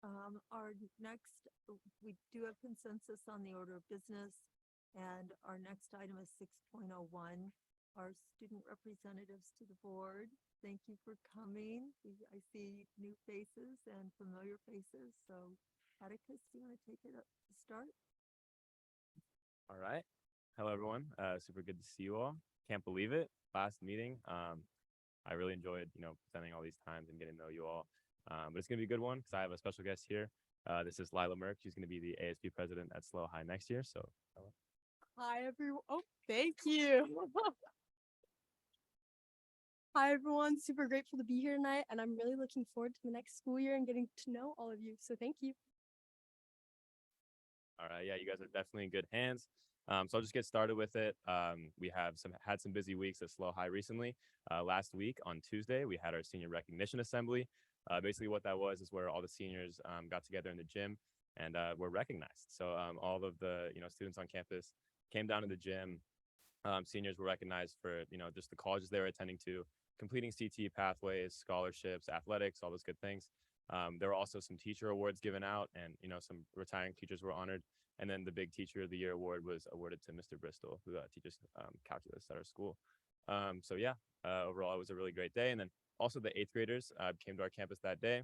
Our next, we do have consensus on the order of business, and our next item is 6.01, our student representatives to the board. Thank you for coming. I see new faces and familiar faces. So, Atticus, do you want to take it up to start? All right. Hello, everyone. Super good to see you all. Can't believe it. Last meeting. I really enjoyed, presenting all these times and getting to know you all. But it's going to be a good one because I have a special guest here. This is Lila Merck. She's going to be the ASB president at SLO High next year. So, hi, everyone. Oh, thank you. Hi, everyone. Super grateful to be here tonight. And I'm really looking forward to the next school year and getting to know all of you. So thank you. all right. Yeah, you guys are definitely in good hands. So I'll just get started with it. We have had some busy weeks at SLO High recently. Last week on Tuesday, we had our senior recognition assembly. Basically what that was is where all the seniors got together in the gym and were recognized. So all of the students on campus came down to the gym. Seniors were recognized for just the colleges they were attending to, completing CTE pathways, scholarships, athletics, all those good things. There were also some teacher awards given out, and some retiring teachers were honored. And then the big Teacher of the Year award was awarded to Mr. Bristol, who teaches calculus at our school. So yeah, overall it was a really great day. And then also the 8th graders came to our campus that day.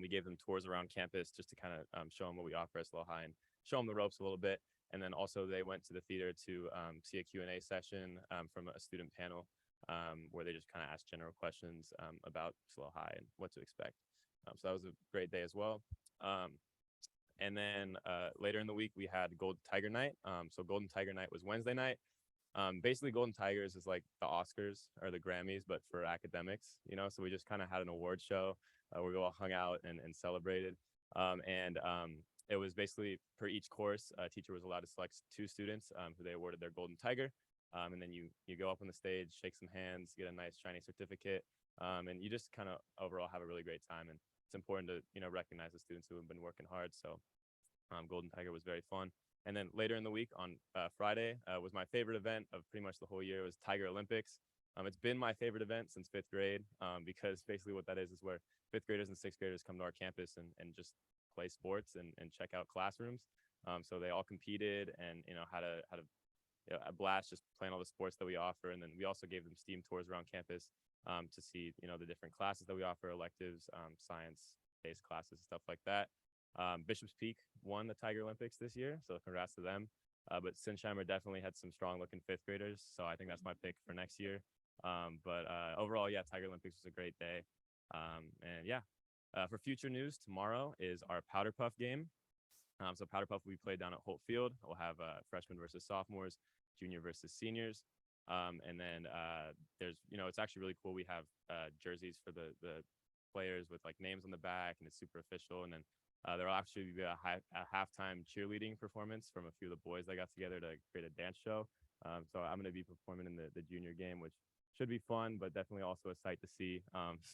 We gave them tours around campus just to kind of show them what we offer at SLO High and show them the ropes a little bit. And then also they went to the theater to see a Q&A session from a student panel where they just kind of asked general questions about SLO High and what to expect. So that was a great day as well. And then later in the week, we had Golden Tiger Night. So Golden Tiger Night was Wednesday night. Basically, Golden Tigers is like the Oscars or the Grammys, but for academics, So we just kind of had an award show where we all hung out and celebrated. It was basically for each course, a teacher was allowed to select 2 students who they awarded their Golden Tiger. And then you go up on the stage, shake some hands, get a nice shiny certificate, and you just kind of overall have a really great time. And it's important to recognize the students who have been working hard. So Golden Tiger was very fun. And then later in the week on Friday was my favorite event of pretty much the whole year. It was Tiger Olympics. It's been my favorite event since 5th grade because basically what that is where 5th graders and 6th graders come to our campus and just play sports and check out classrooms. So they all competed and had a blast just playing all the sports that we offer. And then we also gave them STEAM tours around campus to see the different classes that we offer, electives, science-based classes, stuff like that. Bishop's Peak won the Tiger Olympics this year, so congrats to them. But Sinsheimer definitely had some strong-looking 5th graders, so I think that's my pick for next year. But overall, yeah, Tiger Olympics was a great day. And yeah, for future news, tomorrow is our Powder Puff game. So Powder Puff will be played down at Holt Field. We'll have freshmen versus sophomores, junior versus seniors. And then there's, it's actually really cool. We have jerseys for the players with like names on the back, and it's super official. And then there will actually be a halftime cheerleading performance from a few of the boys that got together to create a dance show. So I'm going to be performing in the junior game, which should be fun, but definitely also a sight to see.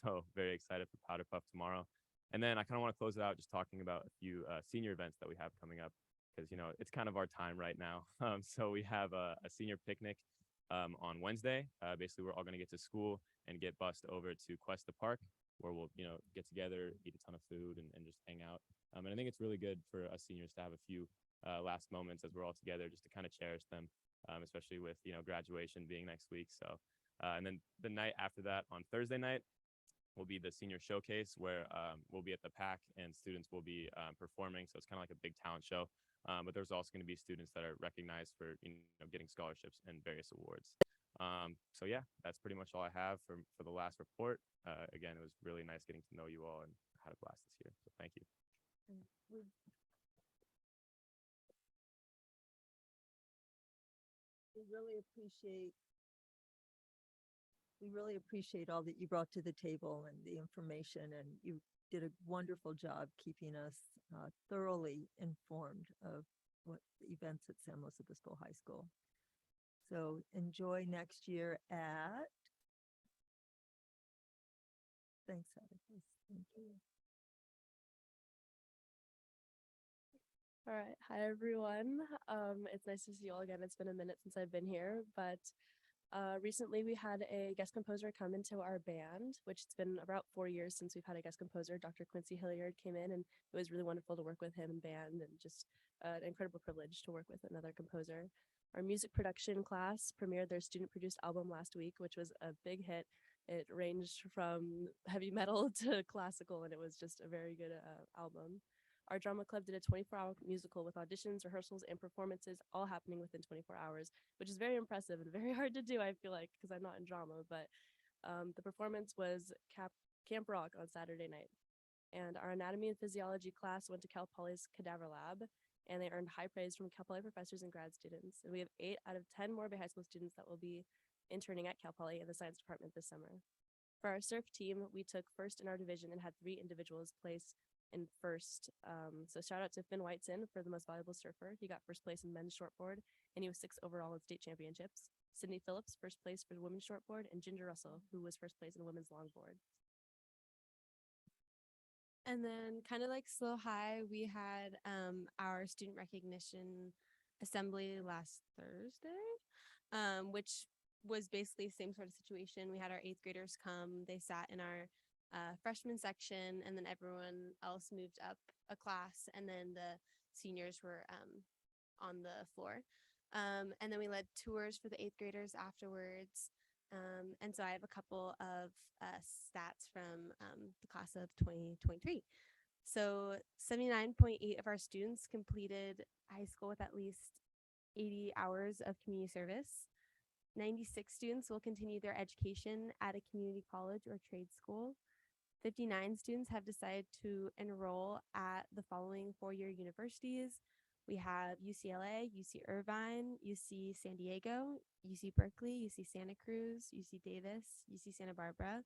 So very excited for Powder Puff tomorrow. And then I kind of want to close it out just talking about a few senior events that we have coming up because, it's kind of our time right now. So we have a senior picnic on Wednesday. Basically, we're all going to get to school and get bused over to Cuesta Park, where we'll, get together, eat a ton of food, and just hang out. And I think it's really good for us seniors to have a few last moments as we're all together just to kind of cherish them, especially with, graduation being next week. So, and then the night after that on Thursday night will be the senior showcase where we'll be at the PAC and students will be performing. So it's kind of like a big talent show. But there's also going to be students that are recognized for, getting scholarships and various awards. So yeah, that's pretty much all I have for the last report. Again, it was really nice getting to know you all and had a blast this year. So thank you. We really appreciate all that you brought to the table and the information, and you did a wonderful job keeping us thoroughly informed of what the events at San Luis Obispo High School. So enjoy next year at. Thanks, Atticus. Thank you. All right. Hi, everyone. It's nice to see you all again. It's been a minute since I've been here, but Recently, we had a guest composer come into our band, which it's been about 4 years since we've had a guest composer. Dr. Quincy Hilliard came in, and it was really wonderful to work with him in band, and just an incredible privilege to work with another composer. Our music production class premiered their student-produced album last week, which was a big hit. It ranged from heavy metal to classical, and it was just a very good album. Our drama club did a 24-hour musical with auditions, rehearsals, and performances all happening within 24 hours, which is very impressive and very hard to do, I feel like, because I'm not in drama. But the performance was Camp Rock on Saturday night. And our anatomy and physiology class went to Cal Poly's Cadaver Lab, and they earned high praise from Cal Poly professors and grad students. And we have 8 out of 10 more high school students that will be interning at Cal Poly in the science department this summer. For our surf team, we took first in our division and had 3 individuals place in first. So shout out to Finn Whiteson for the most valuable surfer. He got first place in men's shortboard, and he was 6th overall in state championships. Sydney Phillips, first place for the women's shortboard, and Ginger Russell, who was first place in women's longboard. And then kind of like Slow High, we had our student recognition assembly last Thursday, which was basically the same sort of situation. We had our 8th graders come, they sat in our freshman section, and then everyone else moved up a class, and then the seniors were on the floor. And then we led tours for the 8th graders afterwards. And so I have a couple of stats from the class of 2023. So 79.8 of our students completed high school with at least 80 hours of community service. 96 students will continue their education at a community college or trade school. 59 students have decided to enroll at the following 4-year universities. We have UCLA, UC Irvine, UC San Diego, UC Berkeley, UC Santa Cruz, UC Davis, UC Santa Barbara,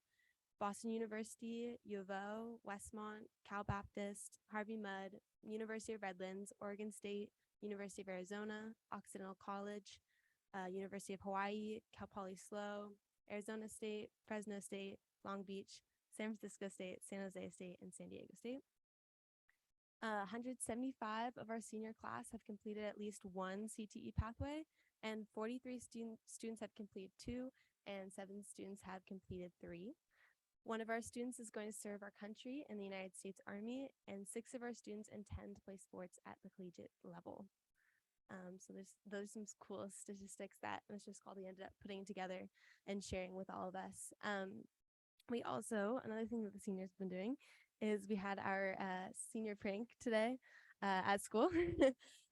Boston University, U of O, Westmont, Cal Baptist, Harvey Mudd, University of Redlands, Oregon State, University of Arizona, Occidental College, University of Hawaii, Cal Poly SLO, Arizona State, Fresno State, Long Beach, San Francisco State, San Jose State, and San Diego State. 175 of our senior class have completed at least 1 CTE pathway, and 43 students have completed 2, and 7 students have completed 3. One of our students is going to serve our country in the United States Army, and 6 of our students intend to play sports at the collegiate level. So those are some cool statistics that Mr. Scaldi ended up putting together and sharing with all of us. We also, another thing that the seniors have been doing is we had our senior prank today at school.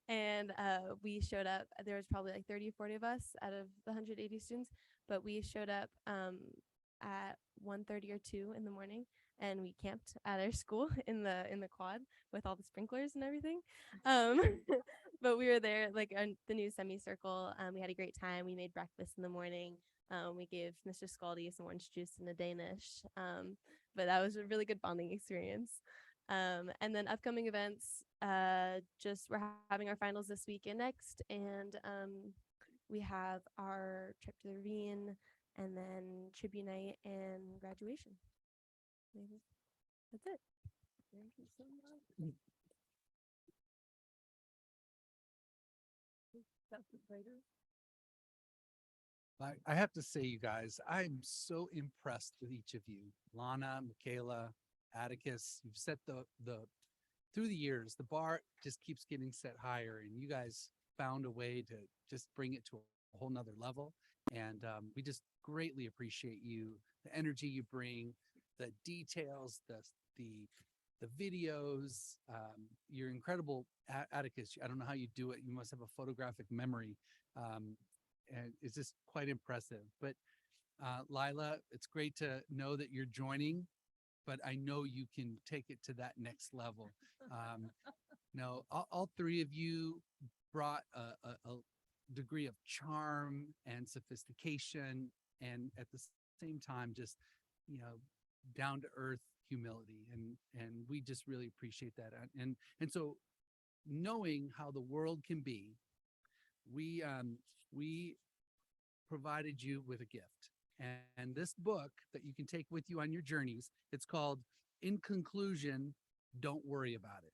And we showed up, there was probably like 30 or 40 of us out of the 180 students, but we showed up at 1:30 or 2 in the morning, and we camped at our school in the quad with all the sprinklers and everything. But we were there like on the new semicircle. We had a great time. We made breakfast in the morning. We gave Mr. Scaldi some orange juice and a Danish. But that was a really good bonding experience. And then upcoming events, just we're having our finals this week and next, and we have our trip to the ravine, and then tribute night and graduation. That's it. Thank you so much. I have to say, you guys, I'm so impressed with each of you. Lana, Michaela, Atticus, you've set the through the years, the bar just keeps getting set higher, and you guys found a way to just bring it to a whole nother level. And we just greatly appreciate you, the energy you bring, the details, the videos, you're incredible. Atticus, I don't know how you do it. You must have a photographic memory. And it's just quite impressive. But Lila, it's great to know that you're joining, but I know you can take it to that next level. No, all 3 of you brought a degree of charm and sophistication, and at the same time, just, you know, down to earth humility. And we just really appreciate that. And so knowing how the world can be, we provided you with a gift. And this book that you can take with you on your journeys, it's called In Conclusion, Don't Worry About It.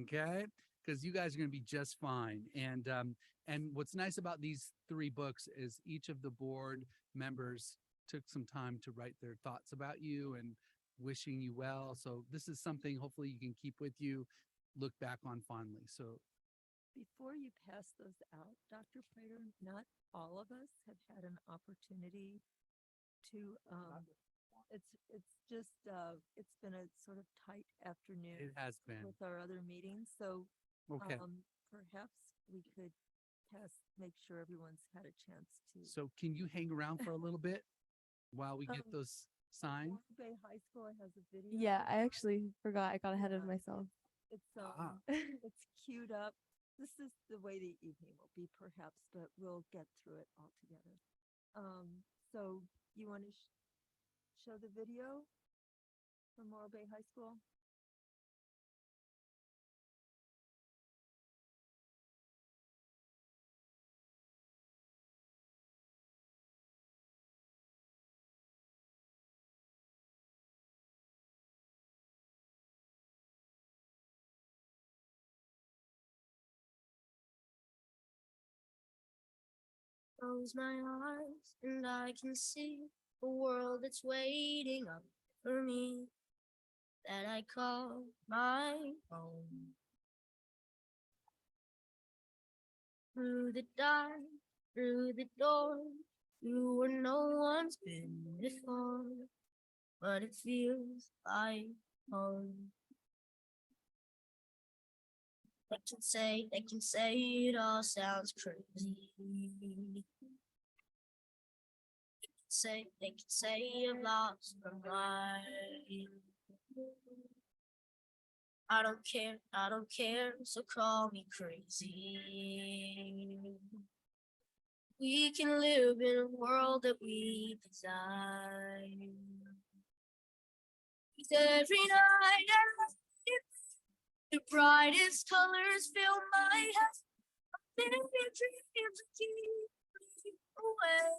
Okay. because you guys are going to be just fine. And what's nice about these 3 books is each of the board members took some time to write their thoughts about you and wishing you well. So this is something hopefully you can keep with you, look back on fondly. So Before you pass those out, Dr. Prater, not all of us have had an opportunity to, it's just, it's been a sort of tight afternoon it has been. with our other meetings, so, Okay. perhaps we could make sure everyone's had a chance to. So can you hang around for a little bit while we get Um, those signed? Morro Bay High School has a video. Yeah, I actually forgot. I got ahead of myself. It's, Ah. it's queued up. This is the way the evening will be perhaps, but we'll get through it all together. So you want to show the video from Morro Bay High School? Close my eyes and I can see a world that's waiting up for me that I call my home. Through the dark, through the door, through where no one's been before, but it feels like home. They can say it all sounds crazy. They can say I've lost my mind. I don't care, so call me crazy. We can live in a world that we design. 'Cause every night the brightest colors fill my head. Baby dreams keep me away.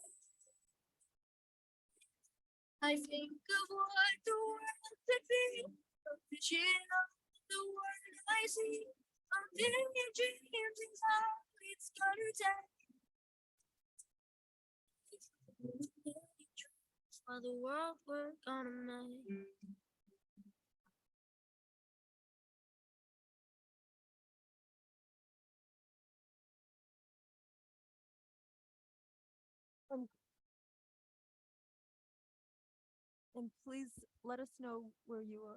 I think of what the world could be, a vision of the world I see. I'm thinking dreams is how it's gonna take. For the world we're gonna make. And please let us know where you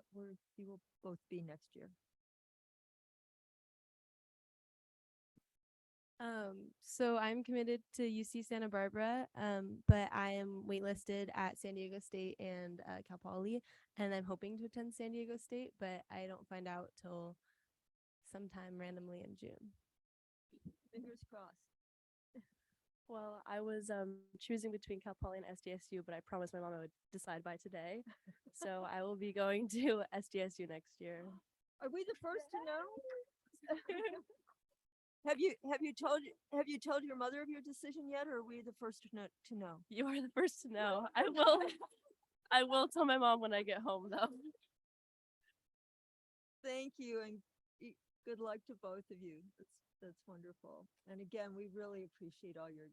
will both be next year. So I'm committed to UC Santa Barbara, but I am waitlisted at San Diego State and Cal Poly, and I'm hoping to attend San Diego State, but I don't find out till sometime randomly in June. Fingers crossed. Well, I was choosing between Cal Poly and SDSU, but I promised my mom I would decide by today. So I will be going to SDSU next year. Are we the first to know? Have you told your mother of your decision yet, or are we the first to know? You are the first to know. I will tell my mom when I get home though. Thank you, and good luck to both of you. That's wonderful. And again, we really appreciate all your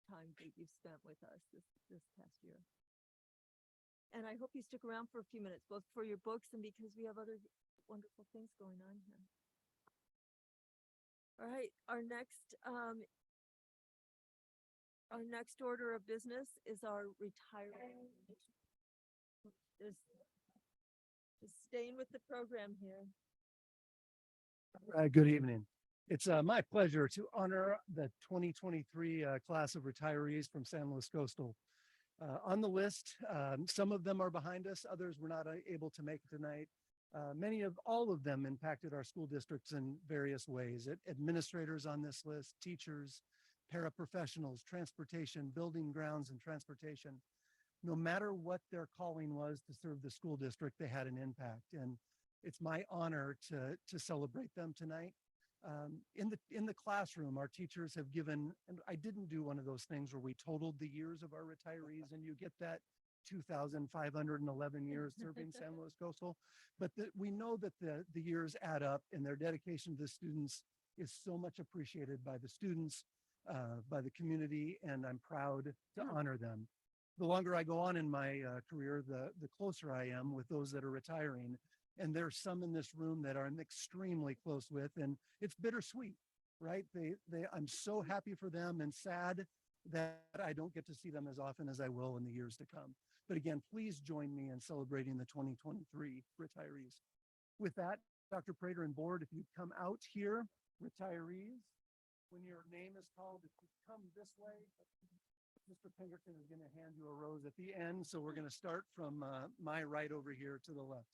time that you've spent with us this past year. And I hope you stick around for a few minutes, both for your books and because we have other wonderful things going on here. All right, our next order of business is our retirement. Just staying with the program here. Good evening. It's my pleasure to honor the 2023 class of retirees from San Luis Coastal. On the list, some of them are behind us, others were not able to make it tonight. All of them impacted our school districts in various ways. Administrators on this list, teachers, paraprofessionals, transportation, building grounds and transportation. No matter what their calling was to serve the school district, they had an impact. And it's my honor to celebrate them tonight. In the classroom, our teachers have given, and I didn't do one of those things where we totaled the years of our retirees and you get that 2,511 years serving San Luis Coastal, but we know that the years add up and their dedication to the students is so much appreciated by the students, by the community, and I'm proud to honor them. The longer I go on in my career, the closer I am with those that are retiring. And there's some in this room that I'm extremely close with, and it's bittersweet, right? I'm so happy for them and sad that I don't get to see them as often as I will in the years to come. But again, please join me in celebrating the 2023 retirees. With that, Dr. Prater and board, if you come out here, retirees, when your name is called, if you come this way, Mr. Pinkerton is going to hand you a rose at the end. So we're going to start from my right over here to the left.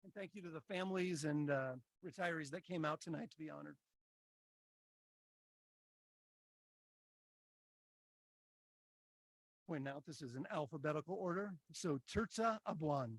And thank you to the families and retirees that came out tonight to be honored. Point out this is in alphabetical order. So Tirza Abuan.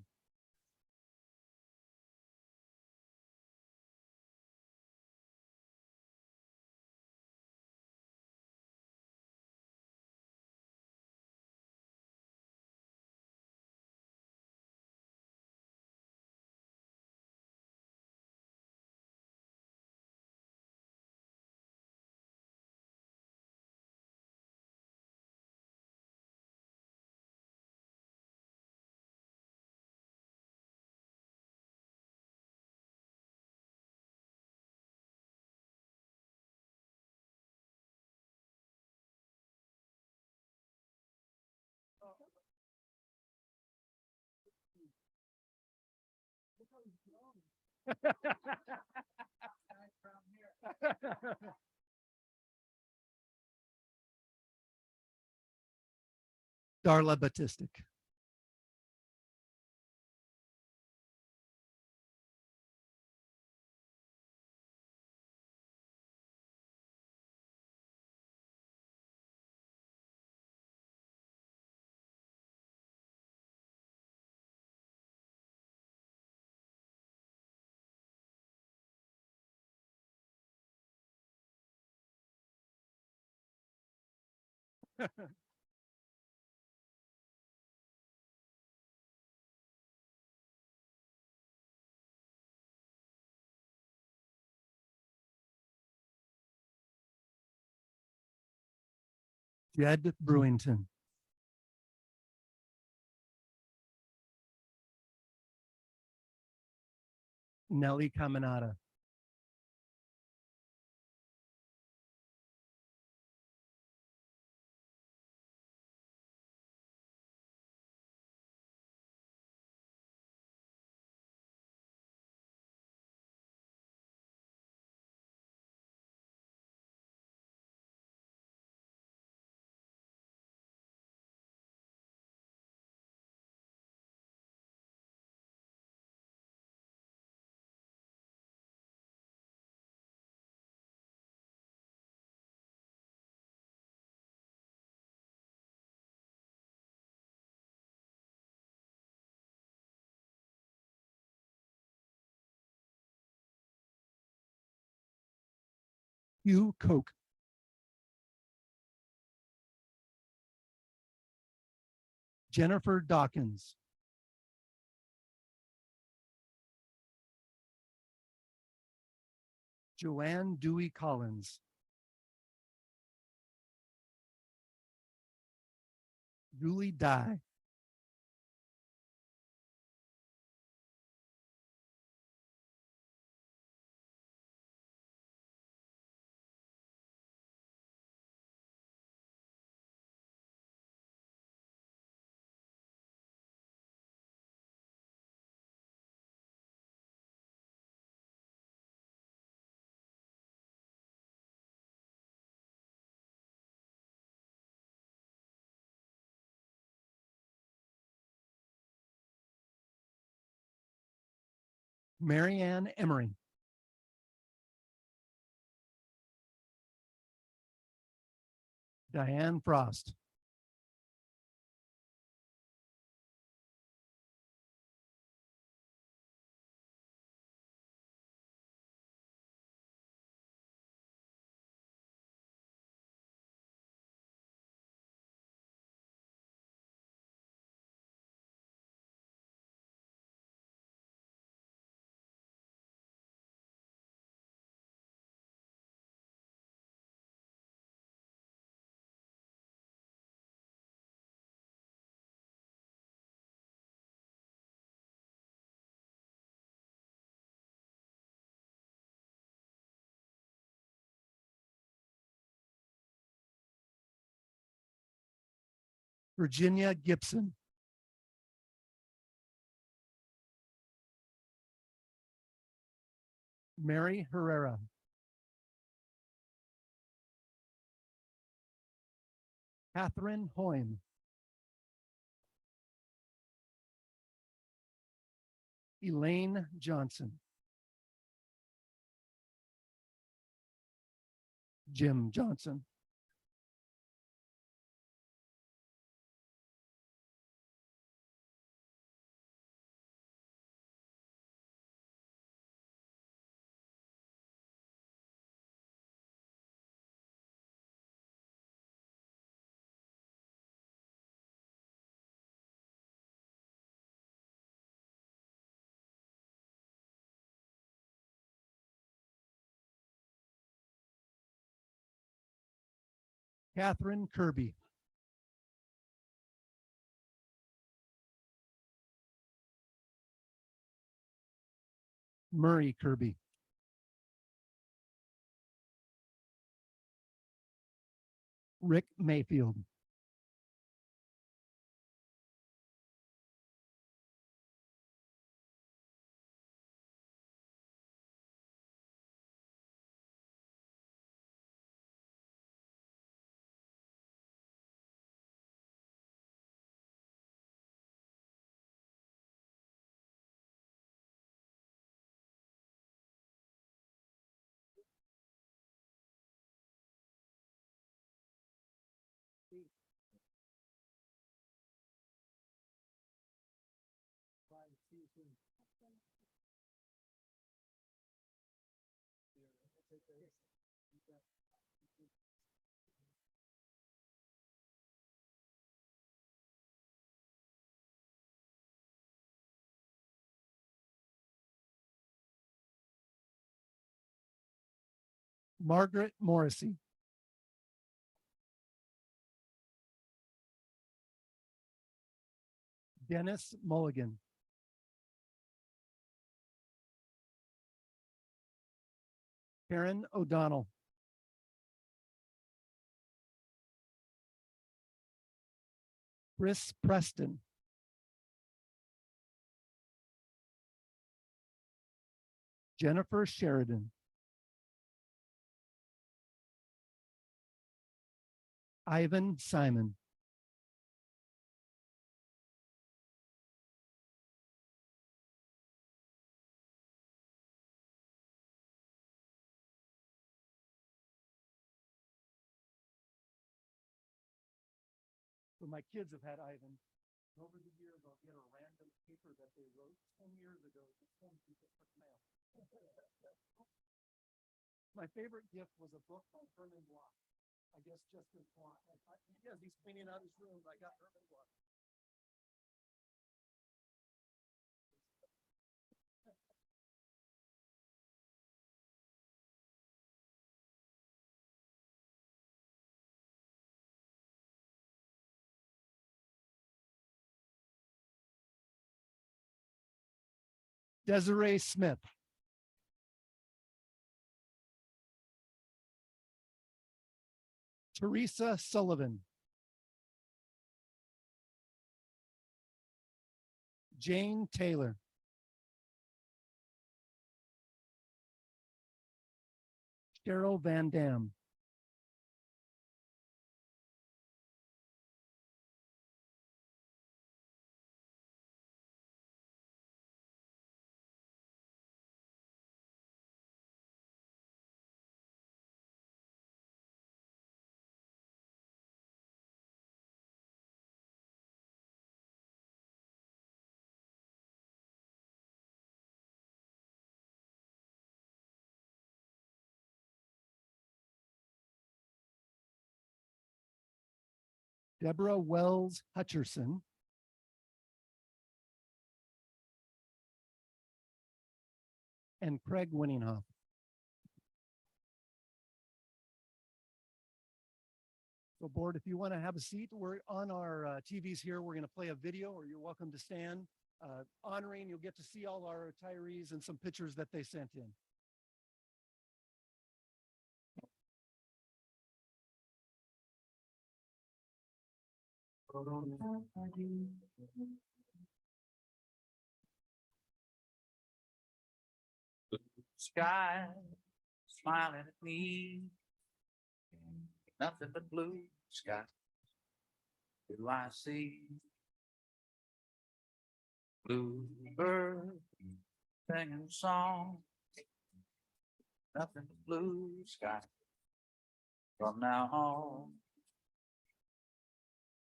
Darla Batistic. Jed Brewington. Nelly Caminada. Hugh Koch. Jennifer Dawkins. Joanne Dewey Collins. Julie Dye. Marianne Emery. Diane Frost. Virginia Gibson. Mary Herrera. Catherine Hoyne. Elaine Johnson. Jim Johnson. Catherine Kirby. Murray Kirby. Rick Mayfield. Margaret Morrissey. Dennis Mulligan. Karen O'Donnell. Chris Preston. Jennifer Sheridan. Ivan Simon. So my kids have had Ivan. Over the years, I'll get a random paper that they wrote 10 years ago to send to different mail. My favorite gift was a book by Herman Block. I guess Justin Block. Yes, he's cleaning out his room. I got Herman Block. Desiree Smith. Teresa Sullivan. Jane Taylor. Cheryl Van Dam. Deborah Wells Hutcherson, and Craig Winninghoff. So board, if you want to have a seat, we're on our TVs here. We're going to play a video, or you're welcome to stand. Honoring, you'll get to see all our retirees and some pictures that they sent in. Sky smiling at me, nothing but blue sky. Do I see blue bird singing song? Nothing but blue sky. From now on,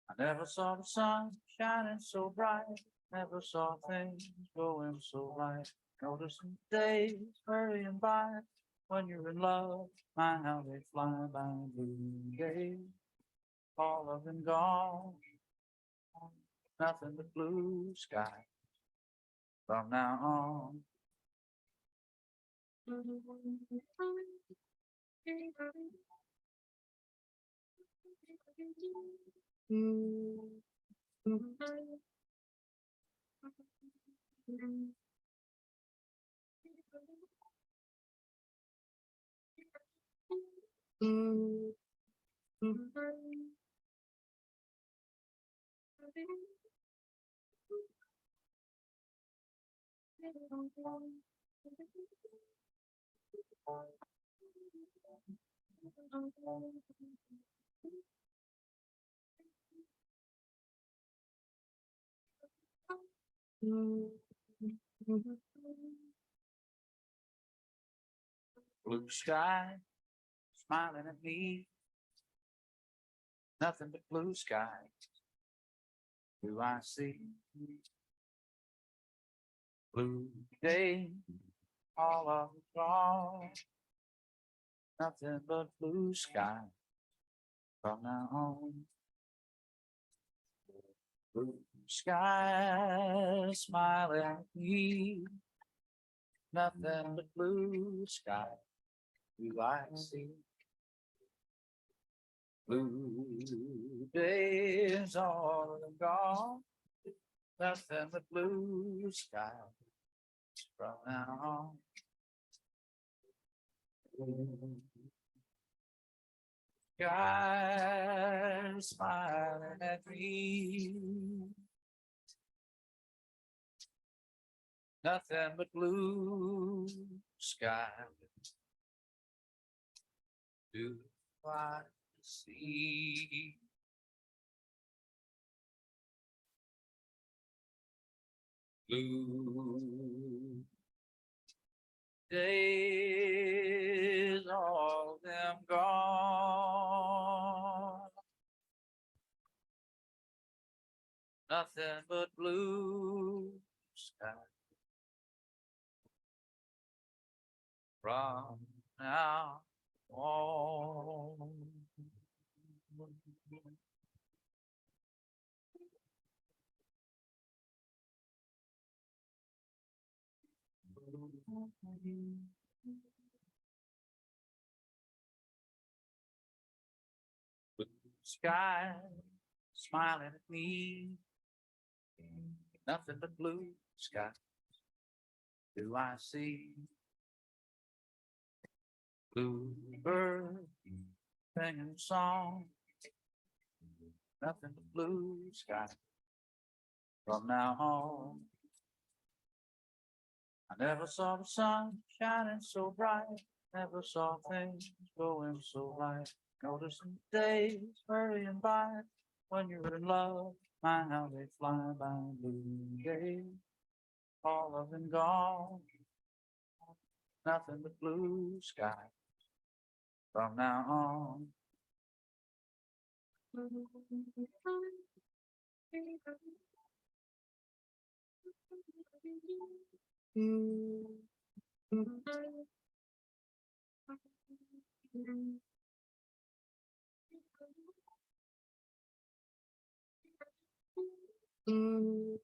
I never saw the sun shining so bright. Never saw things going so right. Noticing days hurrying by. When you're in love, my how they fly by. Blue days, all of them gone. Nothing but blue sky from now on. Blue sky smiling at me, nothing but blue sky. Do I see blue day, all of it gone? Nothing but blue sky from now on. Blue sky smiling at me, nothing but blue sky. Do I see blue days all of them gone? Nothing but blue sky from now on. Sky smiling at me, nothing but blue sky. Do I see blue days, all them gone? Nothing but blue sky from now on. Blue sky smiling at me, nothing but blue sky. Do I see blue bird singing song? Nothing but blue sky from now on. I never saw the sun shining so bright. Never saw things going so right. Noticing days hurrying by. When you're in love, my how they fly by. Blue days, all of them gone. Nothing but blue sky from now on. Blue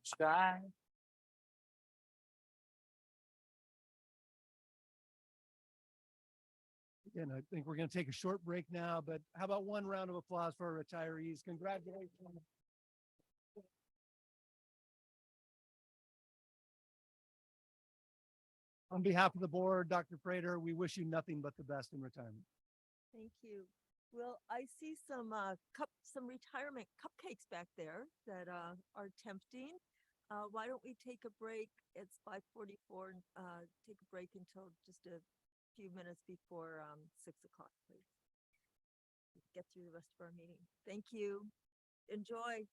sky. And I think we're going to take a short break now, but how about one round of applause for our retirees? Congratulations. On behalf of the board, Dr. Prater, we wish you nothing but the best in retirement. Thank you. Well, I see some some retirement cupcakes back there that are tempting. Why don't we take a break? It's 5:44. Take a break until just a few minutes before 6 o'clock, please. Get through the rest of our meeting. Thank you. Enjoy.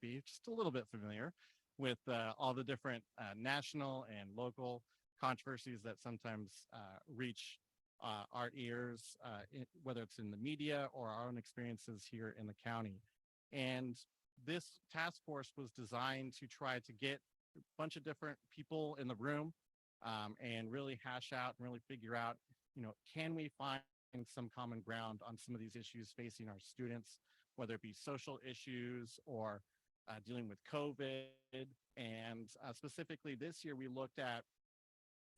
be just a little bit familiar with all the different national and local controversies that sometimes reach our ears, whether it's in the media or our own experiences here in the county. And this task force was designed to try to get a bunch of different people in the room and really hash out and really figure out, can we find some common ground on some of these issues facing our students, whether it be social issues or dealing with COVID. And specifically this year, we looked at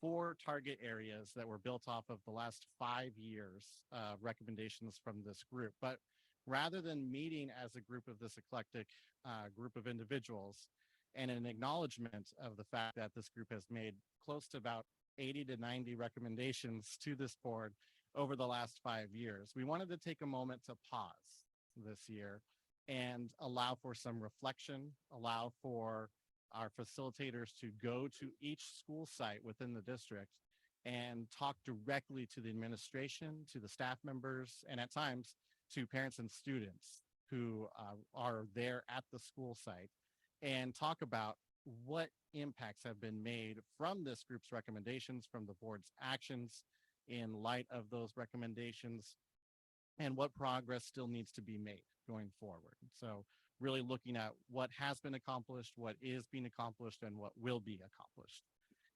4 target areas that were built off of the last 5 years recommendations from this group. But rather than meeting as a group of this eclectic group of individuals and an acknowledgement of the fact that this group has made close to about 80 to 90 recommendations to this board over the last 5 years, we wanted to take a moment to pause this year and allow for some reflection, allow for our facilitators to go to each school site within the district and talk directly to the administration, to the staff members, and at times to parents and students who are there at the school site, and talk about what impacts have been made from this group's recommendations, from the board's actions in light of those recommendations, and what progress still needs to be made going forward. So really looking at what has been accomplished, what is being accomplished, and what will be accomplished.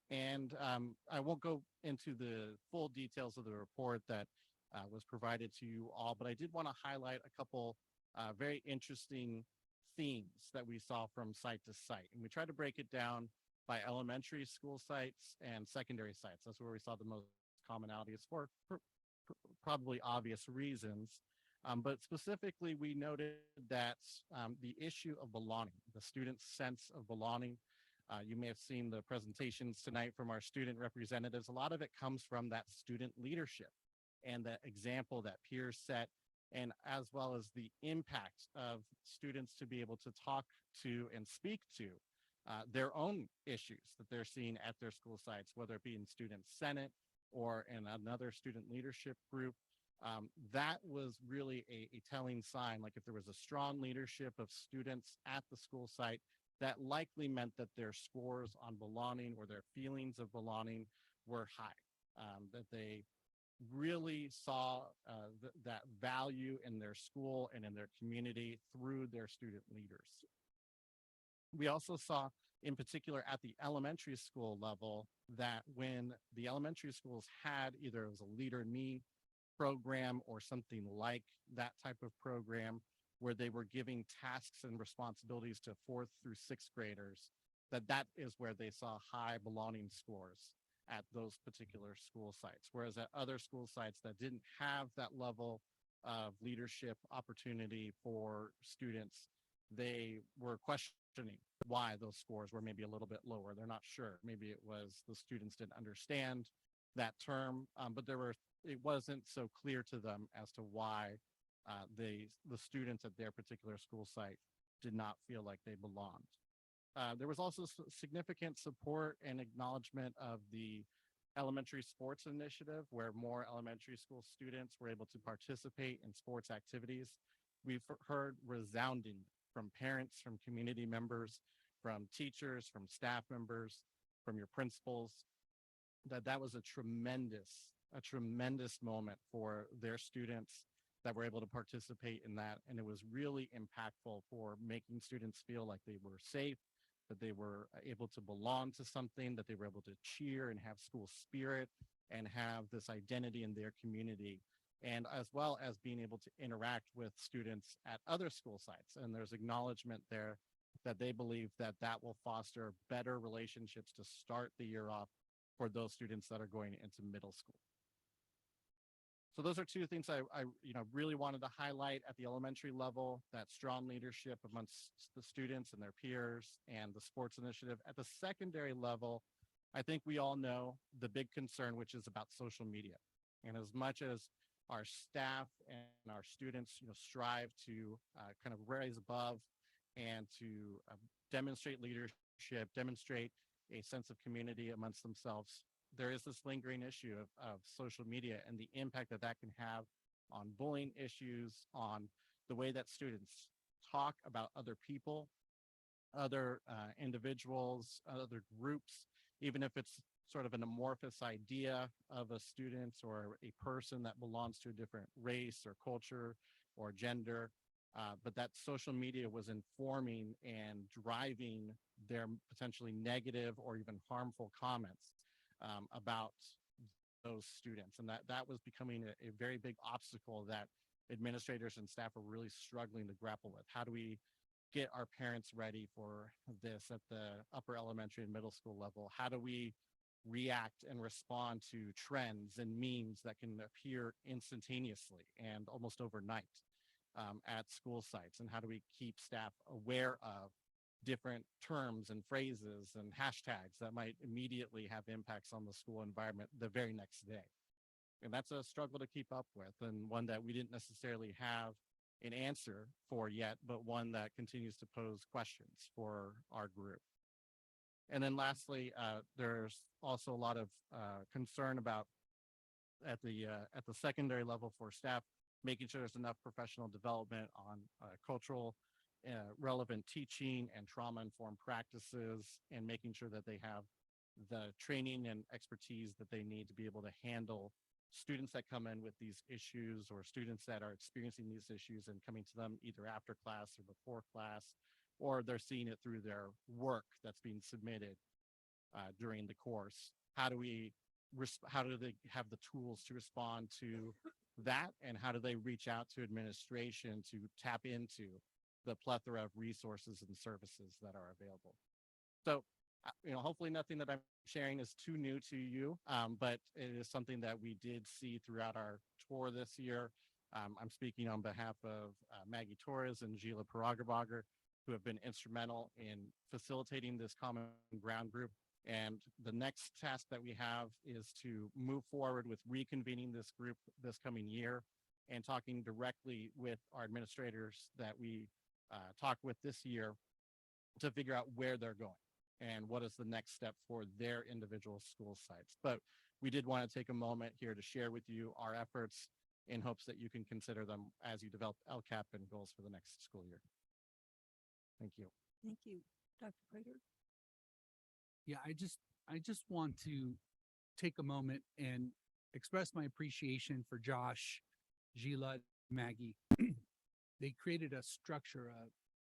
And I won't go into the full details of the report that was provided to you all, but I did want to highlight a couple very interesting themes that we saw from site to site. And we tried to break it down by elementary school sites and secondary sites. That's where we saw the most commonalities for probably obvious reasons. But specifically, we noted that the issue of belonging, the student's sense of belonging, you may have seen the presentations tonight from our student representatives. A lot of it comes from that student leadership and the example that peers set, and as well as the impact of students to be able to talk to and speak to their own issues that they're seeing at their school sites, whether it be in student senate or in another student leadership group. That was really a telling sign. Like if there was a strong leadership of students at the school site, that likely meant that their scores on belonging or their feelings of belonging were high, that they really saw that value in their school and in their community through their student leaders. We also saw, in particular at the elementary school level, that when the elementary schools had either it was a Leader in Me program or something like that type of program where they were giving tasks and responsibilities to 4th through 6th graders, that is where they saw high belonging scores at those particular school sites. Whereas at other school sites that didn't have that level of leadership opportunity for students, they were questioning why those scores were maybe a little bit lower. They're not sure. Maybe it was the students didn't understand that term, but it wasn't so clear to them as to why the students at their particular school site did not feel like they belonged. There was also significant support and acknowledgement of the elementary sports initiative, where more elementary school students were able to participate in sports activities. We've heard resounding from parents, from community members, from teachers, from staff members, from your principals, that was a tremendous moment for their students that were able to participate in that. And it was really impactful for making students feel like they were safe, that they were able to belong to something, that they were able to cheer and have school spirit and have this identity in their community, and as well as being able to interact with students at other school sites. And there's acknowledgement there that they believe that that will foster better relationships to start the year off for those students that are going into middle school. So those are two things I really wanted to highlight at the elementary level, that strong leadership amongst the students and their peers and the sports initiative. At the secondary level, I think we all know the big concern, which is about social media. And as much as our staff and our students strive to kind of rise above and to demonstrate leadership, demonstrate a sense of community amongst themselves, there is this lingering issue of social media and the impact that can have on bullying issues, on the way that students talk about other people, other individuals, other groups, even if it's sort of an amorphous idea of a student or a person that belongs to a different race or culture or gender. But that social media was informing and driving their potentially negative or even harmful comments about those students. And that was becoming a very big obstacle that administrators and staff are really struggling to grapple with. How do we get our parents ready for this at the upper elementary and middle school level? How do we react and respond to trends and memes that can appear instantaneously and almost overnight at school sites? And how do we keep staff aware of different terms and phrases and hashtags that might immediately have impacts on the school environment the very next day? And that's a struggle to keep up with, and one that we didn't necessarily have an answer for yet, but one that continues to pose questions for our group. And then lastly, there's also a lot of concern about at the secondary level for staff, making sure there's enough professional development on cultural relevant teaching and trauma-informed practices, and making sure that they have the training and expertise that they need to be able to handle students that come in with these issues, or students that are experiencing these issues and coming to them either after class or before class, or they're seeing it through their work that's being submitted during the course. How do they have the tools to respond to that, and how do they reach out to administration to tap into the plethora of resources and services that are available? So, hopefully nothing that I'm sharing is too new to you, but it is something that we did see throughout our tour this year. I'm speaking on behalf of Maggie Torres and Gila Paragabagar, who have been instrumental in facilitating this common ground group. And the next task that we have is to move forward with reconvening this group this coming year and talking directly with our administrators that we talked with this year to figure out where they're going and what is the next step for their individual school sites. But we did want to take a moment here to share with you our efforts in hopes that you can consider them as you develop LCAP and goals for the next school year. Thank you. Thank you. Dr. Prater? Yeah, I just want to take a moment and express my appreciation for Josh, Gila, Maggie. They created a structure,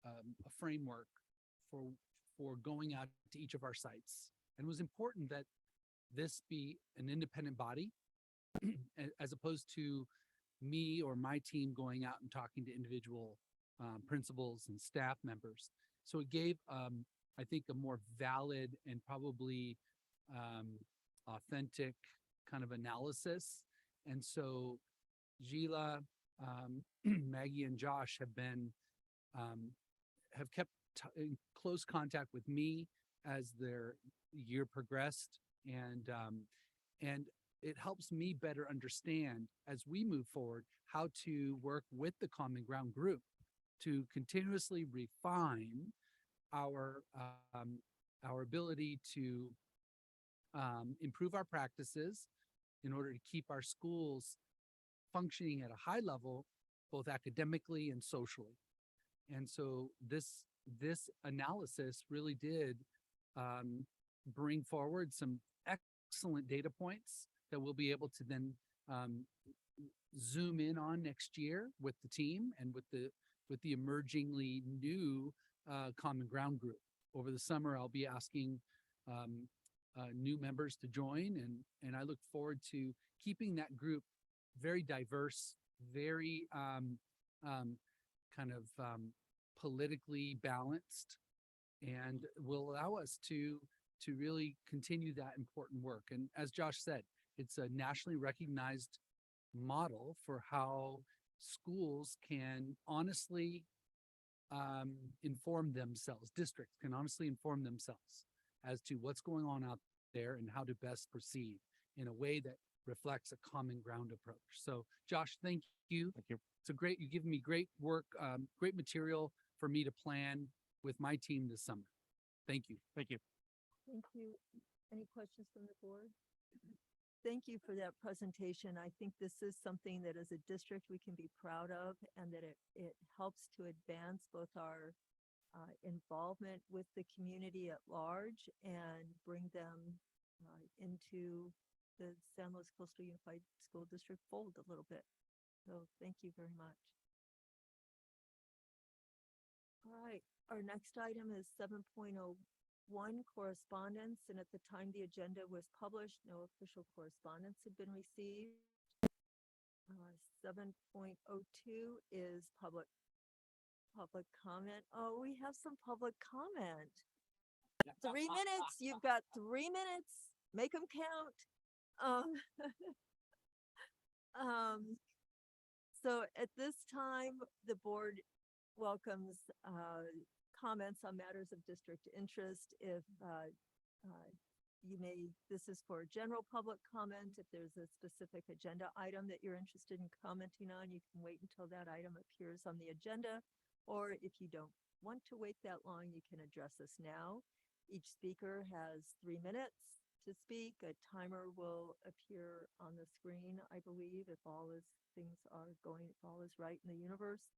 a framework for going out to each of our sites. And it was important that this be an independent body as opposed to me or my team going out and talking to individual principals and staff members. So it gave, I think, a more valid and probably authentic kind of analysis. And so Gila, Maggie, and Josh have kept in close contact with me as their year progressed, and it helps me better understand as we move forward how to work with the Common Ground group to continuously refine our ability to improve our practices in order to keep our schools functioning at a high level, both academically and socially. And so this analysis really did bring forward some excellent data points that we'll be able to then zoom in on next year with the team and with the emergingly new Common Ground group. Over the summer, I'll be asking new members to join, and I look forward to keeping that group very diverse, very kind of politically balanced, and will allow us to really continue that important work. And as Josh said, it's a nationally recognized model for how schools can honestly inform themselves, districts can honestly inform themselves as to what's going on out there and how to best proceed in a way that reflects a common ground approach. So Josh, thank you. Thank you. It's you've given me great work, great material for me to plan with my team this summer. Thank you. Thank you. Thank you. Any questions from the board? Thank you for that presentation. I think this is something that as a district we can be proud of, and that it helps to advance both our involvement with the community at large and bring them into the San Luis Coastal Unified School District fold a little bit. So thank you very much. All right, our next item is 7.01 correspondence, and at the time the agenda was published, no official correspondence had been received. 7.02 is public comment. Oh, we have some public comment. 3 minutes. You've got 3 minutes. Make them count. So at this time, the board welcomes comments on matters of district interest. If this is for general public comment. If there's a specific agenda item that you're interested in commenting on, you can wait until that item appears on the agenda. Or if you don't want to wait that long, you can address us now. Each speaker has 3 minutes to speak. A timer will appear on the screen, I believe, if all is right in the universe,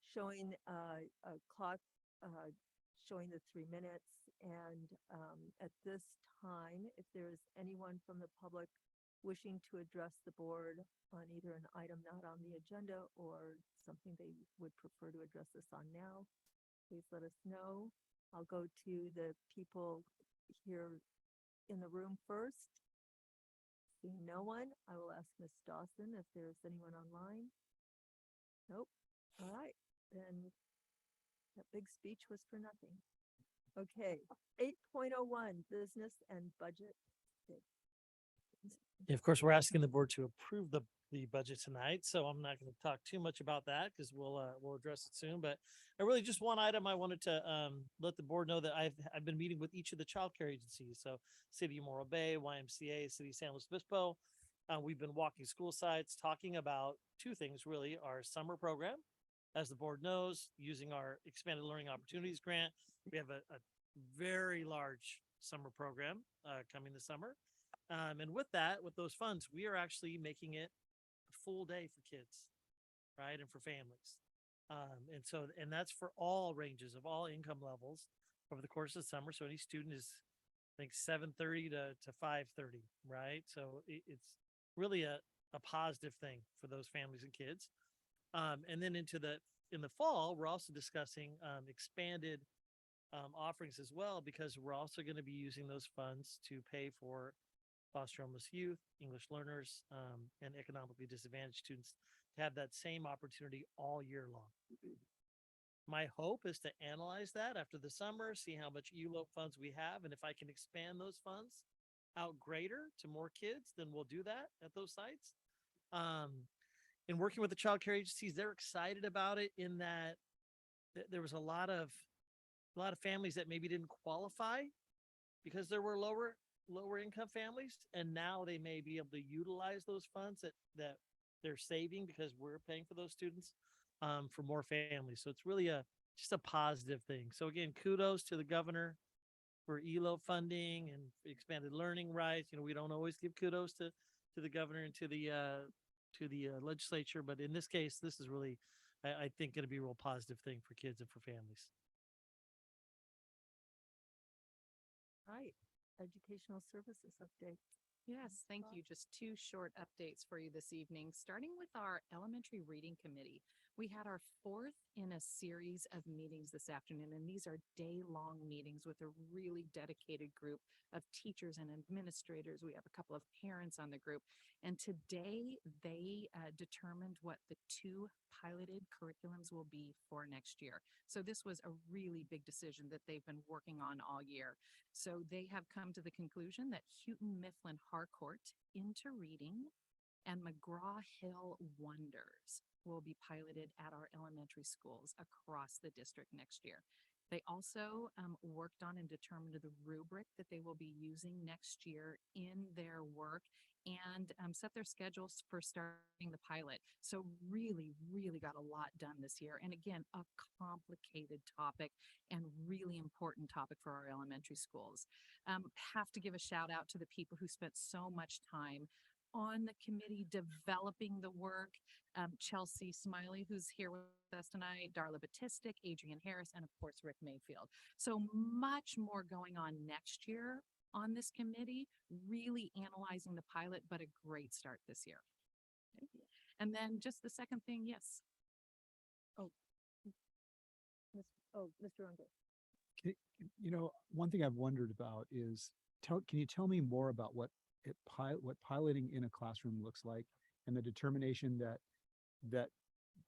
showing a clock showing the 3 minutes. And at this time, if there is anyone from the public wishing to address the board on either an item not on the agenda or something they would prefer to address us on now, please let us know. I'll go to the people here in the room first. Seeing no one, I will ask Ms. Dawson if there's anyone online. Nope. All right, then that big speech was for nothing. Okay, 8.01, business and budget. Yeah, of course, we're asking the board to approve the budget tonight, so I'm not going to talk too much about that because we'll address it soon. But I really just one item I wanted to let the board know that I've been meeting with each of the childcare agencies. So City of Morro Bay, YMCA, City of San Luis Obispo. We've been walking school sites, talking about two things really: our summer program, as the board knows, using our expanded learning opportunities grant. We have a very large summer program coming this summer. And with those funds, we are actually making it a full day for kids, right? And for families. And that's for all ranges of all income levels over the course of the summer. So any student is, I think, 7:30 to 5:30, right? So it's really a positive thing for those families and kids. And then in the fall, we're also discussing expanded offerings as well, because we're also going to be using those funds to pay for foster homeless youth, English learners, and economically disadvantaged students to have that same opportunity all year long. My hope is to analyze that after the summer, see how much ELOP funds we have, and if I can expand those funds out greater to more kids, then we'll do that at those sites. In working with the child care agencies, they're excited about it in that there was a lot of families that maybe didn't qualify because there were lower income families, and now they may be able to utilize those funds that they're saving because we're paying for those students for more families. So it's really just a positive thing. So again, kudos to the governor for ELO funding and expanded learning rights. We don't always give kudos to the governor and to the legislature, but in this case, this is really, I think, going to be a real positive thing for kids and for families. Right. Educational services update. Yes, thank you. Just two short updates for you this evening, starting with our elementary reading committee. We had our fourth in a series of meetings this afternoon, and these are day-long meetings with a really dedicated group of teachers and administrators. We have a couple of parents on the group, and today they determined what the 2 piloted curriculums will be for next year. So this was a really big decision that they've been working on all year. So they have come to the conclusion that Houghton Mifflin Harcourt Into Reading and McGraw-Hill Wonders will be piloted at our elementary schools across the district next year. They also worked on and determined the rubric that they will be using next year in their work and set their schedules for starting the pilot. So really, really got a lot done this year. And again, a complicated topic and really important topic for our elementary schools. Have to give a shout out to the people who spent so much time on the committee developing the work. Chelsea Smiley, who's here with us tonight, Darla Batistic, Adrian Harris, and of course, Rick Mayfield. So much more going on next year on this committee, really analyzing the pilot, but a great start this year. And then just the second thing, yes. Mr. Unger. You know, one thing I've wondered about is, can you tell me more about what piloting in a classroom looks like, and the determination that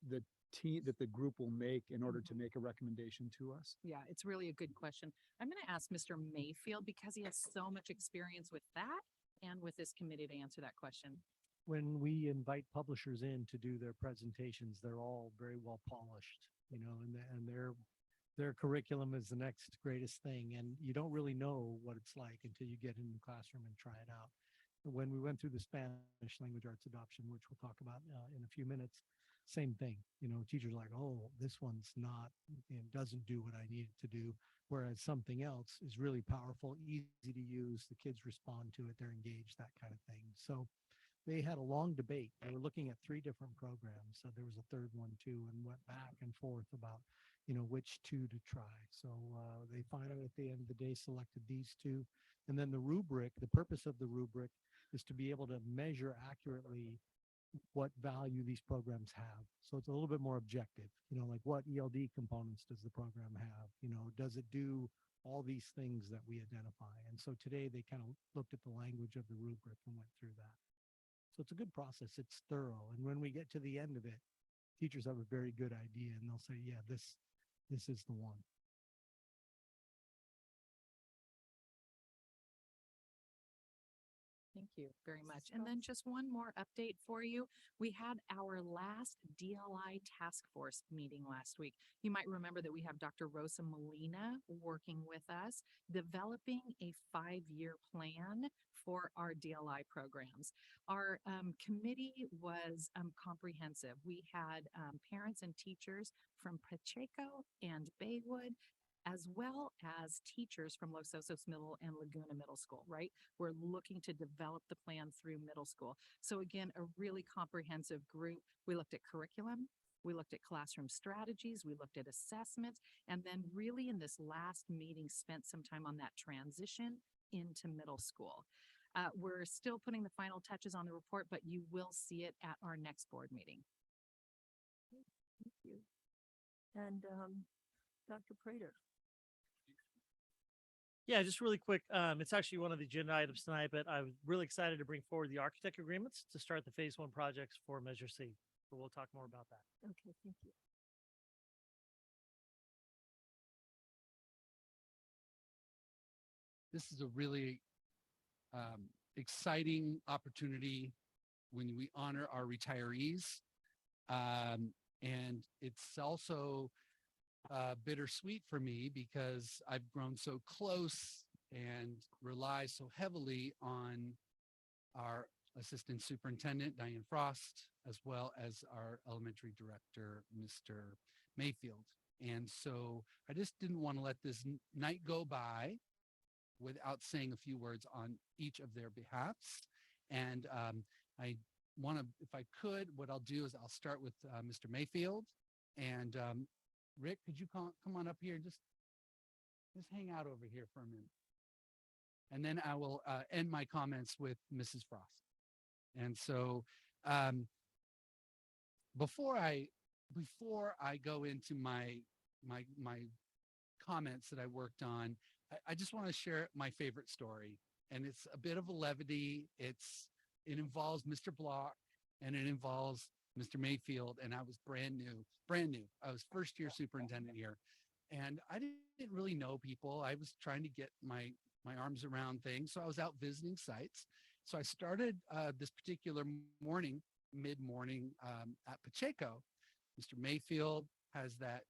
the group will make in order to make a recommendation to us? Yeah, it's really a good question. I'm going to ask Mr. Mayfield because he has so much experience with that and with this committee to answer that question. When we invite publishers in to do their presentations, they're all very well polished, you know, and their curriculum is the next greatest thing. And you don't really know what it's like until you get in the classroom and try it out. When we went through the Spanish language arts adoption, which we'll talk about in a few minutes, same thing. You know, teachers are like, oh, this one's not, it doesn't do what I need it to do. Whereas something else is really powerful, easy to use. The kids respond to it. They're engaged, that kind of thing. So they had a long debate. They were looking at 3 different programs. So there was a third one too, and went back and forth about, you know, which 2 to try. So they finally, at the end of the day, selected these 2. And then the rubric, the purpose of the rubric is to be able to measure accurately what value these programs have. So it's a little bit more objective, you know, like what ELD components does the program have? You know, does it do all these things that we identify? And so today they kind of looked at the language of the rubric and went through that. So it's a good process. It's thorough. And when we get to the end of it, teachers have a very good idea and they'll say, yeah, this is the one. Thank you very much. And then just one more update for you. We had our last DLI task force meeting last week. You might remember that we have Dr. Rosa Molina working with us, developing a 5-year plan for our DLI programs. Our committee was comprehensive. We had parents and teachers from Pacheco and Baywood, as well as teachers from Los Osos Middle and Laguna Middle School, right? We're looking to develop the plan through middle school. So again, a really comprehensive group. We looked at curriculum, we looked at classroom strategies, we looked at assessments, and then really in this last meeting spent some time on that transition into middle school. We're still putting the final touches on the report, but you will see it at our next board meeting. Thank you. And Dr. Prater. Yeah, just really quick. It's actually one of the agenda items tonight, but I'm really excited to bring forward the architect agreements to start the phase 1 projects for Measure C. But we'll talk more about that. Okay, thank you. This is a really exciting opportunity when we honor our retirees. And it's also bittersweet for me because I've grown so close and rely so heavily on our assistant superintendent, Diane Frost, as well as our elementary director, Mr. Mayfield. And so I just didn't want to let this night go by without saying a few words on each of their behalfs. And I want to, if I could, what I'll do is I'll start with Mr. Mayfield. And Rick, could you come on up here? Just hang out over here for a minute. And then I will end my comments with Mrs. Frost. And so before I go into my comments that I worked on, I just want to share my favorite story. And it's a bit of a levity. It involves Mr. Block and it involves Mr. Mayfield. And I was brand new. I was first year superintendent here. And I didn't really know people. I was trying to get my arms around things. So I was out visiting sites. So I started this particular morning, mid-morning at Pacheco. Mr. Mayfield has that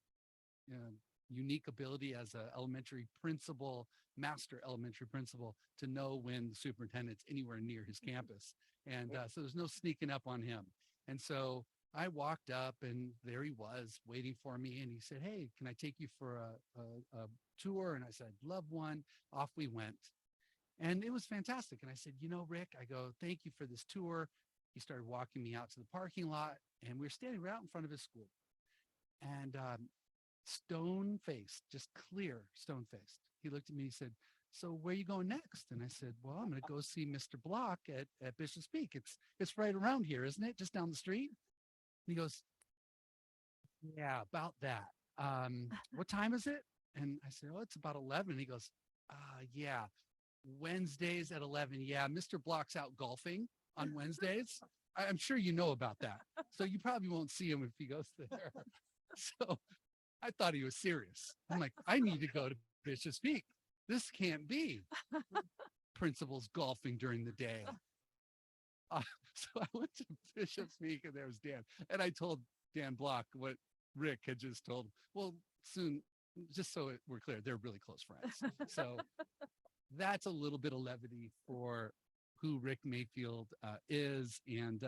unique ability as an elementary principal, master elementary principal, to know when the superintendent's anywhere near his campus. And so there's no sneaking up on him. And so I walked up and there he was waiting for me. And he said, hey, can I take you for a tour? And I said, I'd love one. Off we went. And it was fantastic. And I said, you know, Rick, I go, thank you for this tour. He started walking me out to the parking lot, and we were standing right out in front of his school. And stone faced, just clear stone faced. He looked at me, he said, so where are you going next? And I said, well, I'm going to go see Mr. Block at Bishop's Peak. It's right around here, isn't it? Just down the street. And he goes, yeah, about that. What time is it? And I said, oh, it's about 11. He goes, yeah, Wednesdays at 11. Yeah, Mr. Block's out golfing on Wednesdays. I'm sure you know about that. So you probably won't see him if he goes there. So I thought he was serious. I'm like, I need to go to Bishop's Peak. This can't be. Principal's golfing during the day. So I went to Bishop's Peak, and there was Dan. And I told Dan Block what Rick had just told. Well, soon, just so we're clear, they're really close friends. So that's a little bit of levity for who Rick Mayfield is. And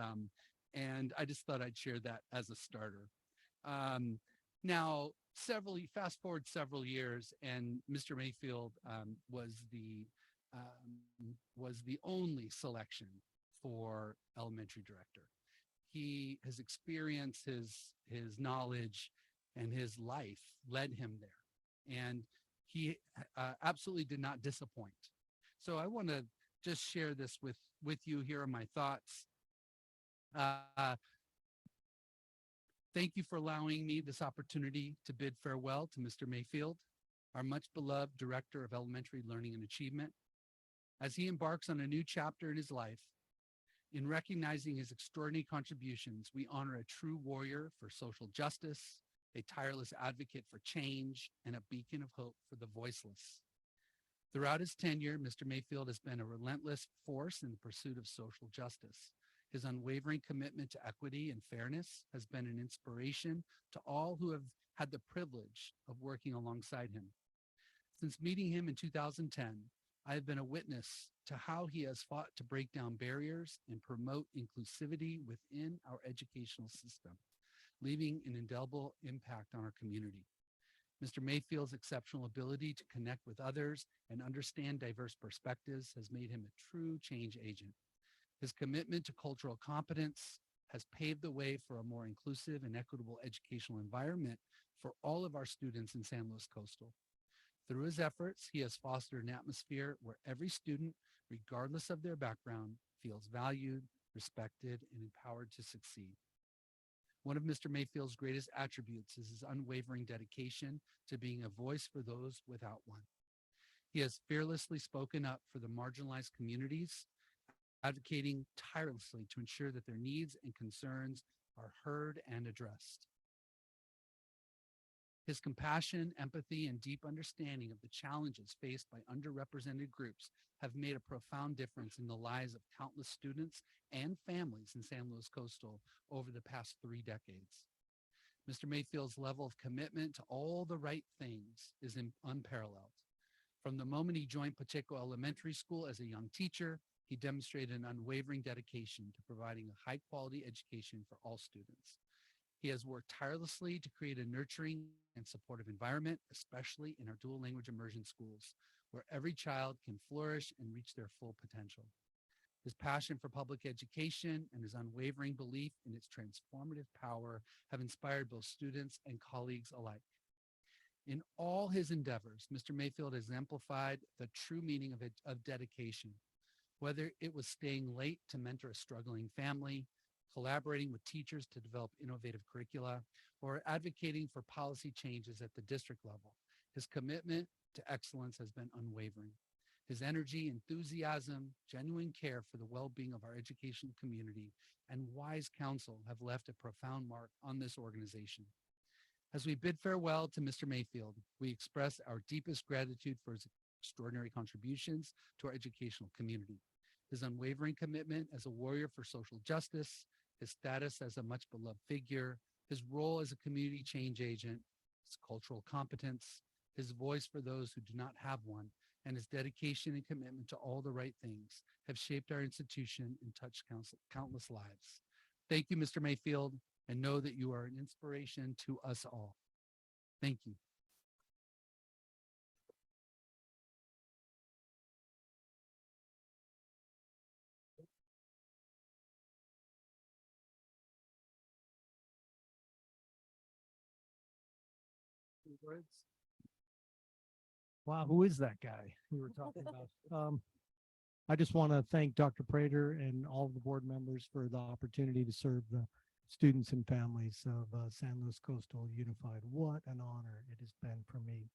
I just thought I'd share that as a starter. Now, fast forward several years, and Mr. Mayfield was the only selection for elementary director. He has experienced his knowledge and his life led him there, and he absolutely did not disappoint. So I want to just share this with you. Here are my thoughts. Thank you for allowing me this opportunity to bid farewell to Mr. Mayfield, our much beloved Director of Elementary Learning and Achievement. As he embarks on a new chapter in his life, in recognizing his extraordinary contributions, we honor a true warrior for social justice, a tireless advocate for change, and a beacon of hope for the voiceless. Throughout his tenure, Mr. Mayfield has been a relentless force in the pursuit of social justice. His unwavering commitment to equity and fairness has been an inspiration to all who have had the privilege of working alongside him. Since meeting him in 2010, I have been a witness to how he has fought to break down barriers and promote inclusivity within our educational system, leaving an indelible impact on our community. Mr. Mayfield's exceptional ability to connect with others and understand diverse perspectives has made him a true change agent. His commitment to cultural competence has paved the way for a more inclusive and equitable educational environment for all of our students in San Luis Coastal. Through his efforts, he has fostered an atmosphere where every student, regardless of their background, feels valued, respected, and empowered to succeed. One of Mr. Mayfield's greatest attributes is his unwavering dedication to being a voice for those without one. He has fearlessly spoken up for the marginalized communities, advocating tirelessly to ensure that their needs and concerns are heard and addressed. His compassion, empathy, and deep understanding of the challenges faced by underrepresented groups have made a profound difference in the lives of countless students and families in San Luis Coastal over the past 3 decades. Mr. Mayfield's level of commitment to all the right things is unparalleled. From the moment he joined Pacheco Elementary School as a young teacher, he demonstrated an unwavering dedication to providing a high-quality education for all students. He has worked tirelessly to create a nurturing and supportive environment, especially in our dual language immersion schools, where every child can flourish and reach their full potential. His passion for public education and his unwavering belief in its transformative power have inspired both students and colleagues alike. In all his endeavors, Mr. Mayfield has exemplified the true meaning of dedication, whether it was staying late to mentor a struggling family, collaborating with teachers to develop innovative curricula, or advocating for policy changes at the district level. His commitment to excellence has been unwavering. His energy, enthusiasm, genuine care for the well-being of our educational community, and wise counsel have left a profound mark on this organization. As we bid farewell to Mr. Mayfield, we express our deepest gratitude for his extraordinary contributions to our educational community. His unwavering commitment as a warrior for social justice, his status as a much beloved figure, his role as a community change agent, his cultural competence, his voice for those who do not have one, and his dedication and commitment to all the right things have shaped our institution and touched countless lives. Thank you, Mr. Mayfield, and know that you are an inspiration to us all. Thank you. Any words? Wow, who is that guy you were talking about? I just want to thank Dr. Prater and all of the board members for the opportunity to serve the students and families of San Luis Coastal Unified. What an honor it has been for me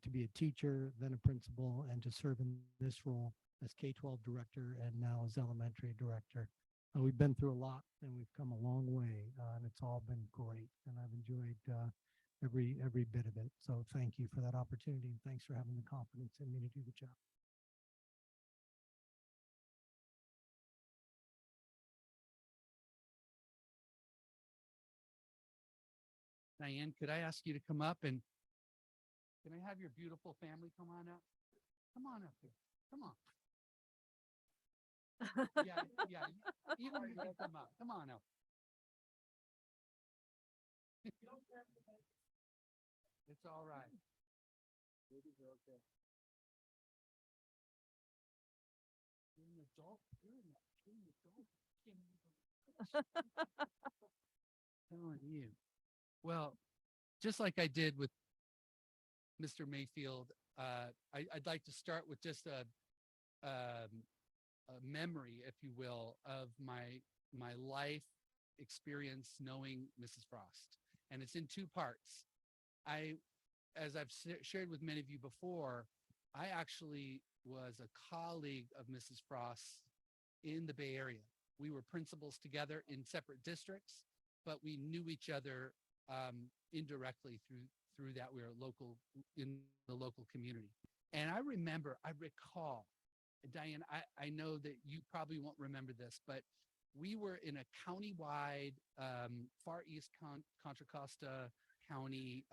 to be a teacher, then a principal, and to serve in this role as K-12 director and now as elementary director. We've been through a lot and we've come a long way, and it's all been great. And I've enjoyed every bit of it. So thank you for that opportunity, and thanks for having the confidence in me to do the job. Diane, could I ask you to come up and can I have your beautiful family come on up? Come on up here. Come on. Yeah, yeah. Even you can come up. Come on up. It's all right. Babies are okay. You're an adult. You're an adult. Telling you. Well, just like I did with Mr. Mayfield, I'd like to start with just a memory, if you will, of my life experience knowing Mrs. Frost. And it's in two parts. As I've shared with many of you before, I actually was a colleague of Mrs. Frost in the Bay Area. We were principals together in separate districts, but we knew each other indirectly through that. We were local in the local community. And I recall, Diane, I know that you probably won't remember this, but we were in a countywide Far East Contra Costa County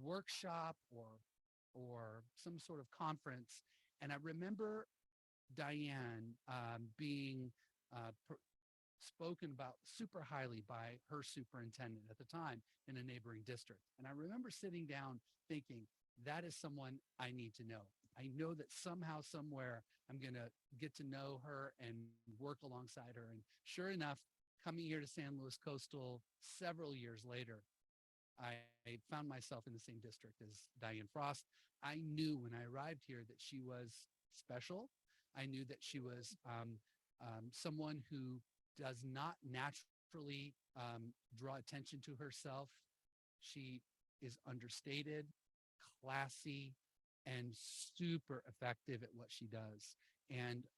workshop or some sort of conference. And I remember Diane being spoken about super highly by her superintendent at the time in a neighboring district. And I remember sitting down thinking, that is someone I need to know. I know that somehow, somewhere, I'm going to get to know her and work alongside her. And sure enough, coming here to San Luis Coastal several years later, I found myself in the same district as Diane Frost. I knew when I arrived here that she was special. I knew that she was someone who does not naturally draw attention to herself. She is understated, classy, and super effective at what she does. And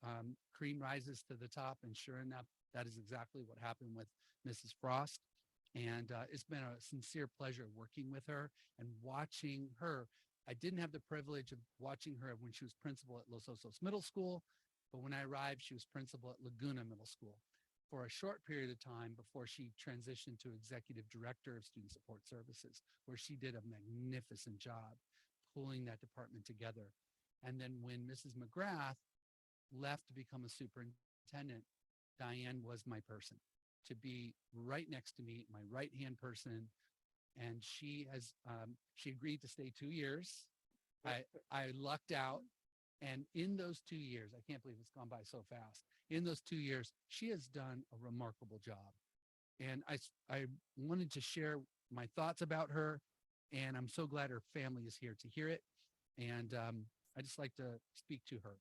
cream rises to the top. And sure enough, that is exactly what happened with Mrs. Frost. And it's been a sincere pleasure working with her and watching her. I didn't have the privilege of watching her when she was principal at Los Osos Middle School, but when I arrived, she was principal at Laguna Middle School for a short period of time before she transitioned to executive director of student support services, where she did a magnificent job pulling that department together. And then when Mrs. McGrath left to become a superintendent, Diane was my person to be right next to me, my right-hand person. And she agreed to stay 2 years. I lucked out. And in those 2 years, I can't believe it's gone by so fast. In those 2 years, she has done a remarkable job. And I wanted to share my thoughts about her. And I'm so glad her family is here to hear it. And I just like to speak to her.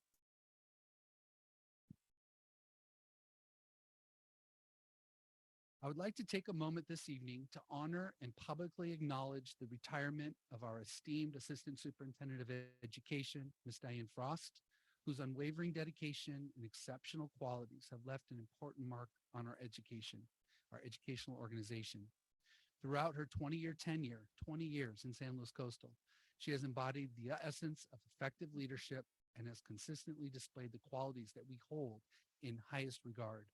I would like to take a moment this evening to honor and publicly acknowledge the retirement of our esteemed Assistant Superintendent of Education, Ms. Diane Frost, whose unwavering dedication and exceptional qualities have left an important mark on our educational organization. Throughout her 20-year tenure, 20 years in San Luis Coastal, she has embodied the essence of effective leadership and has consistently displayed the qualities that we hold in highest regard.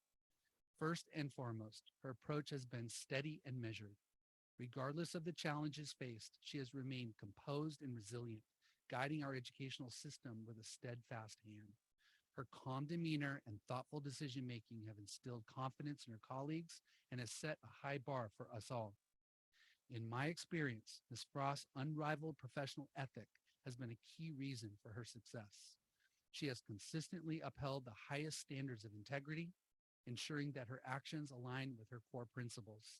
First and foremost, her approach has been steady and measured. Regardless of the challenges faced, she has remained composed and resilient, guiding our educational system with a steadfast hand. Her calm demeanor and thoughtful decision-making have instilled confidence in her colleagues and has set a high bar for us all. In my experience, Ms. Frost's unrivaled professional ethic has been a key reason for her success. She has consistently upheld the highest standards of integrity, ensuring that her actions align with her core principles.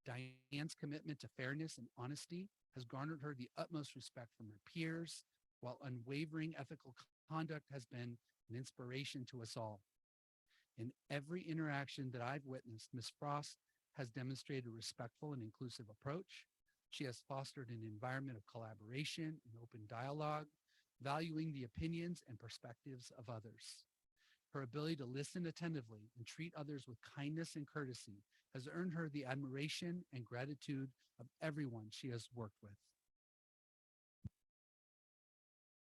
Diane's commitment to fairness and honesty has garnered her the utmost respect from her peers, while unwavering ethical conduct has been an inspiration to us all. In every interaction that I've witnessed, Ms. Frost has demonstrated a respectful and inclusive approach. She has fostered an environment of collaboration and open dialogue, valuing the opinions and perspectives of others. Her ability to listen attentively and treat others with kindness and courtesy has earned her the admiration and gratitude of everyone she has worked with.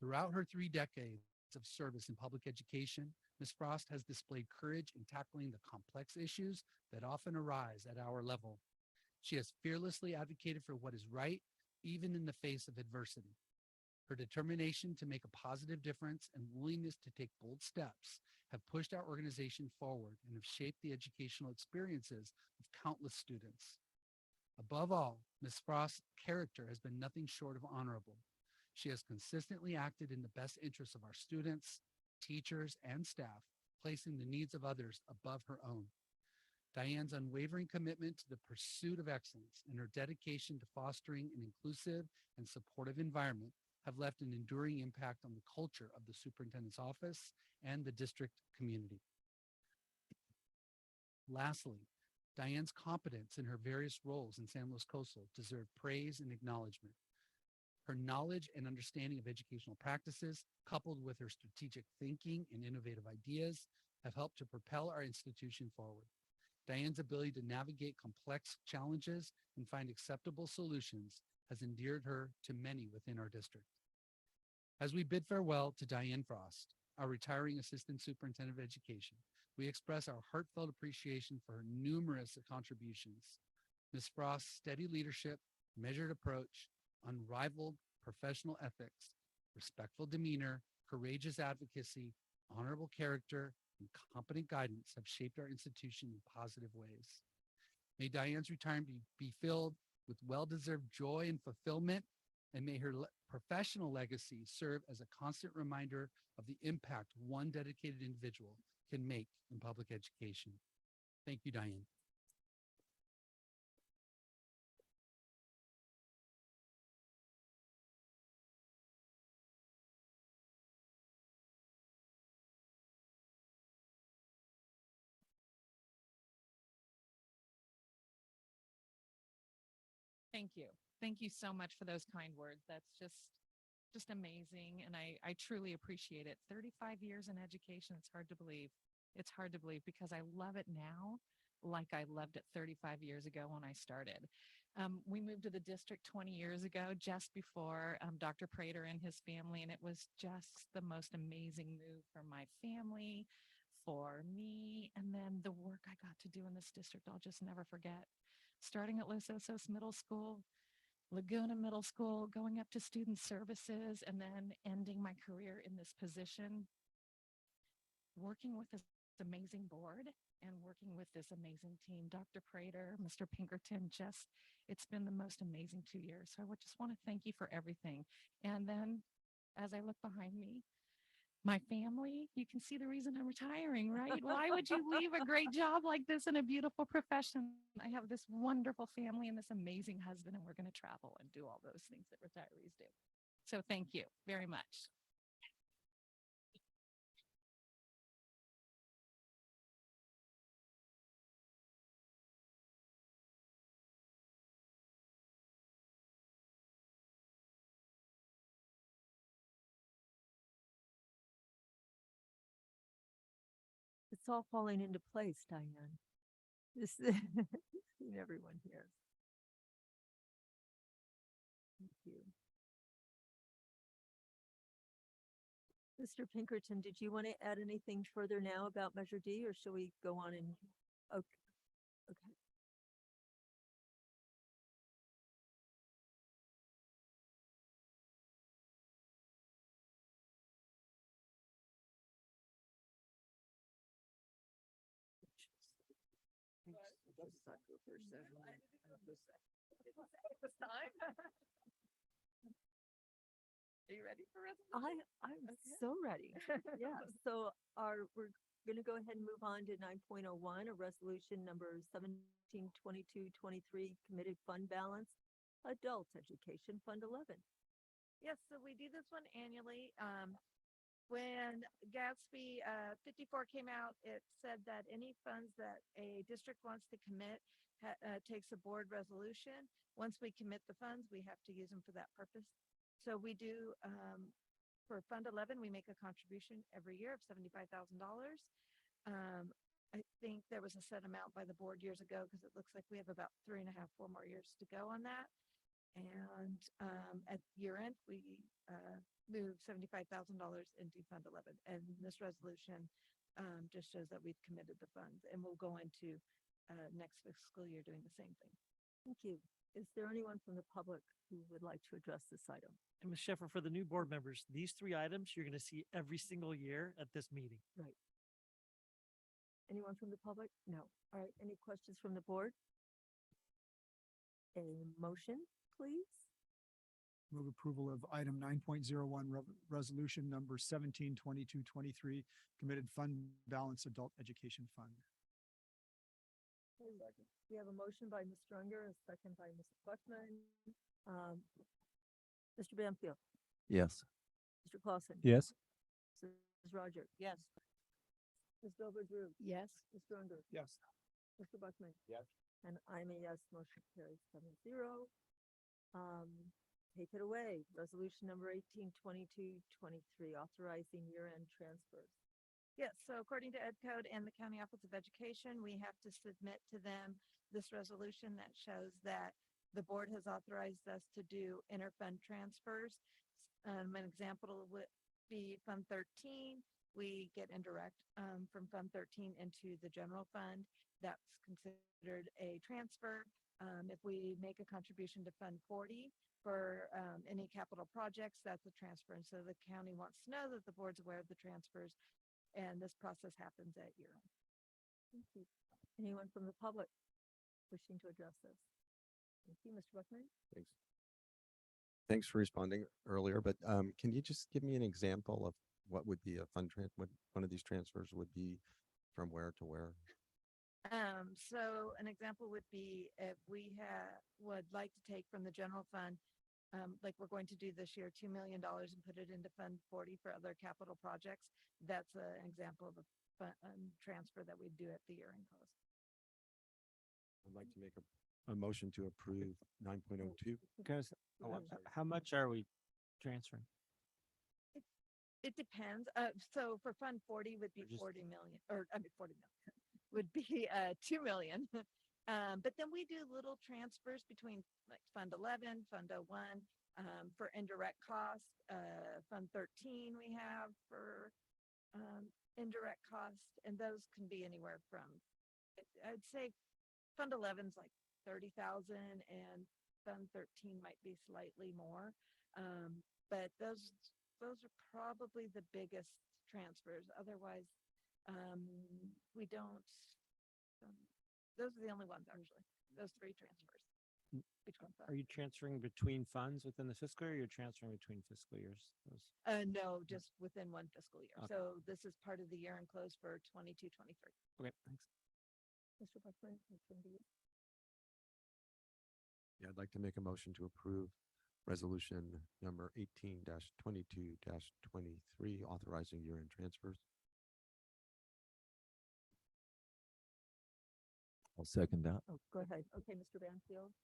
Throughout her 3 decades of service in public education, Ms. Frost has displayed courage in tackling the complex issues that often arise at our level. She has fearlessly advocated for what is right, even in the face of adversity. Her determination to make a positive difference and willingness to take bold steps have pushed our organization forward and have shaped the educational experiences of countless students. Above all, Ms. Frost's character has been nothing short of honorable. She has consistently acted in the best interests of our students, teachers, and staff, placing the needs of others above her own. Diane's unwavering commitment to the pursuit of excellence and her dedication to fostering an inclusive and supportive environment have left an enduring impact on the culture of the superintendent's office and the district community. Lastly, Diane's competence in her various roles in San Luis Coastal deserve praise and acknowledgement. Her knowledge and understanding of educational practices, coupled with her strategic thinking and innovative ideas, have helped to propel our institution forward. Diane's ability to navigate complex challenges and find acceptable solutions has endeared her to many within our district. As we bid farewell to Diane Frost, our retiring Assistant Superintendent of Education, we express our heartfelt appreciation for her numerous contributions. Ms. Frost's steady leadership, measured approach, unrivaled professional ethics, respectful demeanor, courageous advocacy, honorable character, and competent guidance have shaped our institution in positive ways. May Diane's retirement be filled with well-deserved joy and fulfillment, and may her professional legacy serve as a constant reminder of the impact one dedicated individual can make in public education. Thank you, Diane. Thank you. Thank you so much for those kind words. That's just amazing. And I truly appreciate it. 35 years in education, it's hard to believe. It's hard to believe because I love it now like I loved it 35 years ago when I started. We moved to the district 20 years ago, just before Dr. Prater and his family, and it was just the most amazing move for my family, for me, and then the work I got to do in this district, I'll just never forget. Starting at Los Osos Middle School, Laguna Middle School, going up to student services, and then ending my career in this position, working with this amazing board and working with this amazing team, Dr. Prater, Mr. Pinkerton, it's been the most amazing 2 years. So I would just want to thank you for everything. And then as I look behind me, my family, you can see the reason I'm retiring, right? Why would you leave a great job like this in a beautiful profession? I have this wonderful family and this amazing husband, and we're going to travel and do all those things that retirees do. So thank you very much. It's all falling into place, Diane. This, seeing everyone here. Thank you. Mr. Pinkerton, did you want to add anything further now about Measure D, or shall we go on and, okay, okay. Are you ready for it? I'm so ready. Yeah, so we're gonna go ahead and move on to 9.01, a resolution number 172223, committed fund balance Adult Education Fund 11. Yes, so we do this one annually. When Gatsby 54 came out, it said that any funds that a district wants to commit takes a board resolution. Once we commit the funds, we have to use them for that purpose. So we do, for Fund 11, we make a contribution every year of $75,000. I think there was a set amount by the board years ago because it looks like we have about 4 more years to go on that. And at year end, we moved $75,000 into Fund 11. And this resolution just shows that we've committed the funds and we'll go into next fiscal year doing the same thing. Thank you. Is there anyone from the public who would like to address this item? And Ms. Sheffer, for the new board members, these 3 items you're going to see every single year at this meeting. Right. Anyone from the public? No. All right. Any questions from the board? A motion, please? Move approval of item 9.01, resolution number 172223, committed fund balance adult education fund. We have a motion by Mr. Unger, a second by Mr. Buckman. Mr. Banfield, Yes. Mr. Clausen. Yes. Mrs. Roger. Yes. Ms. Dover Drew. Yes. Mr. Unger. Yes. Mr. Buckman. Yes. And I'm a yes, motion carries 7-0. Take it away. Resolution number 182223, authorizing year-end transfers. Yes, so according to Ed Code and the County Office of Education, we have to submit to them this resolution that shows that the board has authorized us to do interfund transfers. An example would be Fund 13. We get indirect from Fund 13 into the general fund. That's considered a transfer. If we make a contribution to Fund 40 for any capital projects, that's a transfer. And so the county wants to know that the board's aware of the transfers, and this process happens at year end. Thank you. Anyone from the public wishing to address this? Thank you, Mr. Buckman. Thanks. Thanks for responding earlier, but can you just give me an example of what would be a what one of these transfers would be from where to where? So an example would be if we would like to take from the general fund, like we're going to do this year, $2 million and put it into Fund 40 for other capital projects. That's an example of a transfer that we do at the year end close. I'd like to make a motion to approve 9.02. Because Oh, I'm sorry. how much are we transferring? It depends. So for Fund 40 would be Or just- 40 million, or I mean 40 million would be 2 million. But then we do little transfers between like Fund 11, Fund 01, for indirect costs. Fund 13 we have for indirect costs, and those can be anywhere from, I'd say Fund 11's like 30,000 and Fund 13 might be slightly more. But those are probably the biggest transfers. Otherwise, we don't, those are the only ones actually, those 3 transfers. Between Are funds. you transferring between funds within the fiscal year? Or you're transferring between fiscal years? No, just within one fiscal year. Okay. So this is part of the year and close for 22, 23. Okay, thanks. Mr. Buckman, which one do you? Yeah, I'd like to make a motion to approve resolution number 18-22-23, authorizing year-end transfers. I'll second that. Oh, go ahead. Okay, Mr. Banfield.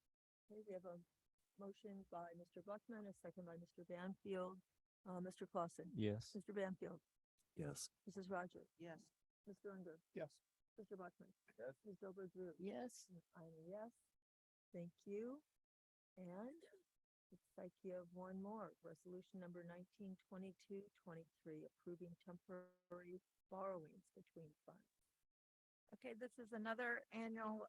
Okay, we have a motion by Mr. Buckman, a second by Mr. Banfield. Mr. Clausen. Yes. Mr. Banfield. Yes. Mrs. Roger. Yes. Mr. Unger. Yes. Mr. Buckman. Yes. Ms. Dover Drew. Yes. I'm a yes. Thank you. And looks like you have one more, resolution number 192223, approving temporary borrowings between funds. Okay, this is another annual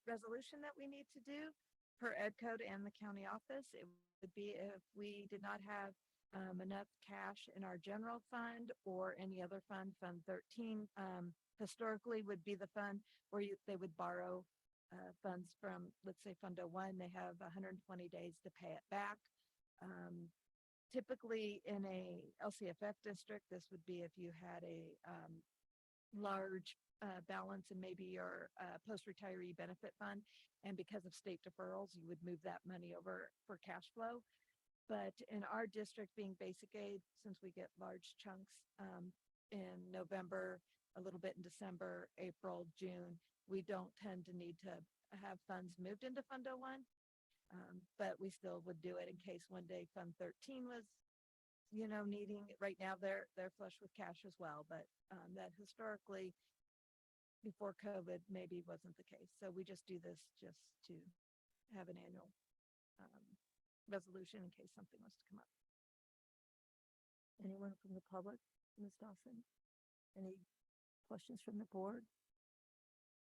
resolution that we need to do per Ed Code and the county office. It would be if we did not have enough cash in our general fund or any other fund. Fund 13 historically would be the fund where they would borrow funds from, let's say, Fund 01. They have 120 days to pay it back. Typically in a LCFF district, this would be if you had a large balance in maybe your post-retiree benefit fund. And because of state deferrals, you would move that money over for cash flow. But in our district being basic aid, since we get large chunks in November, a little bit in December, April, June, we don't tend to need to have funds moved into Fund 01. But we still would do it in case one day Fund 13 was, needing, right now they're flush with cash as well, but that historically before COVID maybe wasn't the case. So we just do this just to have an annual resolution in case something was to come up. Anyone from the public, Ms. Dawson? Any questions from the board?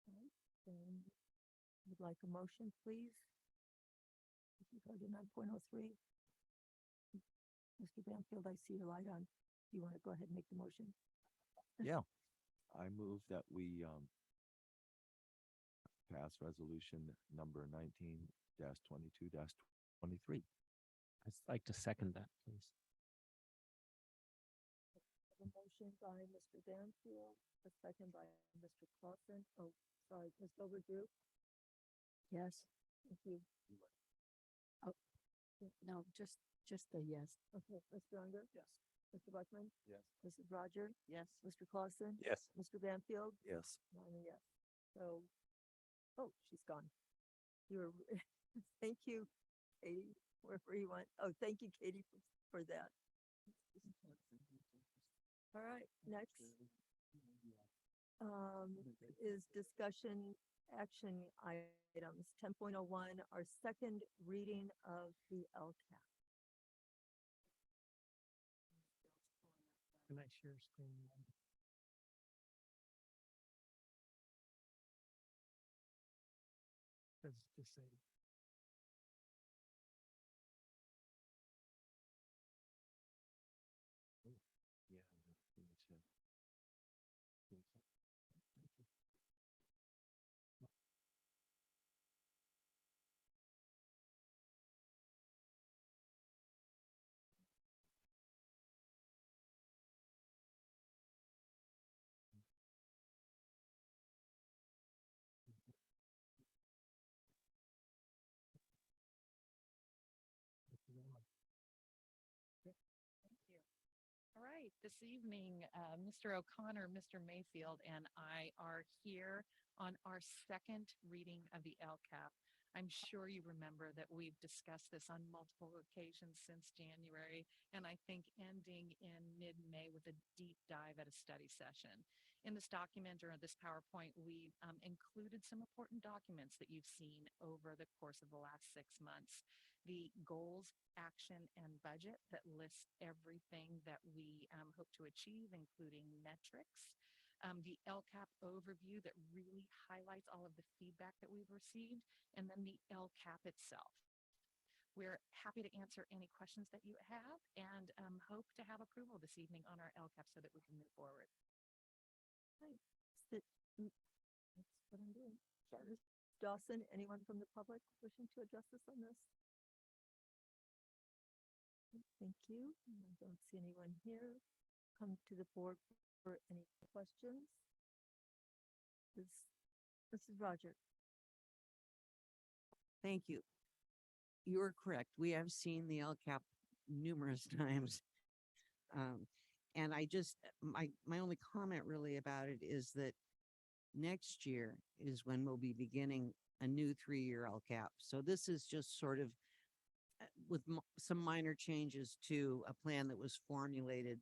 All right, then would like a motion, please? Regarding 9.03. Mr. Banfield, I see your light on. Do you want to go ahead and make the motion? Yeah, I move that we pass resolution number 19-22-23. I'd like to second that, please. A motion by Mr. Banfield, a second by Mr. Clausen. Oh, sorry, Ms. Overview. Yes. Thank you. Oh, no, just a yes. Okay, Mr. Unger? Yes. Mr. Buckman? Yes. Mrs. Roger? Yes. Mr. Clausen? Yes. Mr. Banfield? Yes. I'm a yes. So, oh, she's gone. You're, thank you, Katie, wherever you went. Oh, thank you, Katie, for that. All right, next is discussion action items. 10.01, our second reading of the LCAP. Can I share screen? Does it just say? All right, this evening, Mr. O'Connor, Mr. Mayfield, and I are here on our second reading of the LCAP. I'm sure you remember that we've discussed this on multiple occasions since January, and I think ending in mid-May with a deep dive at a study session. In this document or this PowerPoint, we included some important documents that you've seen over the course of the last 6 months. The goals, action, and budget that lists everything that we hope to achieve, including metrics. The LCAP overview that really highlights all of the feedback that we've received, and then the LCAP itself. We're happy to answer any questions that you have and hope to have approval this evening on our LCAP so that we can move forward. Right. That's what I'm doing. Ms. Dawson, anyone from the public wishing to address us on this? Thank you. I don't see anyone here. Come to the board for any questions. Mrs. Roger. Thank you. You're correct. We have seen the LCAP numerous times. And I just, my only comment really about it is that next year is when we'll be beginning a new 3-year LCAP. So this is just sort of with some minor changes to a plan that was formulated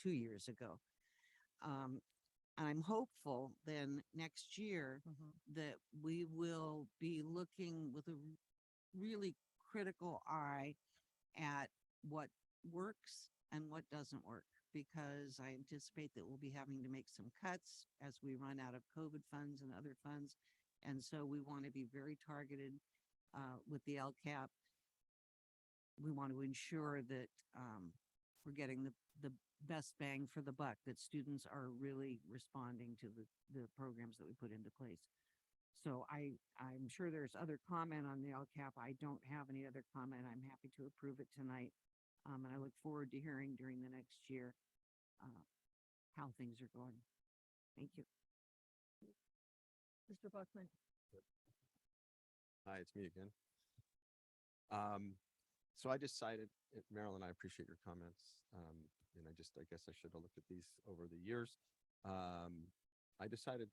2 years ago. And I'm hopeful then next year that we will be looking with a really critical eye at what works and what doesn't work, because I anticipate that we'll be having to make some cuts as we run out of COVID funds and other funds. And so we want to be very targeted with the LCAP. We want to ensure that we're getting the best bang for the buck, that students are really responding to the programs that we put into place. So I'm sure there's other comment on the LCAP. I don't have any other comment. I'm happy to approve it tonight. And I look forward to hearing during the next year how things are going. Thank you. Mr. Buckman? Hi, it's me again. So I decided, Marilyn, I appreciate your comments. And I guess I should have looked at these over the years. I decided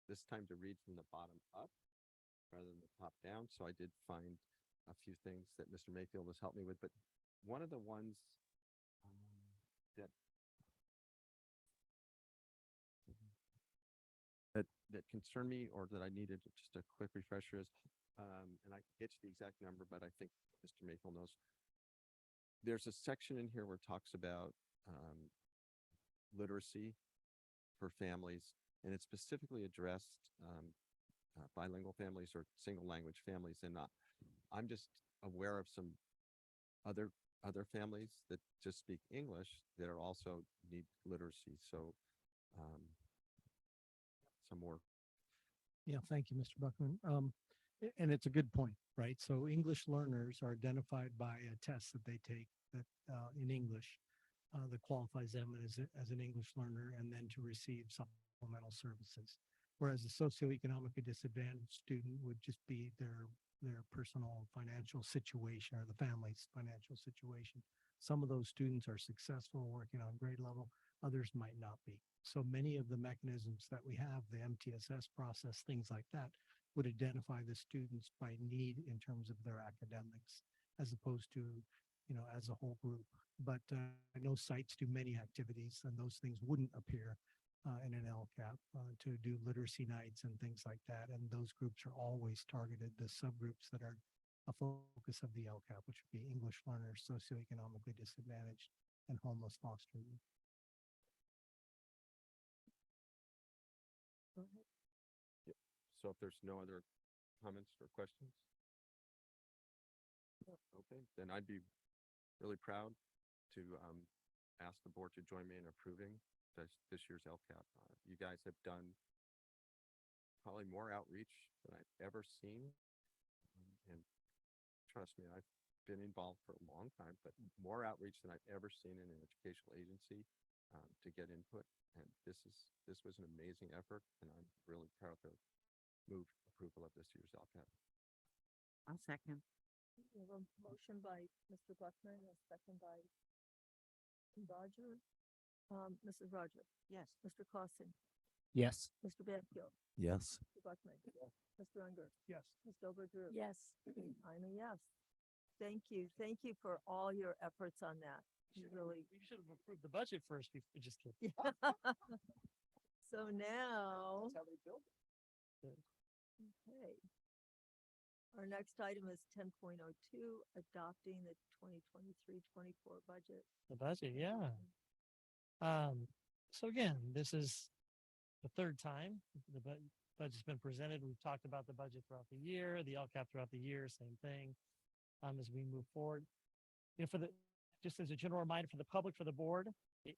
this time to read from the bottom up rather than the top down. So I did find a few things that Mr. Mayfield has helped me with, but one of the ones that that concerned me, or that I needed just a quick refresher, is, and I can get you the exact number, but I think Mr. Mayfield knows. There's a section in here where it talks about literacy for families, and it's specifically addressed bilingual families or single language families. And I'm just aware of some other families that just speak English that are also need literacy. So some more. Yeah, thank you, Mr. Buckman. And it's a good point, right? So English learners are identified by a test that they take that in English that qualifies them as an English learner, and then to receive supplemental services. Whereas a socioeconomically disadvantaged student would just be their personal financial situation or the family's financial situation. Some of those students are successful working on grade level, others might not be. So many of the mechanisms that we have, the MTSS process, things like that, would identify the students by need in terms of their academics, as opposed to, as a whole group. But I know sites do many activities, and those things wouldn't appear in an LCAP to do literacy nights and things like that. And those groups are always targeted, the subgroups that are a focus of the LCAP, which would be English learners, socioeconomically disadvantaged, and homeless foster youth. Go ahead. Yep. So if there's no other comments or questions, okay, then I'd be really proud to ask the board to join me in approving this year's LCAP. You guys have done probably more outreach than I've ever seen. And trust me, I've been involved for a long time, but more outreach than I've ever seen in an educational agency to get input. And this was an amazing effort, and I'm really proud to move approval of this year's LCAP. I'll second. We have a motion by Mr. Buckman, a second by Roger. Mrs. Roger? Yes. Mr. Clausen? Yes. Mr. Banfield? Yes. Mr. Buckman? Mr. Unger? Yes. Ms. Dobler. Yes. I'm a yes. Thank you. Thank you for all your efforts on that. You really. We should have approved the budget first before, just kidding. So now. That's how they build it. Okay. Our next item is 10.02, adopting the 2023-24 budget. The budget, yeah. So again, this is the third time the budget's been presented. We've talked about the budget throughout the year, the LCAP throughout the year, same thing. As we move forward, just as a general reminder for the public, for the board,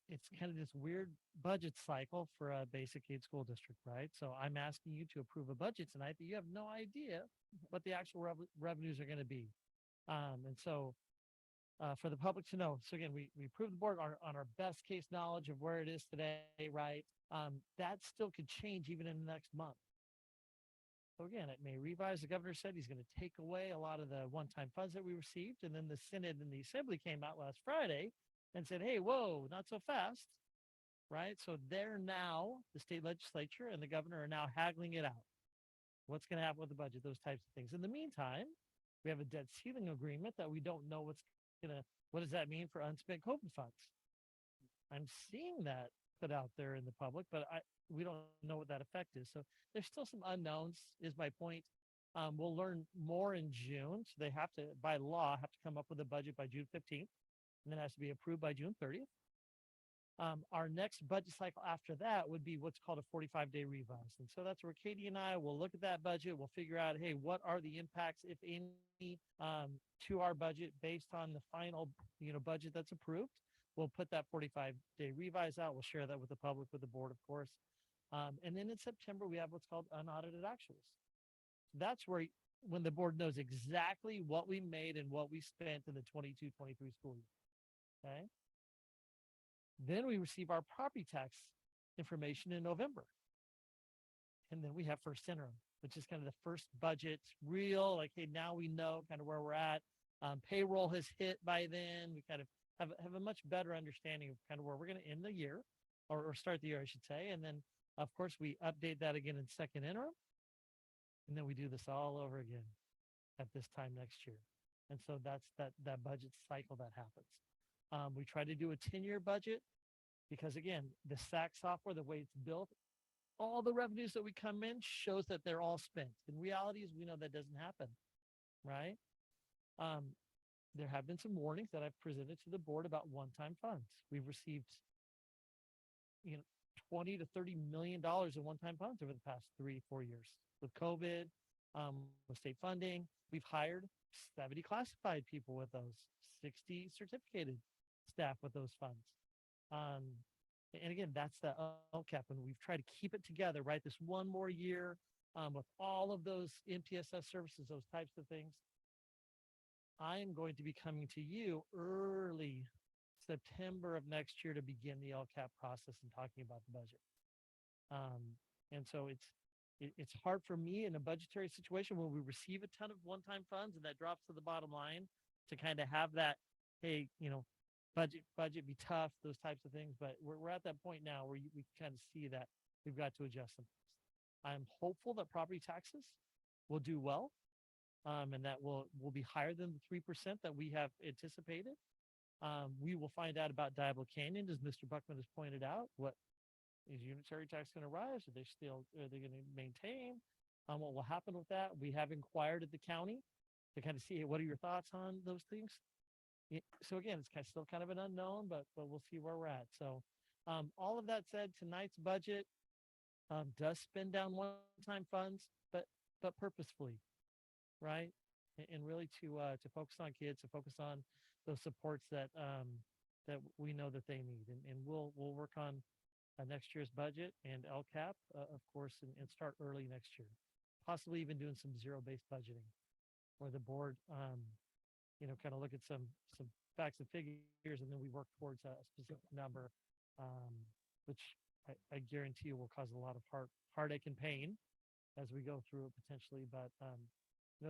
it's kind of this weird budget cycle for a basic aid school district, right? So I'm asking you to approve a budget tonight that you have no idea what the actual revenues are going to be. And so for the public to know, so again, we approved the board on our best case knowledge of where it is today, right? That still could change even in the next month. So again, it may revise. The governor said he's going to take away a lot of the one-time funds that we received. And then the Synod and the Assembly came out last Friday and said, hey, whoa, not so fast, right? So they're now, the state legislature and the governor are now haggling it out. What's going to happen with the budget, those types of things. In the meantime, we have a debt ceiling agreement that we don't know what does that mean for unspent COVID funds? I'm seeing that put out there in the public, but we don't know what that effect is. So there's still some unknowns, is my point. We'll learn more in June. So they have to, by law, have to come up with a budget by June 15th, and then it has to be approved by June 30th. Our next budget cycle after that would be what's called a 45-day revise. And so that's where Katie and I will look at that budget. We'll figure out, hey, what are the impacts, if any, to our budget based on the final, budget that's approved. We'll put that 45-day revise out. We'll share that with the public, with the board, of course. And then in September, we have what's called unaudited actuals. That's where, when the board knows exactly what we made and what we spent in the 22-23 school year. Okay. Then we receive our property tax information in November. And then we have first interim, which is kind of the first budget real, like, hey, now we know kind of where we're at. Payroll has hit by then. We kind of have a much better understanding of kind of where we're going to end the year or start the year, I should say. And then, of course, we update that again in second interim. And then we do this all over again at this time next year. And so that's that budget cycle that happens. We try to do a 10-year budget because, again, the SAC software, the way it's built, all the revenues that we come in shows that they're all spent. In reality, is we know that doesn't happen, right? There have been some warnings that I've presented to the board about one-time funds. We've received, 20 to $30 million in one-time funds over the past 3-4 years with COVID, with state funding. We've hired 70 classified people with those, 60 certificated staff with those funds. And again, that's the LCAP, and we've tried to keep it together, right? This one more year with all of those MTSS services, those types of things. I am going to be coming to you early September of next year to begin the LCAP process and talking about the budget. And so it's hard for me in a budgetary situation when we receive a ton of one-time funds and that drops to the bottom line to kind of have that, hey, budget be tough, those types of things. But we're at that point now where we kind of see that we've got to adjust them. I'm hopeful that property taxes will do well. And that will be higher than the 3% that we have anticipated. We will find out about Diablo Canyon, as Mr. Buckman has pointed out. What is unitary tax going to rise? Are they going to maintain? What will happen with that? We have inquired at the county to kind of see what are your thoughts on those things. So again, it's still kind of an unknown, but we'll see where we're at. So all of that said, tonight's budget does spend down one-time funds, but purposefully. Right. And really to focus on kids, to focus on those supports that we know that they need. And we'll work on next year's budget and LCAP, of course, and start early next year, possibly even doing some zero-based budgeting where the board, kind of look at some facts and figures, and then we work towards a specific number, which I guarantee you will cause a lot of heartache and pain as we go through it potentially. But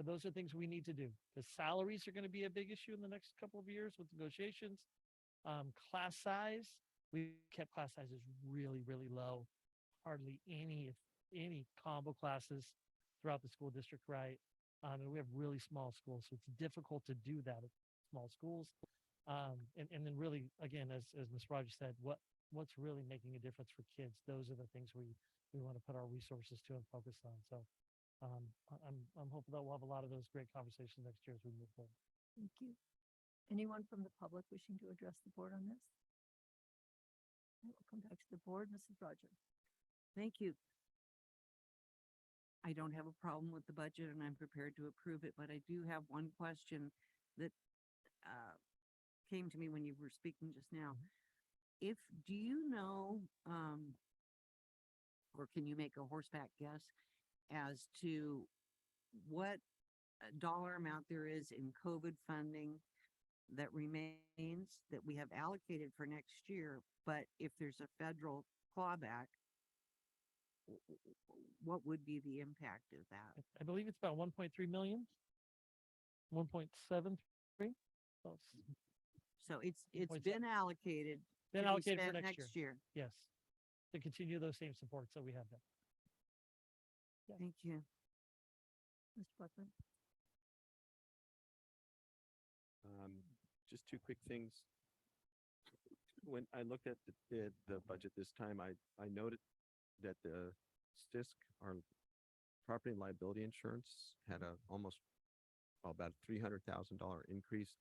those are things we need to do. The salaries are going to be a big issue in the next couple of years with negotiations. Class size, we kept class sizes really, really low. Hardly any combo classes throughout the school district, right? And we have really small schools, so it's difficult to do that at small schools. And then really, again, as Ms. Rogers said, what's really making a difference for kids? Those are the things we want to put our resources to and focus on. So I'm hopeful that we'll have a lot of those great conversations next year as we move forward. Thank you. Anyone from the public wishing to address the board on this? We'll come back to the board. Mrs. Rogers. Thank you. I don't have a problem with the budget and I'm prepared to approve it, but I do have one question that came to me when you were speaking just now. Do you know, or can you make a horseback guess as to what dollar amount there is in COVID funding that remains that we have allocated for next year, but if there's a federal clawback, what would be the impact of that? I believe it's about 1.3 million, 1.73. So it's been allocated. Been to be allocated for spent next year. Yes, to continue those same supports that we have there. Yeah. Thank you. Mr. Buckman. Just two quick things. When I looked at the budget this time, I noted that the STISC, our property and liability insurance, had about $300,000 increase.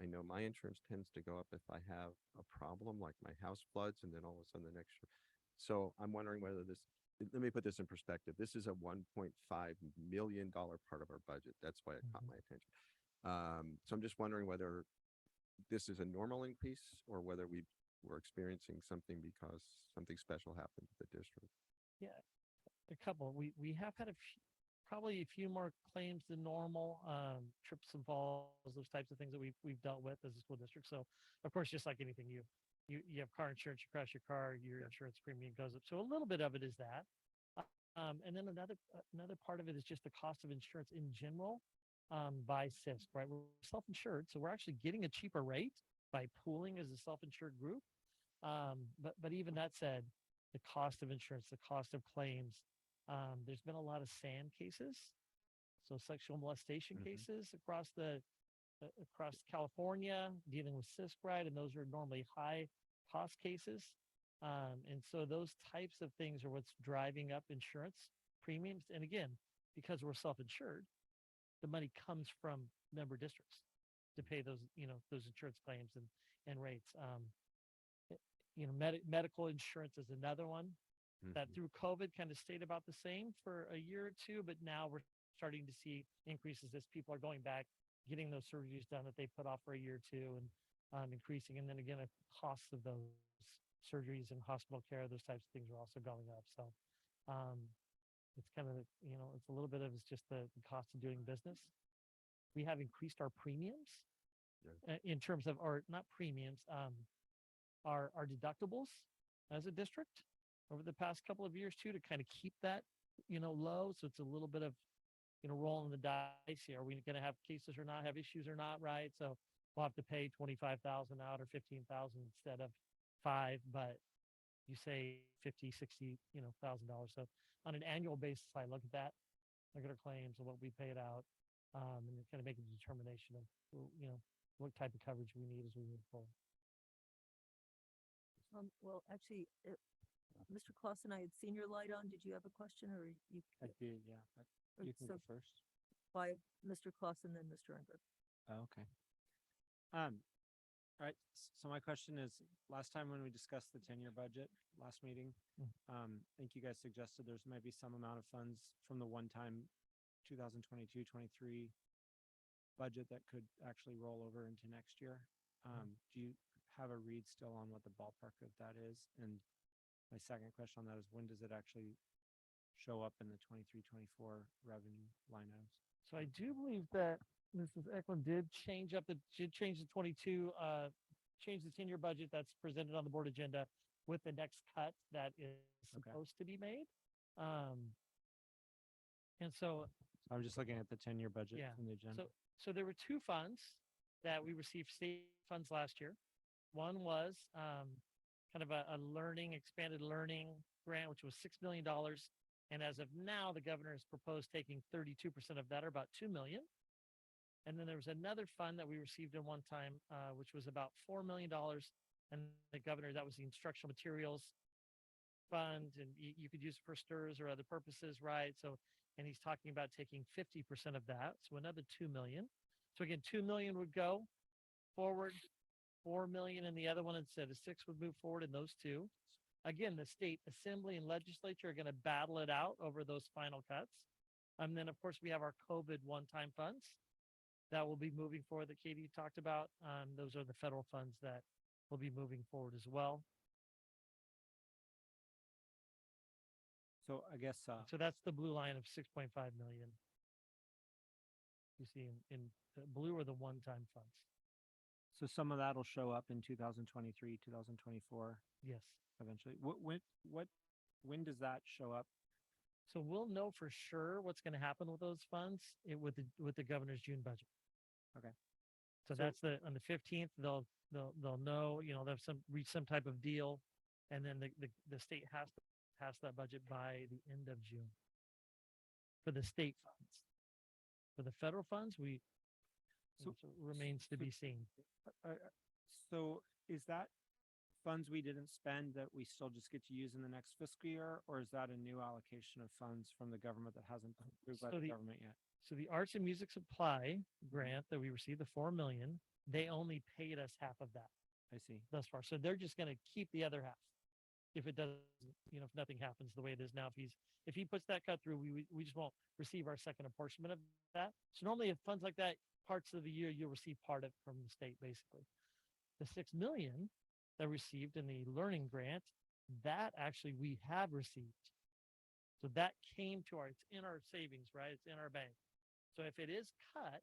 I know my insurance tends to go up if I have a problem, like my house floods, and then all of a sudden the next year. So I'm wondering whether let me put this in perspective. This is a $1.5 million part of our budget. That's why it caught my attention. So I'm just wondering whether this is a normal increase or whether we're experiencing something because something special happened with the district. Yeah, a couple. We have had probably a few more claims than normal, trips and falls, those types of things that we've dealt with as a school district. So of course, just like anything, you have car insurance, you crash your car, your insurance premium goes up. So a little bit of it is that. And then another part of it is just the cost of insurance in general by CISC, right? We're self-insured, so we're actually getting a cheaper rate by pooling as a self-insured group. But even that said, the cost of insurance, the cost of claims, there's been a lot of SAN cases, so sexual molestation cases across California dealing with CISC, right? And those are normally high cost cases. And so those types of things are what's driving up insurance premiums. And again, because we're self-insured, the money comes from member districts to pay those, those insurance claims and rates. Medical insurance is another one that through COVID kind of stayed about the same for a year or two, but now we're starting to see increases as people are going back, getting those surgeries done that they put off for a year or two, and increasing. And then again, the costs of those surgeries and hospital care, those types of things are also going up. So it's kind of, it's a little bit of it's just the cost of doing business. We have increased our premiums in terms of, or not premiums, our deductibles as a district over the past couple of years too, to kind of keep that, low. So it's a little bit of, rolling the dice here. Are we going to have cases or not, have issues or not, right? So we'll have to pay 25,000 out or 15,000 instead of 5, but you say 50, 60, $1,000. So on an annual basis, I look at that, look at our claims and what we paid out, and kind of make a determination of, what type of coverage we need as we move forward. Well, actually, Mr. Clausen, I had seen your light on. Did you have a question or you? I did, yeah. You can go first. By Mr. Clausen, then Mr. Unger. Oh, okay. All right. So my question is, last time when we discussed the 10-year budget last meeting, I think you guys suggested there's maybe some amount of funds from the one-time 2022-23 budget that could actually roll over into next year. Do you have a read still on what the ballpark of that is? And my second question on that is, when does it actually show up in the 23-24 revenue line items? So I do believe that Mrs. Eklund did change the 22, change the 10-year budget that's presented on the board agenda with the next cut that is supposed to be made. And so I'm just looking at the 10-year budget from the agenda. So there were two funds that we received state funds last year. One was kind of a expanded learning grant, which was $6 million. And as of now, the governor has proposed taking 32% of that, or about $2 million. And then there was another fund that we received at one time, which was about $4 million. And the governor, that was the instructional materials fund, and you could use it for STIRS or other purposes, right? So, and he's talking about taking 50% of that, so another $2 million. So again, $2 million would go forward, $4 million in the other one instead of 6 would move forward in those two. Again, the state assembly and legislature are going to battle it out over those final cuts. And then, of course, we have our COVID one-time funds that will be moving forward that Katie talked about. Those are the federal funds that will be moving forward as well. So I guess so that's the blue line of 6.5 million. You see in the blue are the one-time funds. So some of that will show up in 2023, 2024. Yes. Eventually. When does that show up? So we'll know for sure what's going to happen with those funds with the governor's June budget. Okay. So that's on the 15th. They'll know. They'll reach some type of deal, and then the state has to pass that budget by the end of June. For the state funds, for the federal funds, remains to be seen. So is that funds we didn't spend that we still just get to use in the next fiscal year, or is that a new allocation of funds from the government that hasn't been approved by the government yet? So the arts and music supply grant that we received, the $4 million, they only paid us half of that. I see. Thus far. So they're just going to keep the other half. If it doesn't, if nothing happens the way it is now, if he puts that cut through, we just won't receive our second apportionment of that. So normally if funds like that, parts of the year, you'll receive part of it from the state, basically. The $6 million that received in the learning grant, that actually we have received. So that came to it's in our savings, right? It's in our bank. So if it is cut,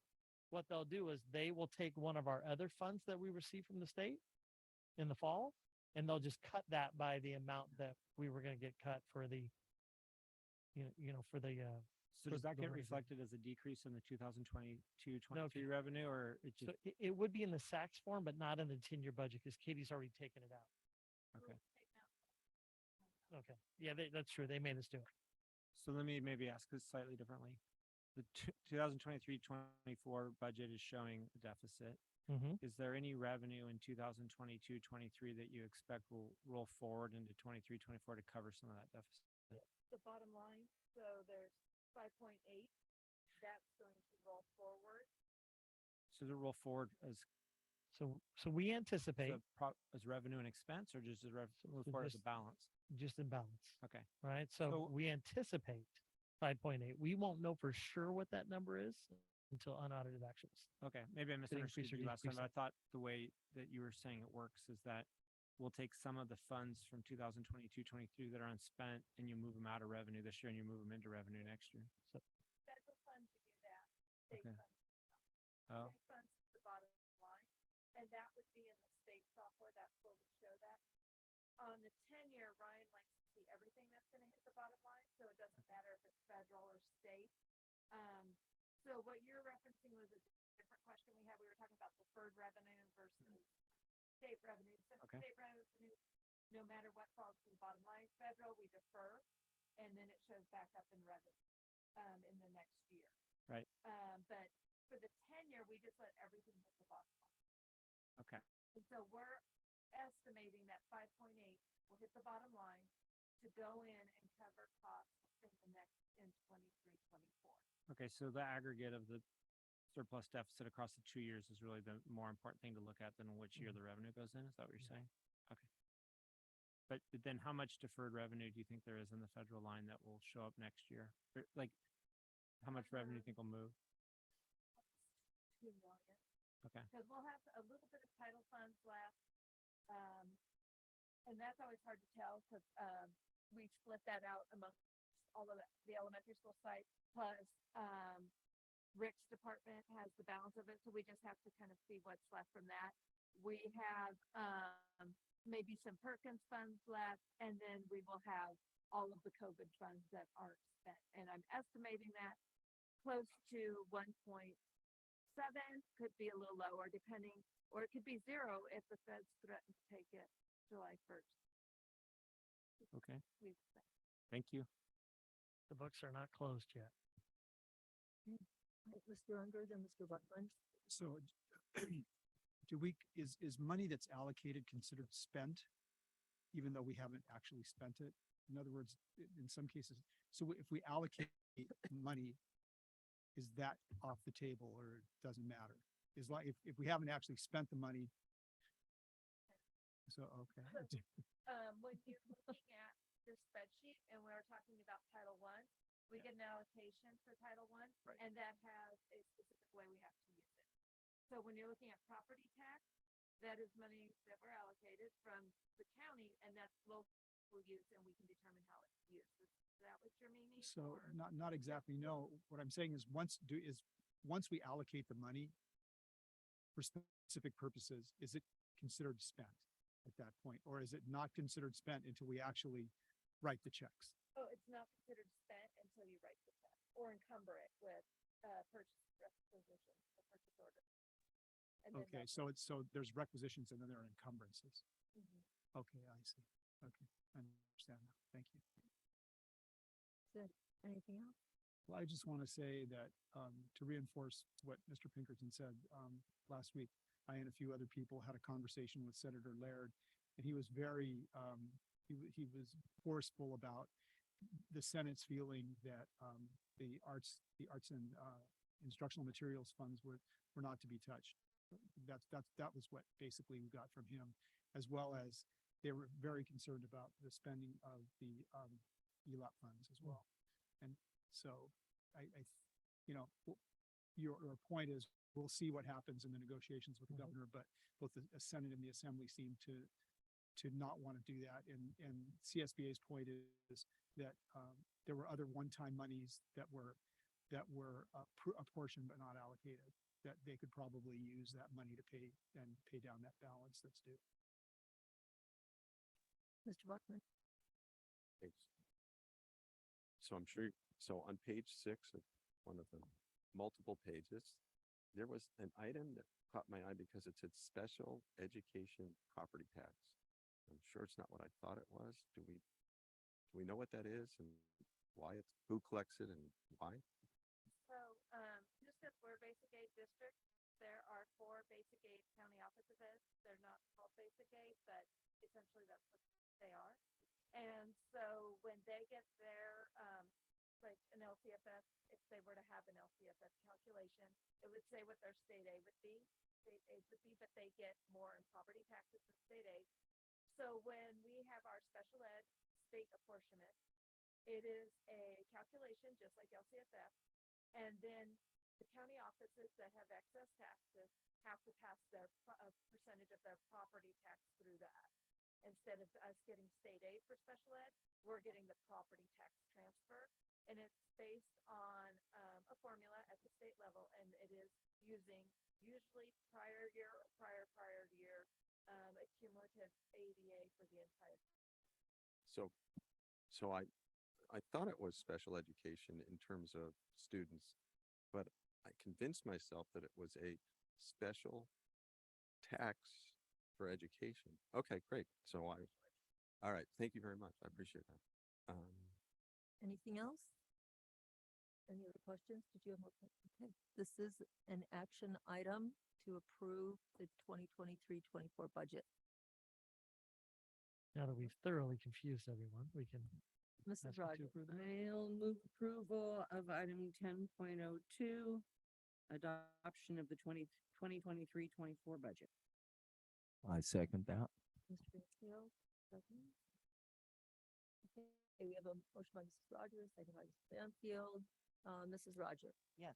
what they'll do is they will take one of our other funds that we receive from the state in the fall, and they'll just cut that by the amount that we were going to get cut for the for the, So for does that the get revenue. reflected as a decrease in the 2022, No, 23 revenue, or it So just, it would be in the SACS form, but not in the 10-year budget because Katie's already taken it out. okay. Okay. Yeah, that's true. They made us do it. So let me maybe ask this slightly differently. The 2023-24 budget is showing a deficit. Mm-hmm. Is there any revenue in 2022-23 that you expect will roll forward into 23-24 to cover some of that deficit? The bottom line, so there's 5.8, that's going to roll forward. So does it roll forward as So we anticipate as revenue and expense, or just as move so forward as a just- balance? just in balance, Okay. right? So So- we anticipate 5.8. We won't know for sure what that number is until unaudited actuals. Okay, maybe I Could increase misunderstood or you last time, decrease but I it. thought the way that you were saying it works is that we'll take some of the funds from 2022-23 that are unspent and you move them out of revenue this year and you move them into revenue next year. So Federal funds to do that, state Okay. funds. Oh, State funds is the bottom line, and that would be in the state software, that's where we show that. On the 10-year, Ryan likes to see everything that's gonna hit the bottom line, so it doesn't matter if it's federal or state. So what you're referencing was a different question we had, we were talking about deferred revenue versus state revenue. So Okay. state revenue, no matter what falls to the bottom line, federal, we defer, and then it shows back up in revenue, in the next year. right. But for the 10-year, we just let everything hit the bottom line. Okay. And so we're estimating that 5.8 will hit the bottom line to go in and cover costs in the next, in 23-24. Okay, so the aggregate of the surplus deficit across the 2 years is really the more important thing to look at than which year the revenue goes in. Is that what you're saying? Okay. But then how much deferred revenue do you think there is in the federal line that will show up next year? Or, like, how much revenue do you think will move? 2 million. Okay. Because we'll have a little bit of title funds left. And that's always hard to tell because we split that out amongst all of the elementary school sites. Plus, Rick's department has the balance of it, so we just have to kind of see what's left from that. We have maybe some Perkins funds left, and then we will have all of the COVID funds that aren't spent. And I'm estimating that close to 1.7, could be a little lower depending, or it could be 0 if the feds threaten to take it July 1st. Okay. We expect. Thank you. the books are not closed yet. Mr. Unger, then Mr. Buckland. So is money that's allocated considered spent, even though we haven't actually spent it? In other words, in some cases, so if we allocate money, is that off the table or it doesn't matter? Is like, if we haven't actually spent the money. So, okay. When you're looking at the spreadsheet and we're talking about Title I, we get an allocation for Title I, and that has a specific way we have to use it. So when you're looking at property tax, that is money that we're allocated from the county, and that's local use, and we can determine how it's used. Is that what you're meaning? So or- not exactly, no. What I'm saying is once we allocate the money for specific purposes, is it considered spent at that point? Or is it not considered spent until we actually write the checks? Oh, it's not considered spent until you write the check or encumber it with purchase requisition, the purchase order. And then Okay, that's so there's requisitions and then there are encumbrances. Mhm. Okay, I see. Okay, I understand now. Thank you. Anything else? Well, I just want to say that, to reinforce what Mr. Pinkerton said, last week, I and a few other people had a conversation with Senator Laird, and he was very, he was forceful about the Senate's feeling that, the arts and, instructional materials funds were not to be touched. That was what basically we got from him, as well as they were very concerned about the spending of the, ELAP funds as well. And so your point is, we'll see what happens in the negotiations with the governor, but both the Senate and the Assembly seem to not want to do that. And CSBA's point is that there were other one-time monies that were apportioned but not allocated, that they could probably use that money to pay down that balance that's due. Mr. Buckman? Thanks. so I'm sure, so on page 6 of one of the multiple pages, there was an item that caught my eye because it said special education property tax. I'm sure it's not what I thought it was. Do we know what that is and why it's, who collects it and why? So, just as we're basic aid district, there are 4 basic aid county offices. They're not called basic aid, but essentially that's what they are. And so when they get their, like an LCFS, if they were to have an LCFS calculation, it would say what their state aid would be, but they get more in property taxes than state aid. So when we have our special ed state apportionment, it is a calculation just like LCFS. And then the county offices that have excess taxes have to pass their a percentage of their property tax through that. Instead of us getting state aid for special ed, we're getting the property tax transfer. And it's based on a formula at the state level, and it is using usually prior year or prior year a cumulative ADA for the entire. So I thought it was special education in terms of students, but I convinced myself that it was a special tax for education. Okay, great. All right. Thank you very much. I appreciate that. Anything else? Any other questions? Did you have more? Okay, this is an action item to approve the 2023-24 budget. Now that we've thoroughly confused everyone, we can. Mrs. ask you to Rogers. approve that. I'll move approval of item 10.02, adoption of the 2023-24 budget. I second that. Mr. Mansfield, second. Okay, we have a motion by Mrs. Rogers, second by Mrs. Banfield. Mrs. Rogers, Yes.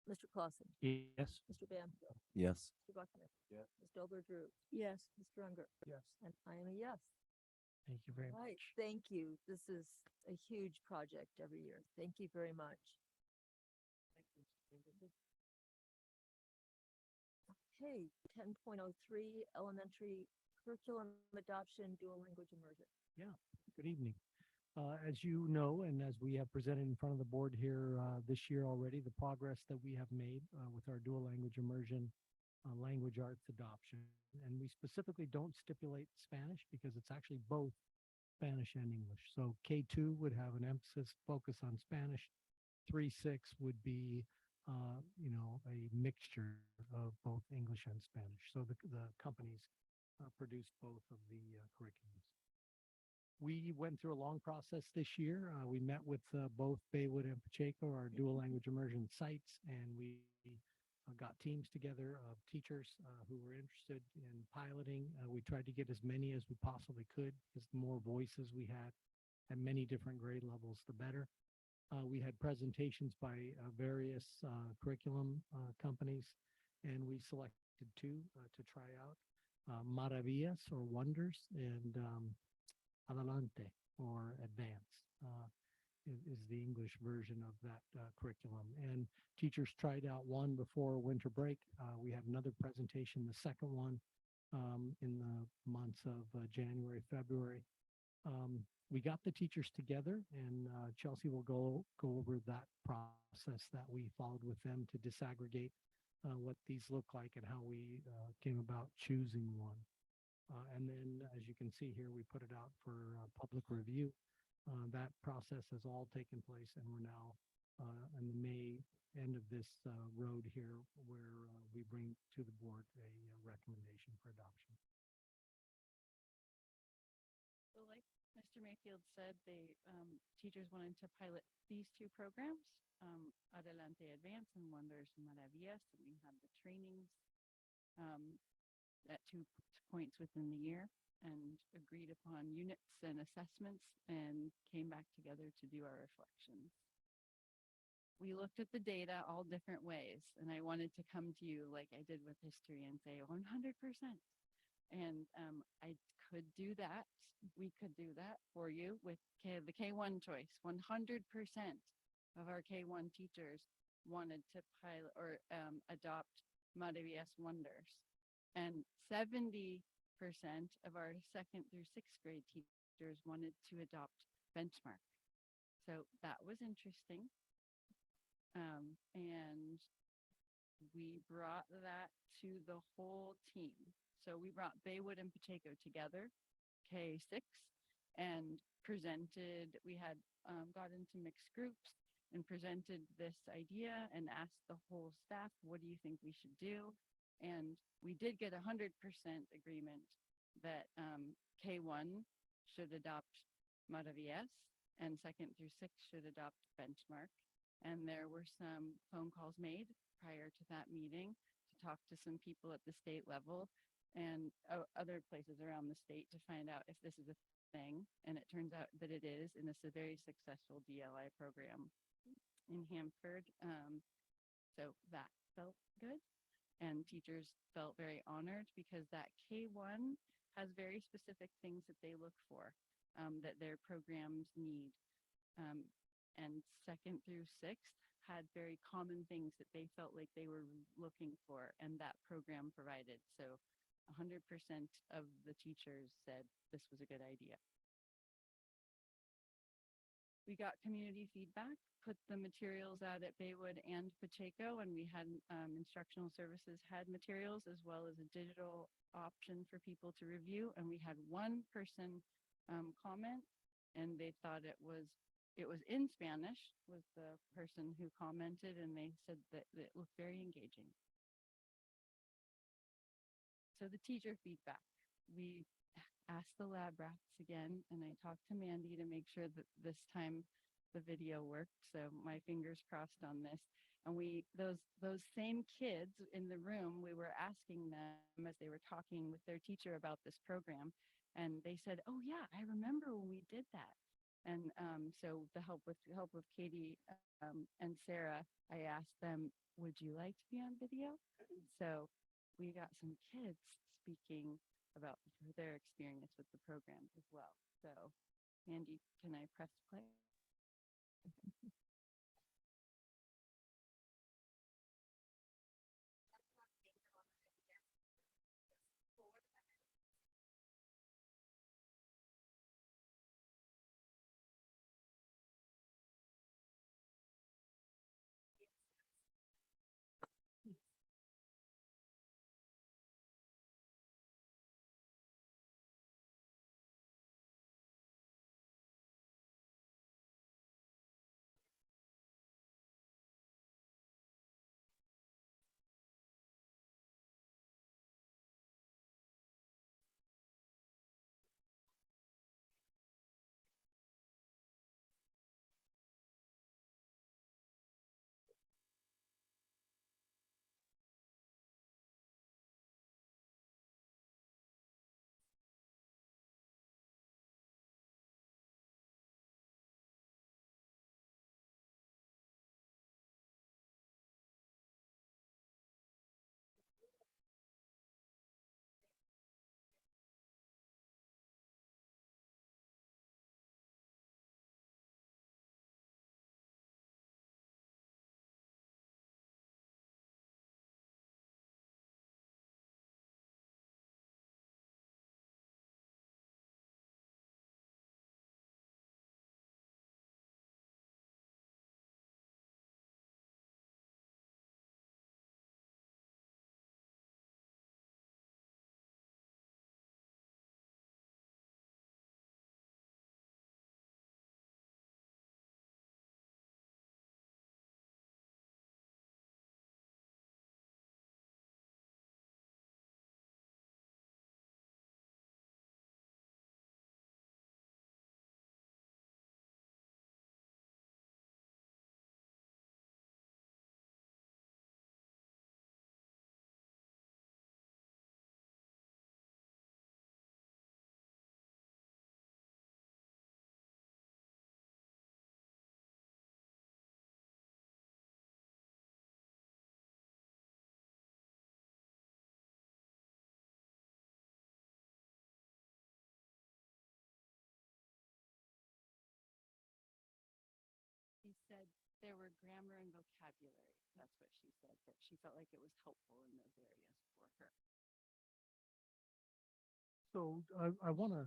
Mr. Clausen, Yes. Mr. Banfield, Yes. Mr. Buckner. Yes. Ms. Dober Drew, Yes. Mr. Unger, Yes. and I am a yes. Thank you very Right, much. thank you. This is a huge project every year. Thank you very much. Okay, 10.03, elementary curriculum adoption, dual language immersion. Good evening. As you know, and as we have presented in front of the board here this year already, the progress that we have made with our dual language immersion language arts adoption. And we specifically don't stipulate Spanish because it's actually both Spanish and English. So K2 would have an emphasis focus on Spanish. 3-6 would be, a mixture of both English and Spanish. So the companies produce both of the curriculums. We went through a long process this year. We met with both Baywood and Pacheco, our dual language immersion sites, and we got teams together of teachers who were interested in piloting. We tried to get as many as we possibly could, because the more voices we had at many different grade levels, the better. We had presentations by various curriculum companies, and we selected 2 to try out. Maravillas or Wonders and Adelante or Advance is the English version of that curriculum. And teachers tried out one before winter break. We had another presentation, the second one in the months of January, February. We got the teachers together, and Chelsea will go over that process that we followed with them to disaggregate what these look like and how we came about choosing one. And then, as you can see here, we put it out for public review. That process has all taken place, and we're now in the May end of this road here, where we bring to the board a recommendation for adoption. So like Mr. Mayfield said, they teachers wanted to pilot these 2 programs, Adelante Advance and Wonders and Maravillas, and we had the trainings at 2 points within the year and agreed upon units and assessments and came back together to do our reflections. We looked at the data all different ways, and I wanted to come to you like I did with history and say 100%. And I could do that. We could do that for you with the K1 choice. 100% of our K1 teachers wanted to pilot or adopt Maravillas Wonders. And 70% of our 2nd through 6th grade teachers wanted to adopt Benchmark. So that was interesting. And we brought that to the whole team. So we brought Baywood and Pacheco together, K6, and presented, we had got into mixed groups and presented this idea and asked the whole staff, what do you think we should do? And we did get 100% agreement that K1 should adopt Maravillas and 2nd through 6th should adopt Benchmark. And there were some phone calls made prior to that meeting to talk to some people at the state level and other places around the state to find out if this is a thing. And it turns out that it is, and it's a very successful DLI program in Hanford. So that felt good. And teachers felt very honored because that K1 has very specific things that they look for, that their programs need. And 2nd through 6th had very common things that they felt like they were looking for, and that program provided. So 100% of the teachers said this was a good idea. We got community feedback, put the materials out at Baywood and Pacheco, and we had instructional services had materials as well as a digital option for people to review. And we had one person comment, and they thought it was in Spanish, was the person who commented, and they said that it looked very engaging. So the teacher feedback, we asked the lab rats again, and I talked to Mandy to make sure that this time the video worked. So my fingers crossed on this. And those same kids in the room, we were asking them as they were talking with their teacher about this program, and they said, "Oh yeah, I remember when we did that." And so the help with Katie and Sarah, I asked them, "Would you like to be on video?" So we got some kids speaking about their experience with the program as well. So, Andy, can I press play? She said there were grammar and vocabulary. That's what she said, that she felt like it was helpful in those areas for her. So I want to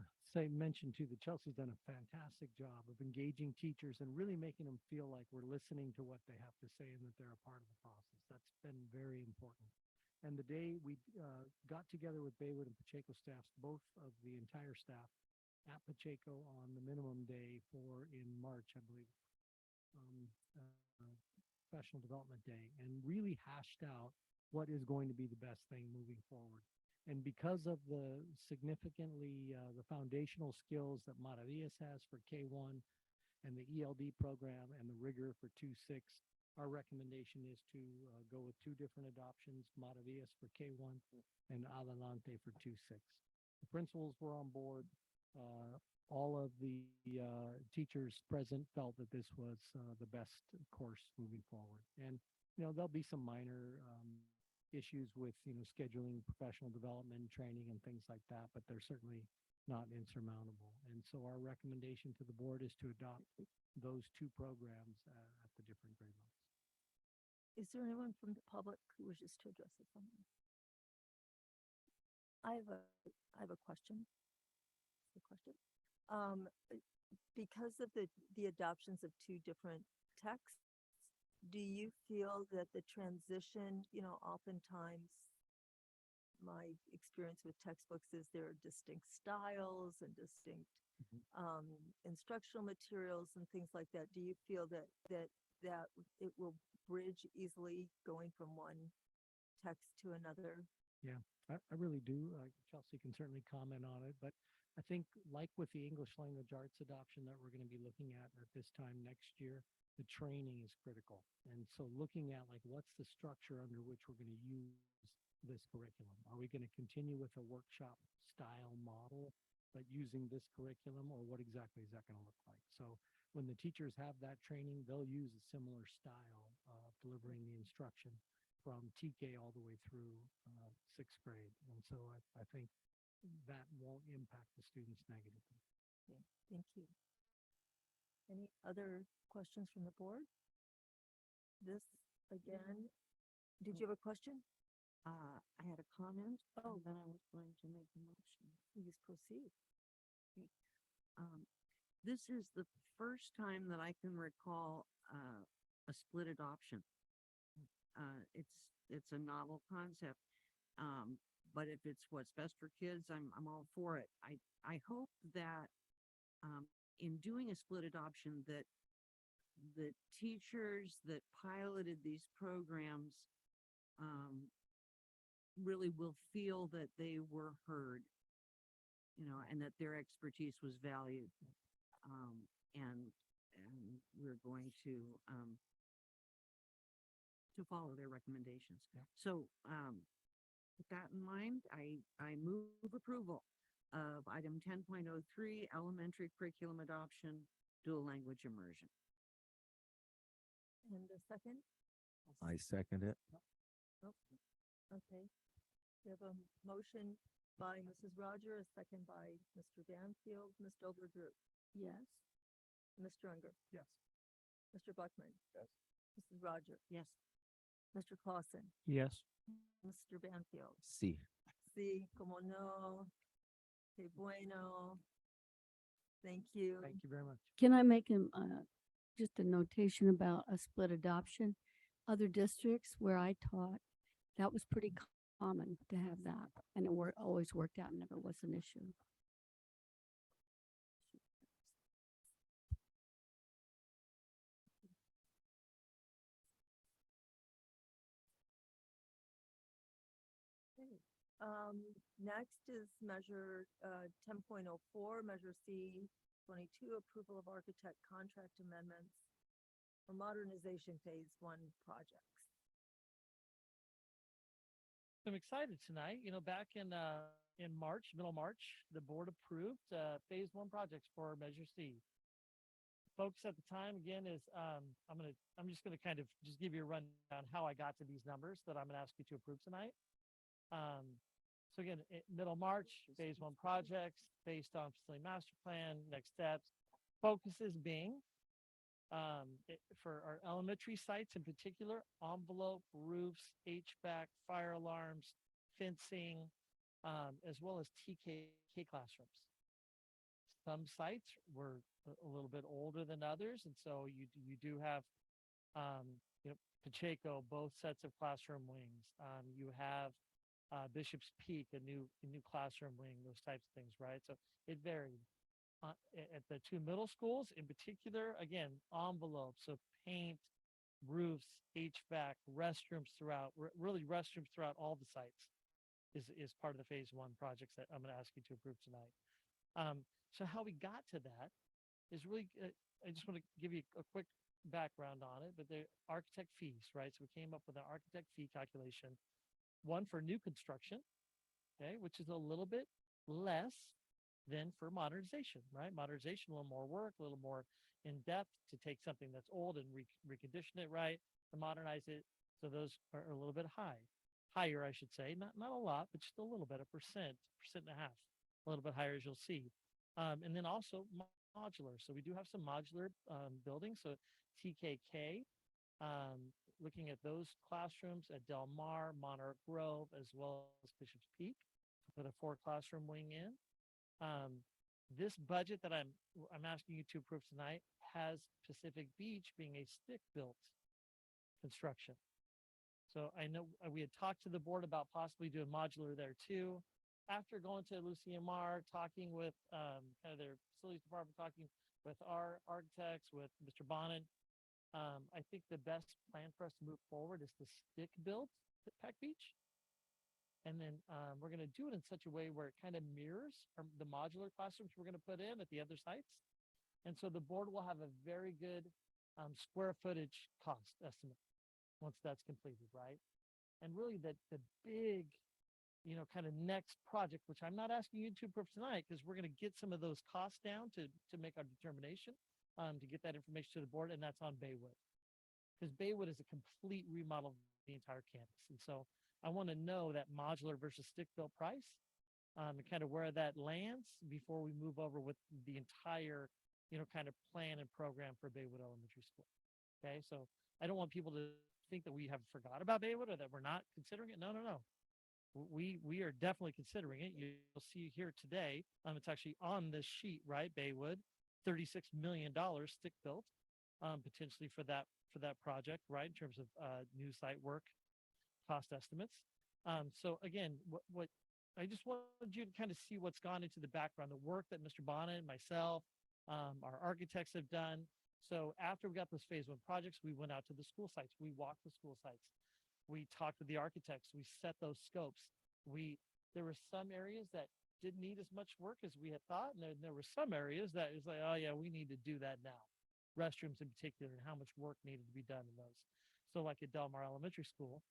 mention too that Chelsea's done a fantastic job of engaging teachers and really making them feel like we're listening to what they have to say and that they're a part of the process. That's been very important. And the day we got together with Baywood and Pacheco staffs, both of the entire staff at Pacheco on the minimum day for in March, I believe, professional development day, and really hashed out what is going to be the best thing moving forward. And because of the significantly, the foundational skills that Maravillas has for K1 and the ELD program and the rigor for 2-6, our recommendation is to go with two different adoptions, Maravillas for K1 and Adelante for 2-6. The principals were on board. All of the teachers present felt that this was the best course moving forward. And, you know, there'll be some minor issues with, you know, scheduling professional development, training and things like that, but they're certainly not insurmountable. And so our recommendation to the board is to adopt those two programs at the different grade levels. Is there anyone from the public who wishes to address this on this? I have a question. A question. Because of the adoptions of two different texts, do you feel that the transition, you know, oftentimes my experience with textbooks is there are distinct styles and distinct instructional materials and things like that. Do you feel that it will bridge easily going from one text to another? Yeah, I really do. Chelsea can certainly comment on it, but I think like with the English language arts adoption that we're going to be looking at this time next year, the training is critical. And so looking at like, what's the structure under which we're going to use this curriculum? Are we going to continue with a workshop style model, but using this curriculum, or what exactly is that going to look like? So when the teachers have that training, they'll use a similar style of delivering the instruction from TK all the way through 6th grade. And so I think that won't impact the students negatively. Okay, thank you. Any other questions from the board? This again, did you have a question? I had a comment. Oh. And then I was going to make a motion. Please proceed. This is the first time that I can recall a split adoption. It's a novel concept. But if it's what's best for kids, I'm all for it. I hope that in doing a split adoption, that the teachers that piloted these programs really will feel that they were heard, you know, and that their expertise was valued. And we're going to follow their recommendations. Yeah. So with that in mind, I move approval of item 10.03, elementary curriculum adoption, dual language immersion. And a second? I second it. Oh, okay. We have a motion by Mrs. Roger, a second by Mr. Banfield, Ms. Dobler-Drew. Yes. Mr. Unger. Yes. Mr. Buckman. Yes. Mrs. Roger. Yes. Mr. Clausen. Yes. Mr. Banfield. See. Sí, como no. Qué bueno. Thank you. Thank you very much. Can I make just a notation about a split adoption? Other districts where I taught, that was pretty common to have that, and it always worked out, and never was an issue. Okay. Next is measure 10.04, measure C 22, approval of architect contract amendments for modernization phase 1 projects. I'm excited tonight. You know, back in March, middle March, the board approved phase 1 projects for Measure C. Folks at the time again is I'm just gonna kind of just give you a rundown how I got to these numbers that I'm gonna ask you to approve tonight. So again, middle March, phase 1 projects based on facility master plan, next steps, focuses being for our elementary sites in particular, envelope, roofs, HVAC, fire alarms, fencing, as well as TK classrooms. Some sites were a little bit older than others, and so you do have, you know, Pacheco, both sets of classroom wings. You have Bishop's Peak, a new classroom wing, those types of things, right? So it varied. At the two middle schools in particular, again, envelopes, so paint, roofs, HVAC, restrooms throughout, really restrooms throughout all the sites is part of the phase one projects that I'm going to ask you to approve tonight. So how we got to that is really, I just want to give you a quick background on it, but the architect fees, right? So we came up with an architect fee calculation, one for new construction, okay, which is a little bit less than for modernization, right? Modernization, a little more work, a little more in depth to take something that's old and recondition it right, to modernize it. So those are a little bit higher, I should say, not a lot, but just a little bit, a percent and a half, a little bit higher as you'll see. And then also modular. So we do have some modular buildings. So TKK, looking at those classrooms at Del Mar, Monarch Grove, as well as Bishop's Peak, to put a 4 classroom wing in. This budget that I'm asking you to approve tonight has Pacific Beach being a stick-built construction. So I know we had talked to the board about possibly doing modular there too. After going to LuciaMar, talking with kind of their facilities department, talking with our architects, with Mr. Bonnet, I think the best plan for us to move forward is the stick build at Pac Beach. And then we're going to do it in such a way where it kind of mirrors the modular classrooms we're going to put in at the other sites. And so the board will have a very good square footage cost estimate once that's completed, right? And really the big, you know, kind of next project, which I'm not asking you to approve tonight, because we're going to get some of those costs down to make our determination, to get that information to the board, and that's on Baywood. Because Baywood is a complete remodel of the entire campus. And so I want to know that modular versus stick-built price, and kind of where that lands before we move over with the entire, you know, kind of plan and program for Baywood Elementary School. Okay, so I don't want people to think that we have forgot about Baywood or that we're not considering it. No. We are definitely considering it. You'll see here today, it's actually on this sheet, right? Baywood, $36 million stick built, potentially for that project, right? In terms of new site work, cost estimates. So again, what I just wanted you to kind of see what's gone into the background, the work that Mr. Bonnet and myself, our architects have done. So after we got those phase one projects, we went out to the school sites. We walked the school sites. We talked with the architects. We set those scopes. There were some areas that didn't need as much work as we had thought. And there were some areas that was like, oh yeah, we need to do that now. Restrooms in particular, and how much work needed to be done in those. So like at Del Mar Elementary School,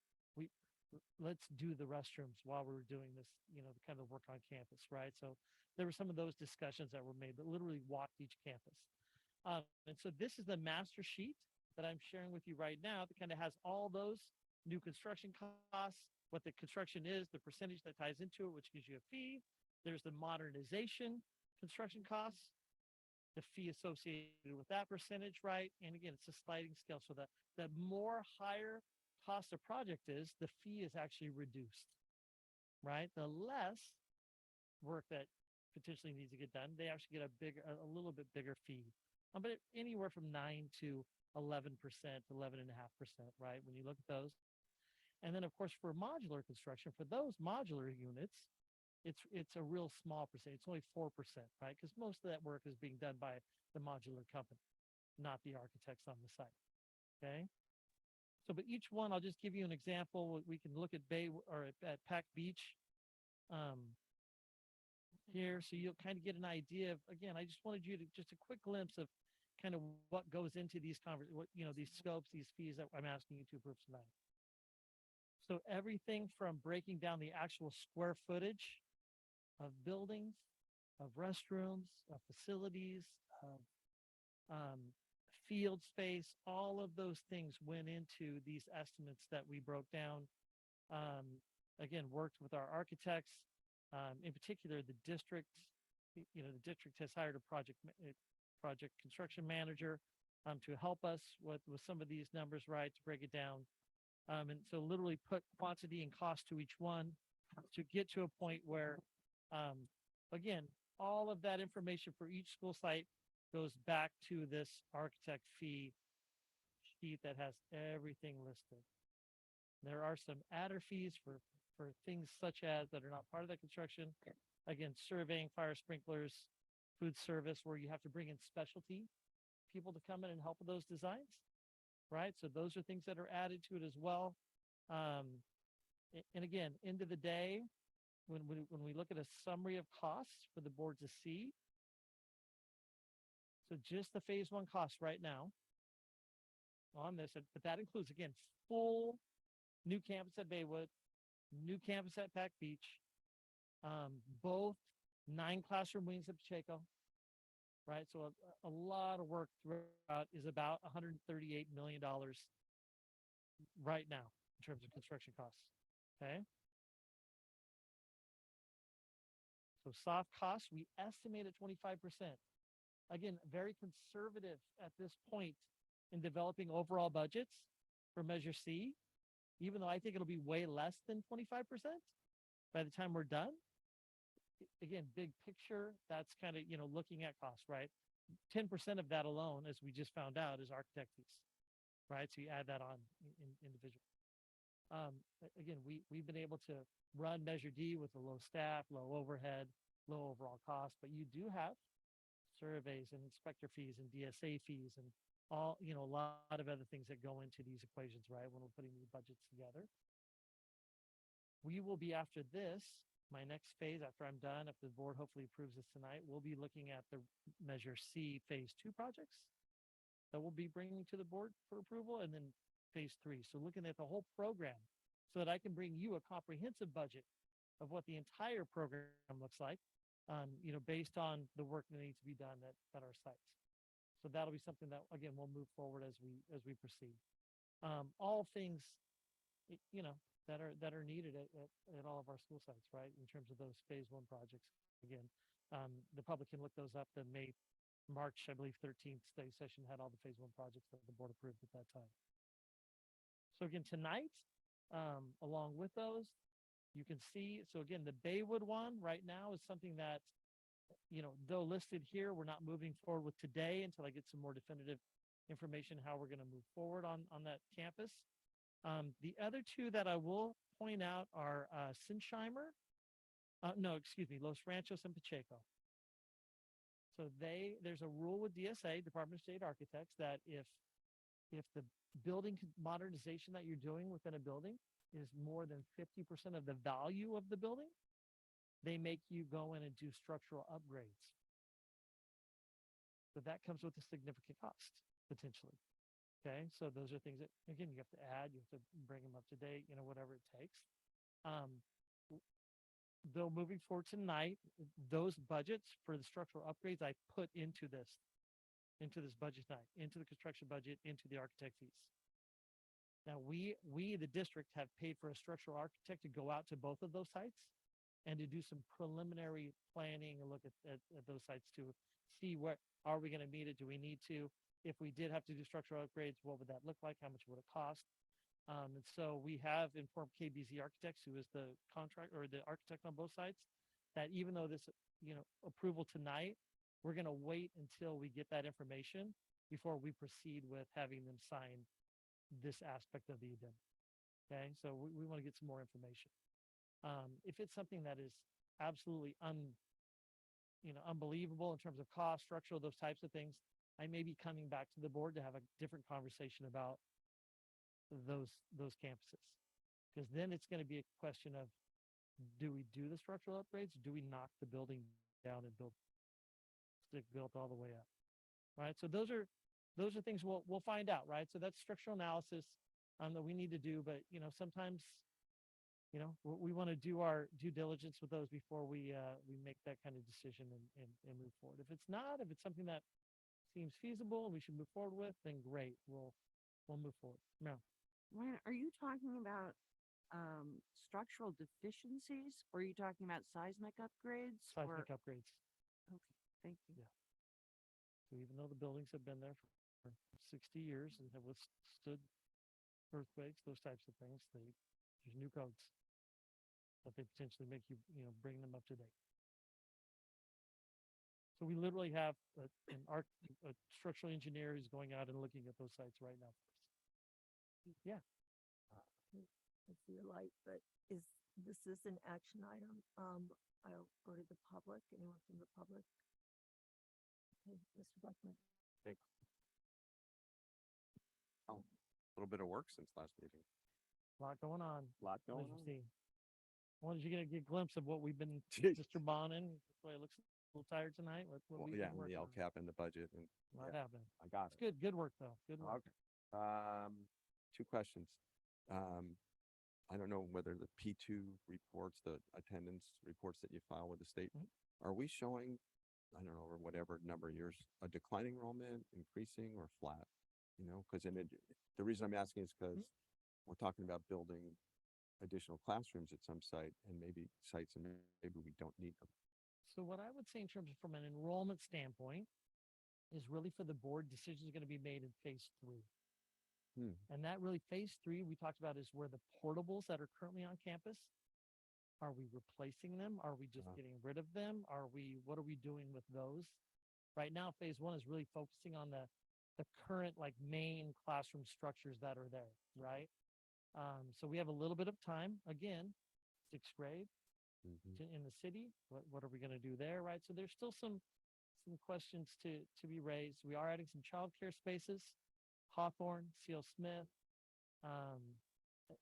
let's do the restrooms while we were doing this, you know, the kind of work on campus, right? So there were some of those discussions that were made, but literally walked each campus. And so this is the master sheet that I'm sharing with you right now that kind of has all those new construction costs, what the construction is, the percentage that ties into it, which gives you a fee. There's the modernization construction costs, the fee associated with that percentage, right? And again, it's a sliding scale. So the more higher cost of project is, the fee is actually reduced, right? The less work that potentially needs to get done, they actually get a little bit bigger fee. But anywhere from 9 to 11%, 11.5%, right? When you look at those. And then of course for modular construction, for those modular units, it's a real small percentage. It's only 4%, right? Because most of that work is being done by the modular company, not the architects on the site. Okay. So, but each one, I'll just give you an example. We can look at at Pac Beach here, so you'll kind of get an idea of. Again, I just wanted you to just a quick glimpse of kind of what goes into these these scopes, these fees that I'm asking you to approve tonight. So everything from breaking down the actual square footage of buildings, of restrooms, of facilities, of field space, all of those things went into these estimates that we broke down. Again, worked with our architects, in particular the district. The district has hired a project construction manager to help us with some of these numbers, right, to break it down. And so literally put quantity and cost to each one. to get to a point where, again, all of that information for each school site goes back to this architect fee sheet that has everything listed. There are some adder fees for things such as that are not part of the construction. Again, surveying, fire sprinklers, food service, where you have to bring in specialty people to come in and help with those designs, right? So those are things that are added to it as well. And again, end of the day, when we look at a summary of costs for the board to see, so just the phase one costs right now on this, but that includes, again, full new campus at Baywood, new campus at Pac Beach, both 9 classroom wings at Pacheco, right? So a lot of work throughout is about $138 million right now in terms of construction costs, okay? So soft costs, we estimate at 25%. Again, very conservative at this point in developing overall budgets for Measure C, even though I think it'll be way less than 25% by the time we're done. Again, big picture, that's kind of, looking at costs, right? 10% of that alone, as we just found out, is architect fees, right? So you add that on individual. Again, we've been able to run Measure D with a low staff, low overhead, low overall cost, but you do have surveys and inspector fees and DSA fees and all, a lot of other things that go into these equations, right? When we're putting these budgets together. We will be, after this, my next phase, after I'm done, if the board hopefully approves this tonight, we'll be looking at the Measure C phase 2 projects that we'll be bringing to the board for approval, and then phase 3. So looking at the whole program so that I can bring you a comprehensive budget of what the entire program looks like, based on the work that needs to be done at our sites. So that'll be something that, again, we'll move forward as we proceed. All things, that are needed at all of our school sites, right? In terms of those phase 1 projects. Again, the public can look those up. The March, I believe, 13th study session had all the phase 1 projects that the board approved at that time. So again, tonight, along with those, you can see, so again, the Baywood one right now is something that, though listed here, we're not moving forward with today until I get some more definitive information how we're going to move forward on that campus. The other 2 that I will point out are Sinsheimer. Los Ranchos and Pacheco. So there's a rule with DSA, Department of State Architects, that if the building modernization that you're doing within a building is more than 50% of the value of the building, they make you go in and do structural upgrades. But that comes with a significant cost, potentially. Okay, so those are things that, again, you have to add, you have to bring them up to date, whatever it takes. Though moving forward tonight, those budgets for the structural upgrades I put into this budget tonight, into the construction budget, into the architect fees. Now, we, the district, have paid for a structural architect to go out to both of those sites and to do some preliminary planning and look at those sites to see where are we going to meet it? Do we need to? If we did have to do structural upgrades, what would that look like? How much would it cost? And so we have informed KBZ Architects, who is the contract or the architect on both sides, that even though this, approval tonight, we're going to wait until we get that information before we proceed with having them sign this aspect of the addendum. Okay, so we want to get some more information. If it's something that is absolutely unbelievable in terms of cost, structural, those types of things, I may be coming back to the board to have a different conversation about those campuses. Because then it's going to be a question of, do we do the structural upgrades? Do we knock the building down and stick built all the way up? Right. So those are things we'll find out, right? So that's structural analysis that we need to do, but sometimes we want to do our due diligence with those before we make that kind of decision and move forward. If it's not, if it's something that seems feasible and we should move forward with, then great, we'll move forward. No. Ryan, are you talking about structural deficiencies, or are you talking about seismic upgrades? Seismic upgrades. Okay, thank you. Yeah. So even though the buildings have been there for 60 years and have withstood earthquakes, those types of things, there's new codes. that they potentially make you, bring them up to date. So we literally have a structural engineer who's going out and looking at those sites right now. Yeah. I see your light, but this is an action item. I'll go to the public. Anyone from the public? Okay, Mr. Buckman. Thanks. Oh, a little bit of work since last meeting. A lot going on. Lot As going you on. see. Wanted you to get a glimpse of what we've been, Mr. Bonin. That's why it looks a little tired tonight. What Well, we've yeah, been and the working on. LCAP and the budget and A lot yeah, happening. I got It's it. good. Good work though. Good work. Okay. Two questions. I don't know whether the P2 reports, the attendance reports that you file with the state, are we showing, I don't know, or whatever number of years, a declining enrollment, increasing or flat? Because the reason I'm asking is because we're talking about building additional classrooms at some site and maybe sites and maybe we don't need them. So what I would say in terms of from an enrollment standpoint is really for the board, decisions are going to be made in phase 3. And that really phase 3 we talked about is where the portables that are currently on campus, are we replacing them? Are we just getting rid of them? What are we doing with those? Right now, phase 1 is really focusing on the current like main classroom structures that are there, right? So we have a little bit of time, again, 6th grade in the city. What are we going to do there, right? So there's still some questions to be raised. We are adding some childcare spaces, Hawthorne, C.L. Smith,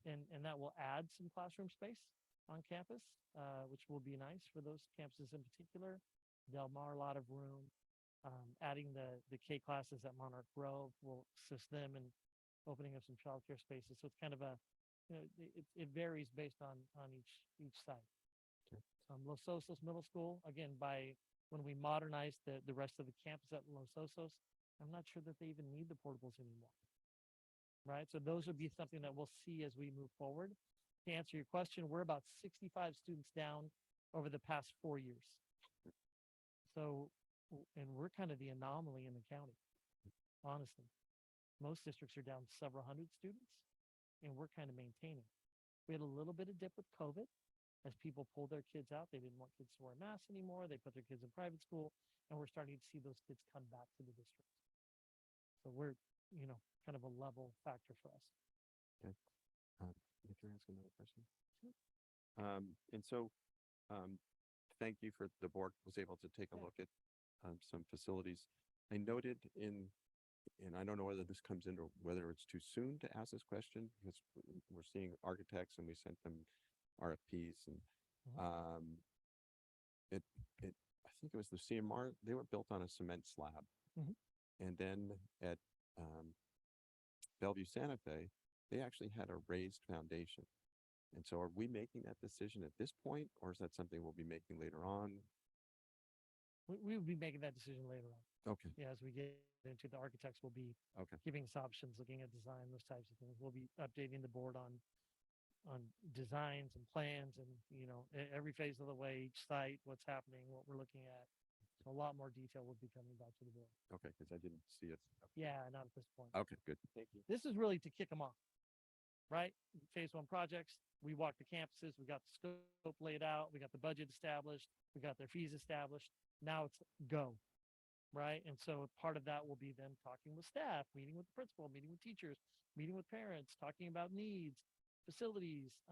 and that will add some classroom space on campus, which will be nice for those campuses in particular. Del Mar, a lot of room. Adding the K classes at Monarch Grove will assist them in opening up some childcare spaces. So it's kind of it varies based on each site. Los Osos Middle School, again, when we modernize the rest of the campus at Los Osos, I'm not sure that they even need the portables anymore. Right? So those would be something that we'll see as we move forward. To answer your question, we're about 65 students down over the past 4 years. So, and we're kind of the anomaly in the county, honestly. Most districts are down several hundred students, and we're kind of maintaining. We had a little bit of dip with COVID as people pulled their kids out. They didn't want kids to wear masks anymore. They put their kids in private school, and we're starting to see those kids come back to the district. So we're, kind of a level factor for us. Okay. If you're asking another question. And so, thank you for the board was able to take a look at some facilities. I noted and I don't know whether this comes into whether it's too soon to ask this question because we're seeing architects and we sent them RFPs and I think it was the CMR, they were built on a cement slab. And then at Bellevue Santa Fe, they actually had a raised foundation. And so are we making that decision at this point, or is that something we'll be making later on? We will be making that decision later on. Okay. Yeah, as we get into the architects, will be giving us options, looking at design, those types of things. We'll be updating the board on designs and plans and, every phase of the way, each site, what's happening, what we're looking at. So a lot more detail will be coming back to the board. Okay, because I didn't see it. Yeah, not at this point. Okay, good. Thank you. This is really to kick them off, right? Phase 1 projects, we walked the campuses, we got the scope laid out, we got the budget established, we got their fees established. Now it's go, right? And so part of that will be them talking with staff, meeting with the principal, meeting with teachers, meeting with parents, talking about needs, facilities.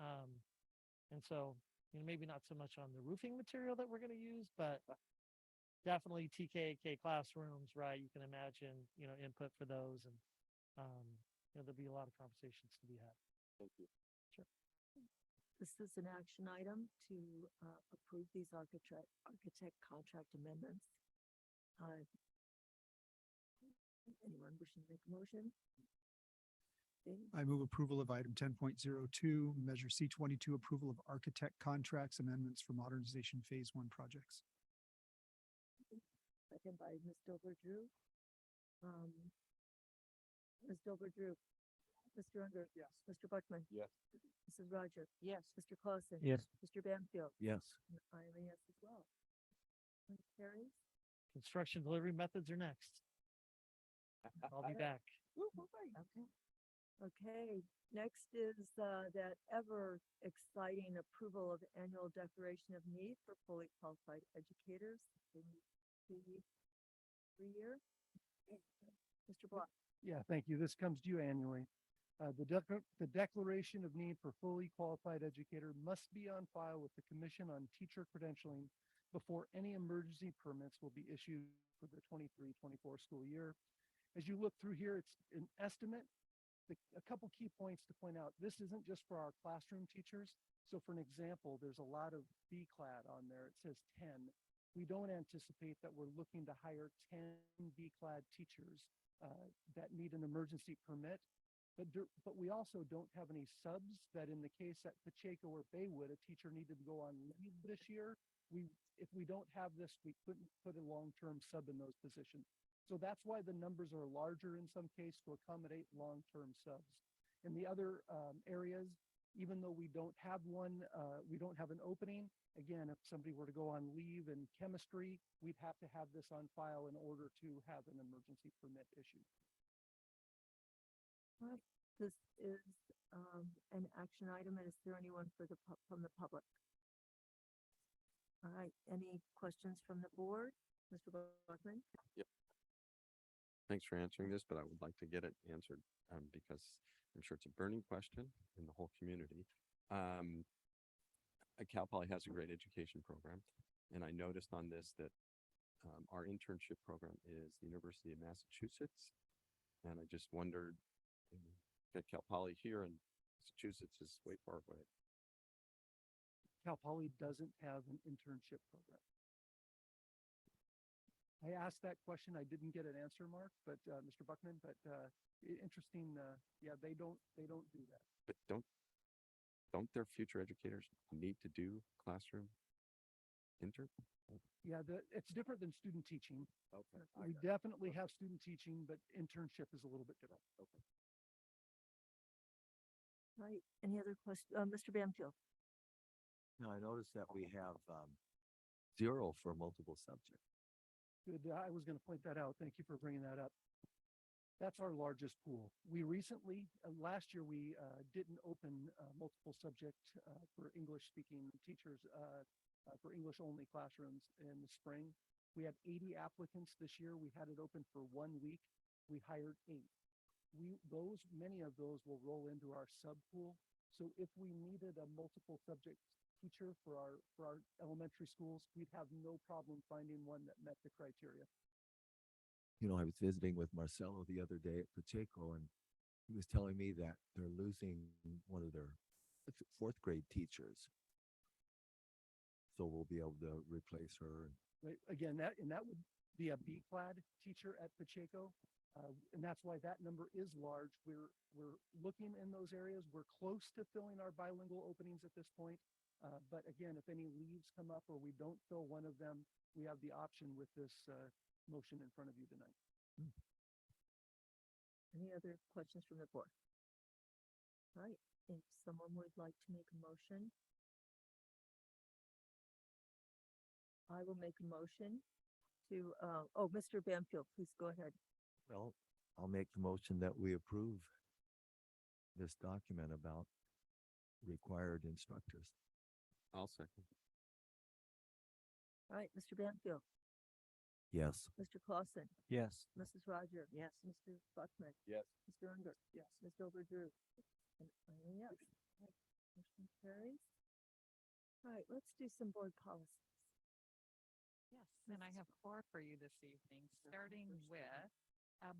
And so, maybe not so much on the roofing material that we're going to use, but definitely TKK classrooms, right? You can imagine, input for those and, there'll be a lot of conversations to be had. Thank you. Sure. This is an action item to approve these architect contract amendments. Anyone wishing to make a motion? Dave? I move approval of item 10.02, measure C22, approval of architect contracts amendments for modernization phase 1 projects. Second by Ms. Dover Drew. Ms. Dover Drew. Mr. Unger. Yes. Mr. Buckman. Yes. Mrs. Roger. Yes. Mr. Clausen. Yes. Mr. Banfield. Yes. And I am a yes as well. Motion carries. Construction delivery methods are next. I'll be back. Okay. Okay, next is that ever exciting approval of annual declaration of need for fully qualified educators. The 3 year. Mr. Block. Yeah, thank you. This comes to you annually. The declaration of need for fully qualified educator must be on file with the Commission on Teacher Credentialing before any emergency permits will be issued for the 23-24 school year. As you look through here, it's an estimate. A couple key points to point out. This isn't just for our classroom teachers. So for an example, there's a lot of B-clad on there. It says 10. We don't anticipate that we're looking to hire 10 B-clad teachers that need an emergency permit. But we also don't have any subs that in the case at Pacheco or Baywood, a teacher needed to go on leave this year. If we don't have this, we couldn't put a long-term sub in those positions. So that's why the numbers are larger in some case to accommodate long-term subs. In the other areas, even though we don't have one, we don't have an opening. Again, if somebody were to go on leave in chemistry, we'd have to have this on file in order to have an emergency permit issued. This is an action item, and is there anyone from the public? All right, any questions from the board? Mr. Buckman? Yep. Thanks for answering this, but I would like to get it answered because I'm sure it's a burning question in the whole community. Cal Poly has a great education program, and I noticed on this that our internship program is the University of Massachusetts, and I just wondered, that Cal Poly here in Massachusetts is way far away. Cal Poly doesn't have an internship program. I asked that question. I didn't get an answer, Mark, but Mr. Buckman, but interesting. Yeah, they don't do that. But don't their future educators need to do classroom intern? Yeah, it's different than student teaching. Okay. We definitely have student teaching, but internship is a little bit different. Okay. All right, any other questions? Mr. Banfield? Now, I noticed that we have 0 for multiple subjects. Good. I was going to point that out. Thank you for bringing that up. That's our largest pool. We recently, last year, we didn't open multiple subject for English-speaking teachers for English-only classrooms in the spring. We had 80 applicants this year. We had it open for 1 week. We hired 8. Many of those will roll into our sub pool. So if we needed a multiple subject teacher for our elementary schools, we'd have no problem finding one that met the criteria. You know, I was visiting with Marcelo the other day at Pacheco, and he was telling me that they're losing one of their 4th grade teachers. So we'll be able to replace her. Right. Again, that would be a B-clad teacher at Pacheco. And that's why that number is large. We're looking in those areas. We're close to filling our bilingual openings at this point. But again, if any leaves come up or we don't fill one of them, we have the option with this motion in front of you tonight. Any other questions from the board? All right, if someone would like to make a motion, I will make a motion to, Mr. Banfield, please go ahead. Well, I'll make the motion that we approve this document about required instructors. I'll second. All right, Mr. Banfield, Yes. Mr. Clausen, Yes. Mrs. Roger. Yes. Mr. Buckman, Yes. Mr. Unger. Yes. Mr. Overdrew. And I am yes. All right, motion carries. All right, let's do some board policies. Yes, and I have 4 for you this evening, starting with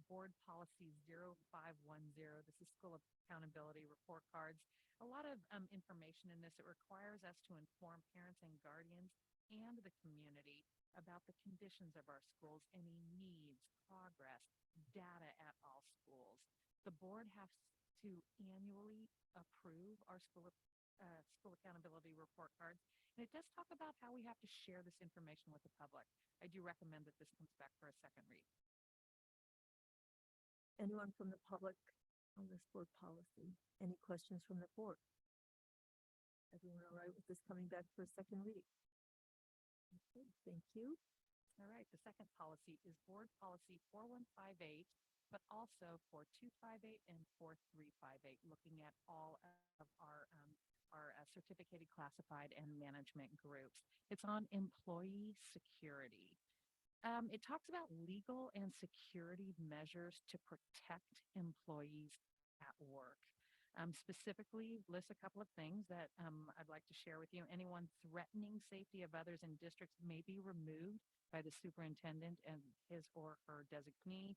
board policy 0510. This is school accountability report cards. A lot of information in this. It requires us to inform parents and guardians and the community about the conditions of our schools, any needs, progress, data at all schools. The board has to annually approve our school accountability report cards. And it does talk about how we have to share this information with the public. I do recommend that this comes back for a second read. Anyone from the public on this board policy? Any questions from the board? Everyone all right with this coming back for a second read? Okay, thank you. All right, the second policy is board policy 4158, but also for 258 and 4358, looking at all of our certificated classified and management groups. It's on employee security. It talks about legal and security measures to protect employees at work. Specifically, lists a couple of things that I'd like to share with you. Anyone threatening safety of others in districts may be removed by the superintendent and his or her designee.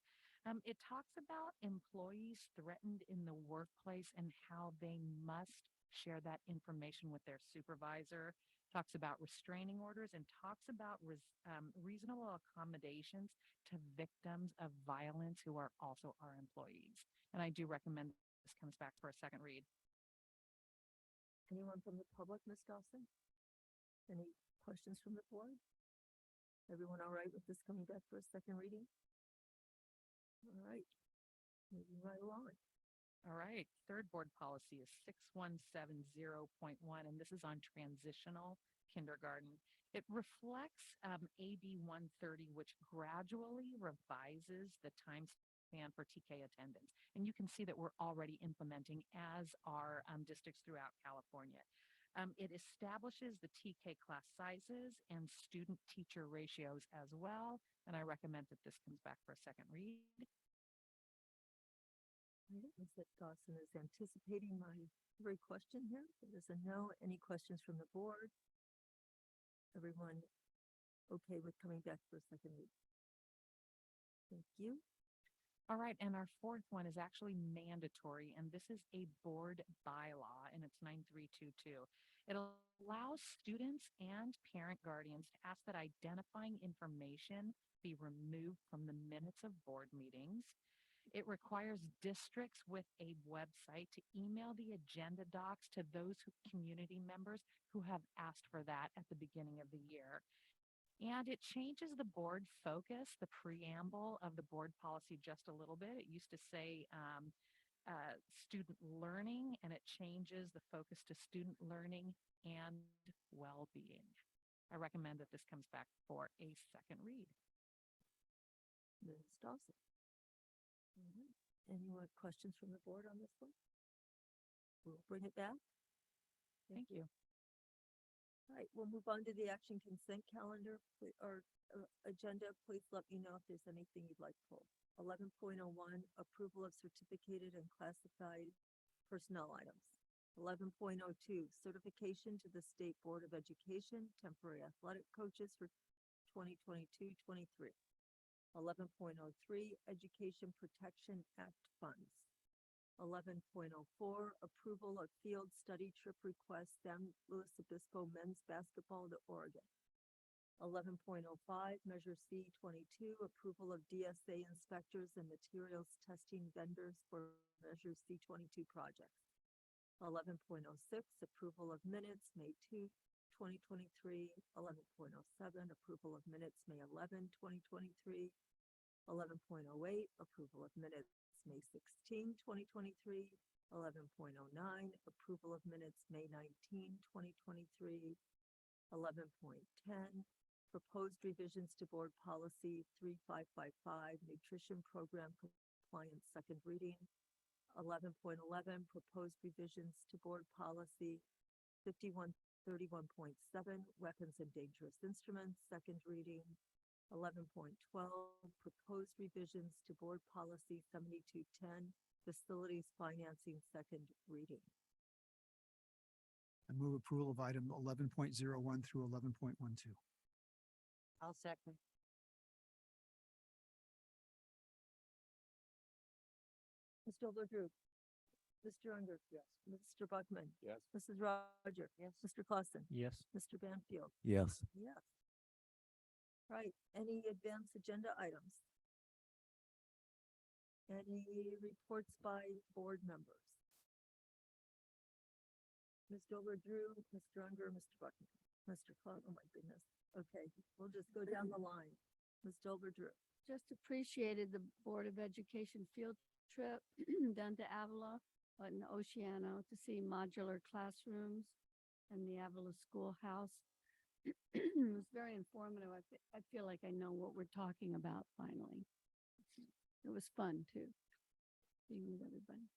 It talks about employees threatened in the workplace and how they must share that information with their supervisor. Talks about restraining orders and talks about reasonable accommodations to victims of violence who are also our employees. And I do recommend this comes back for a second read. Anyone from the public, Ms. Dawson? Any questions from the board? Everyone all right with this coming back for a second reading? All right, moving right along. All right, third board policy is 6170.1, and this is on transitional kindergarten. It reflects AB 130, which gradually revises the time span for TK attendance. And you can see that we're already implementing as are districts throughout California. It establishes the TK class sizes and student teacher ratios as well. And I recommend that this comes back for a second read. Ms. Dawson is anticipating my every question here. It is a no. Any questions from the board? Everyone okay with coming back for a second read? Thank you. All right, and our fourth one is actually mandatory, and this is a board bylaw, and it's 9322. It allows students and parent guardians to ask that identifying information be removed from the minutes of board meetings. It requires districts with a website to email the agenda docs to those community members who have asked for that at the beginning of the year. And it changes the board focus, the preamble of the board policy just a little bit. It used to say student learning, and it changes the focus to student learning and well-being. I recommend that this comes back for a second read. Ms. Dawson. Any more questions from the board on this one? We'll bring it back. Thank you. All right, we'll move on to the action consent calendar or agenda. Please let me know if there's anything you'd like pulled. 11.01, approval of certificated and classified personnel items. 11.02, certification to the State Board of Education, temporary athletic coaches for 2022-23. 11.03, Education Protection Act funds. 11.04, approval of field study trip request San Luis Obispo men's basketball to Oregon. 11.05, Measure C22, approval of DSA inspectors and materials testing vendors for Measure C22 projects. 11.06, approval of minutes, May 2, 2023. 11.07, approval of minutes, May 11, 2023. 11.08, approval of minutes, May 16, 2023. 11.09, approval of minutes, May 19, 2023. 11.10, proposed revisions to board policy 3555, nutrition program compliance, second reading. 11.11, proposed revisions to board policy 5131.7, weapons and dangerous instruments, second reading. 11.12, proposed revisions to board policy 7210, facilities financing, second reading. I move approval of item 11.01 through 11.12. I'll second. Mr. Drew. Mr. Unger. Yes. Mr. Buckman. Yes. Mrs. Roger. Yes. Mr. Clausen. Yes. Mr. Banfield. Yes. Yes. Right, any advanced agenda items? Any reports by board members? Ms. Drew, Mr. Unger, Mr. Buckman, Mr. Clark, oh my goodness. Okay, we'll just go down the line. Ms. Drew. Just appreciated the Board of Education field trip down to Avila in Oceano to see modular classrooms and the Avila schoolhouse. It was very informative. I feel like I know what we're talking about finally. It was fun too, being with everybody.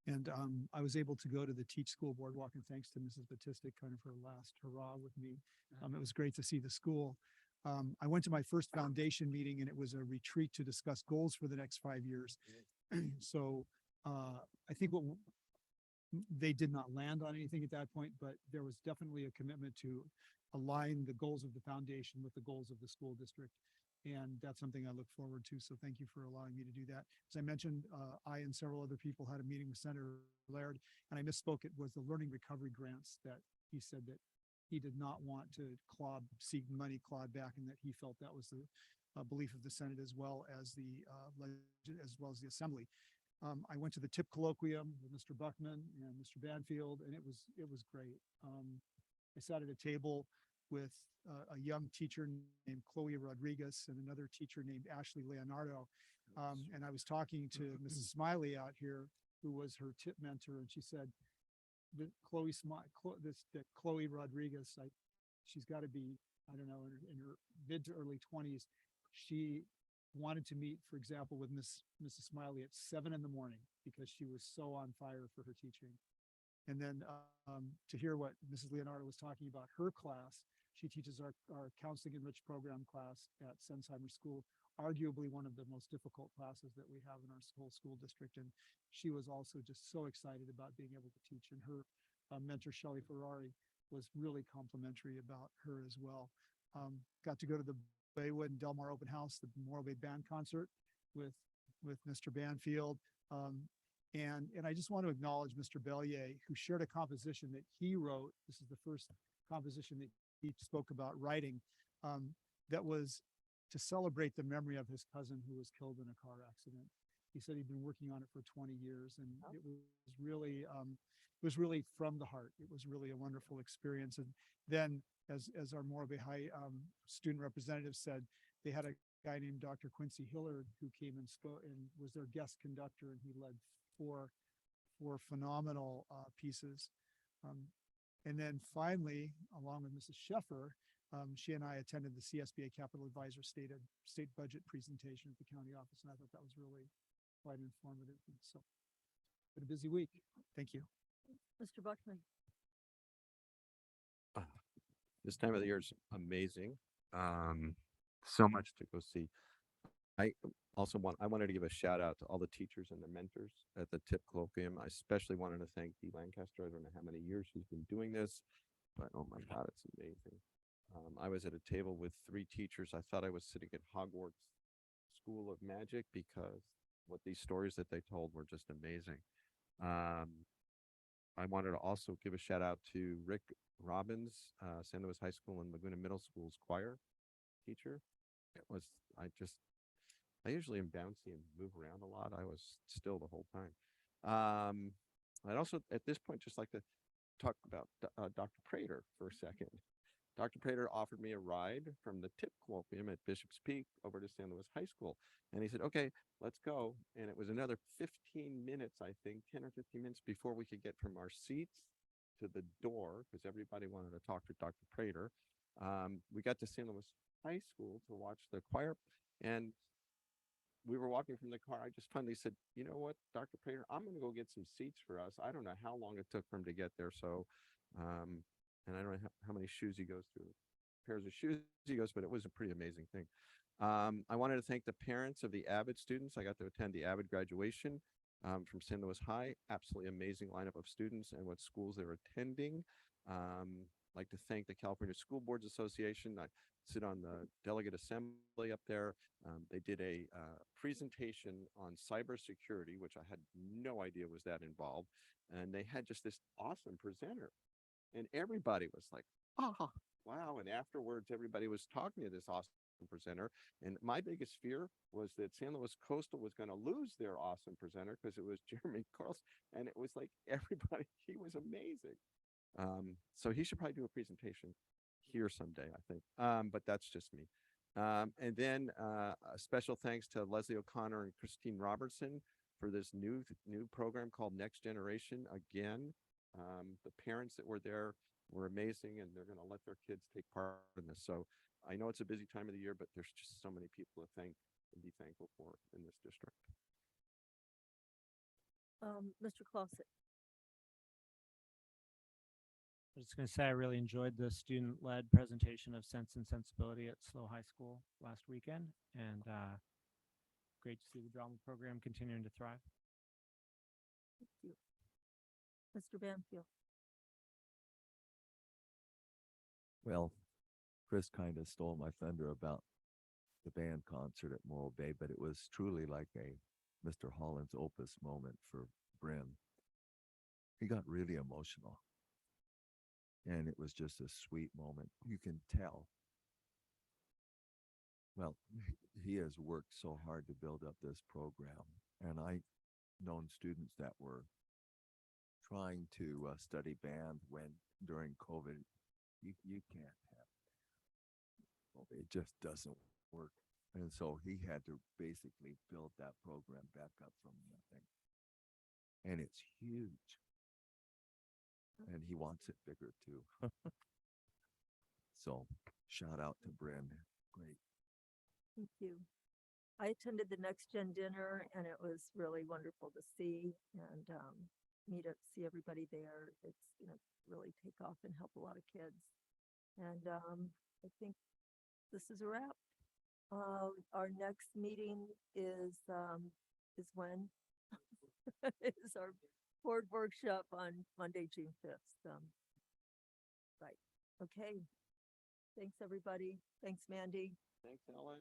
And I was able to go to the Teach School Boardwalk, and thanks to Mrs. Batistic, kind of her last hurrah with me. It was great to see the school. I went to my first foundation meeting, and it was a retreat to discuss goals for the next 5 years. So I think they did not land on anything at that point, but there was definitely a commitment to align the goals of the foundation with the goals of the school district. And that's something I look forward to. So thank you for allowing me to do that. As I mentioned, I and several other people had a meeting with Senator Laird, and I misspoke. It was the learning recovery grants that he said that he did not want to seek money clawed back, and that he felt that was the belief of the Senate as well as the Assembly. I went to the TIP colloquium with Mr. Buckman and Mr. Banfield, and it was great. I sat at a table with a young teacher named Chloe Rodriguez and another teacher named Ashley Leonardo. And I was talking to Mrs. Smiley out here, who was her TIP mentor, and she said, Chloe Rodriguez, she's got to be, I don't know, in her mid to early 20s. She wanted to meet, for example, with Mrs. Smiley at 7 in the morning because she was so on fire for her teaching. And then to hear what Mrs. Leonardo was talking about her class, she teaches our counseling enriched program class at Sensheimer School, arguably one of the most difficult classes that we have in our whole school district. And she was also just so excited about being able to teach. And her mentor, Shelley Ferrari, was really complimentary about her as well. Got to go to the Baywood and Del Mar Open House, the Memorial Bay Band concert with Mr. Banfield. And I just want to acknowledge Mr. Bellier, who shared a composition that he wrote. This is the first composition that he spoke about writing, that was to celebrate the memory of his cousin who was killed in a car accident. He said he'd been working on it for 20 years, and it was really from the heart. It was really a wonderful experience. And then, as our Morro High student representative said, they had a guy named Dr. Quincy Hillard who came and spoke and was their guest conductor, and he led four phenomenal pieces. And then finally, along with Mrs. Sheffer, she and I attended the CSBA Capital Advisor state budget presentation at the county office, and I thought that was really quite informative. And so, been a busy week. Thank you. Mr. Buckman. This time of the year is amazing. So much to go see. I wanted to give a shout out to all the teachers and the mentors at the TIP colloquium. I especially wanted to thank Dee Lancaster. I don't know how many years she's been doing this, but oh my God, it's amazing. I was at a table with 3 teachers. I thought I was sitting at Hogwarts School of Magic because what these stories that they told were just amazing. I wanted to also give a shout out to Rick Robbins, San Luis High School and Laguna Middle School's choir teacher. I usually am bouncy and move around a lot. I was still the whole time. I'd also, at this point, just like to talk about Dr. Prater for a second. Dr. Prater offered me a ride from the TIP colloquium at Bishop's Peak over to San Luis High School. And he said, okay, let's go. And it was another 15 minutes, I think, 10 or 15 minutes before we could get from our seats to the door, because everybody wanted to talk to Dr. Prater. We got to San Luis High School to watch the choir. And we were walking from the car. I just finally said, you know what, Dr. Prater, I'm going to go get some seats for us. I don't know how long it took for him to get there. So, and I don't know how many shoes he goes through, pairs of shoes he goes, but it was a pretty amazing thing. I wanted to thank the parents of the Avid students. I got to attend the Avid graduation from San Luis High. Absolutely amazing lineup of students and what schools they're attending. I'd like to thank the California School Boards Association. I sit on the delegate assembly up there. They did a presentation on cybersecurity, which I had no idea was that involved. And they had just this awesome presenter. And everybody was like, oh, wow. And afterwards, everybody was talking to this awesome presenter. And my biggest fear was that San Luis Coastal was going to lose their awesome presenter because it was Jeremy Carlson. And it was like everybody, he was amazing. So he should probably do a presentation here someday, I think. But that's just me. And then a special thanks to Leslie O'Connor and Christine Robertson for this new program called Next Generation. Again, the parents that were there were amazing, and they're going to let their kids take part in this. So I know it's a busy time of the year, but there's just so many people to thank and be thankful for in this district. Mr. Clausen. I was just going to say I really enjoyed the student-led presentation of Sense and Sensibility at SLO High School last weekend, and great to see the drama program continuing to thrive. Thank you. Mr. Banfield. Well, Chris kind of stole my thunder about the band concert at Morro Bay, but it was truly like a Mr. Holland's opus moment for Bryn. He got really emotional. And it was just a sweet moment. You can tell. Well, he has worked so hard to build up this program. And I've known students that were trying to study band when during COVID, you can't have, well, it just doesn't work. And so he had to basically build that program back up from nothing. And it's huge. And he wants it bigger too. So shout out to Bryn. Great. Thank you. I attended the Next Gen dinner and it was really wonderful to see and see everybody there. It's gonna really take off and help a lot of kids. And I think this is a wrap. Our next meeting is when? Is our board workshop on Monday, June 5th. Right. Okay. Thanks, everybody. Thanks, Mandy. Thanks, Ellen.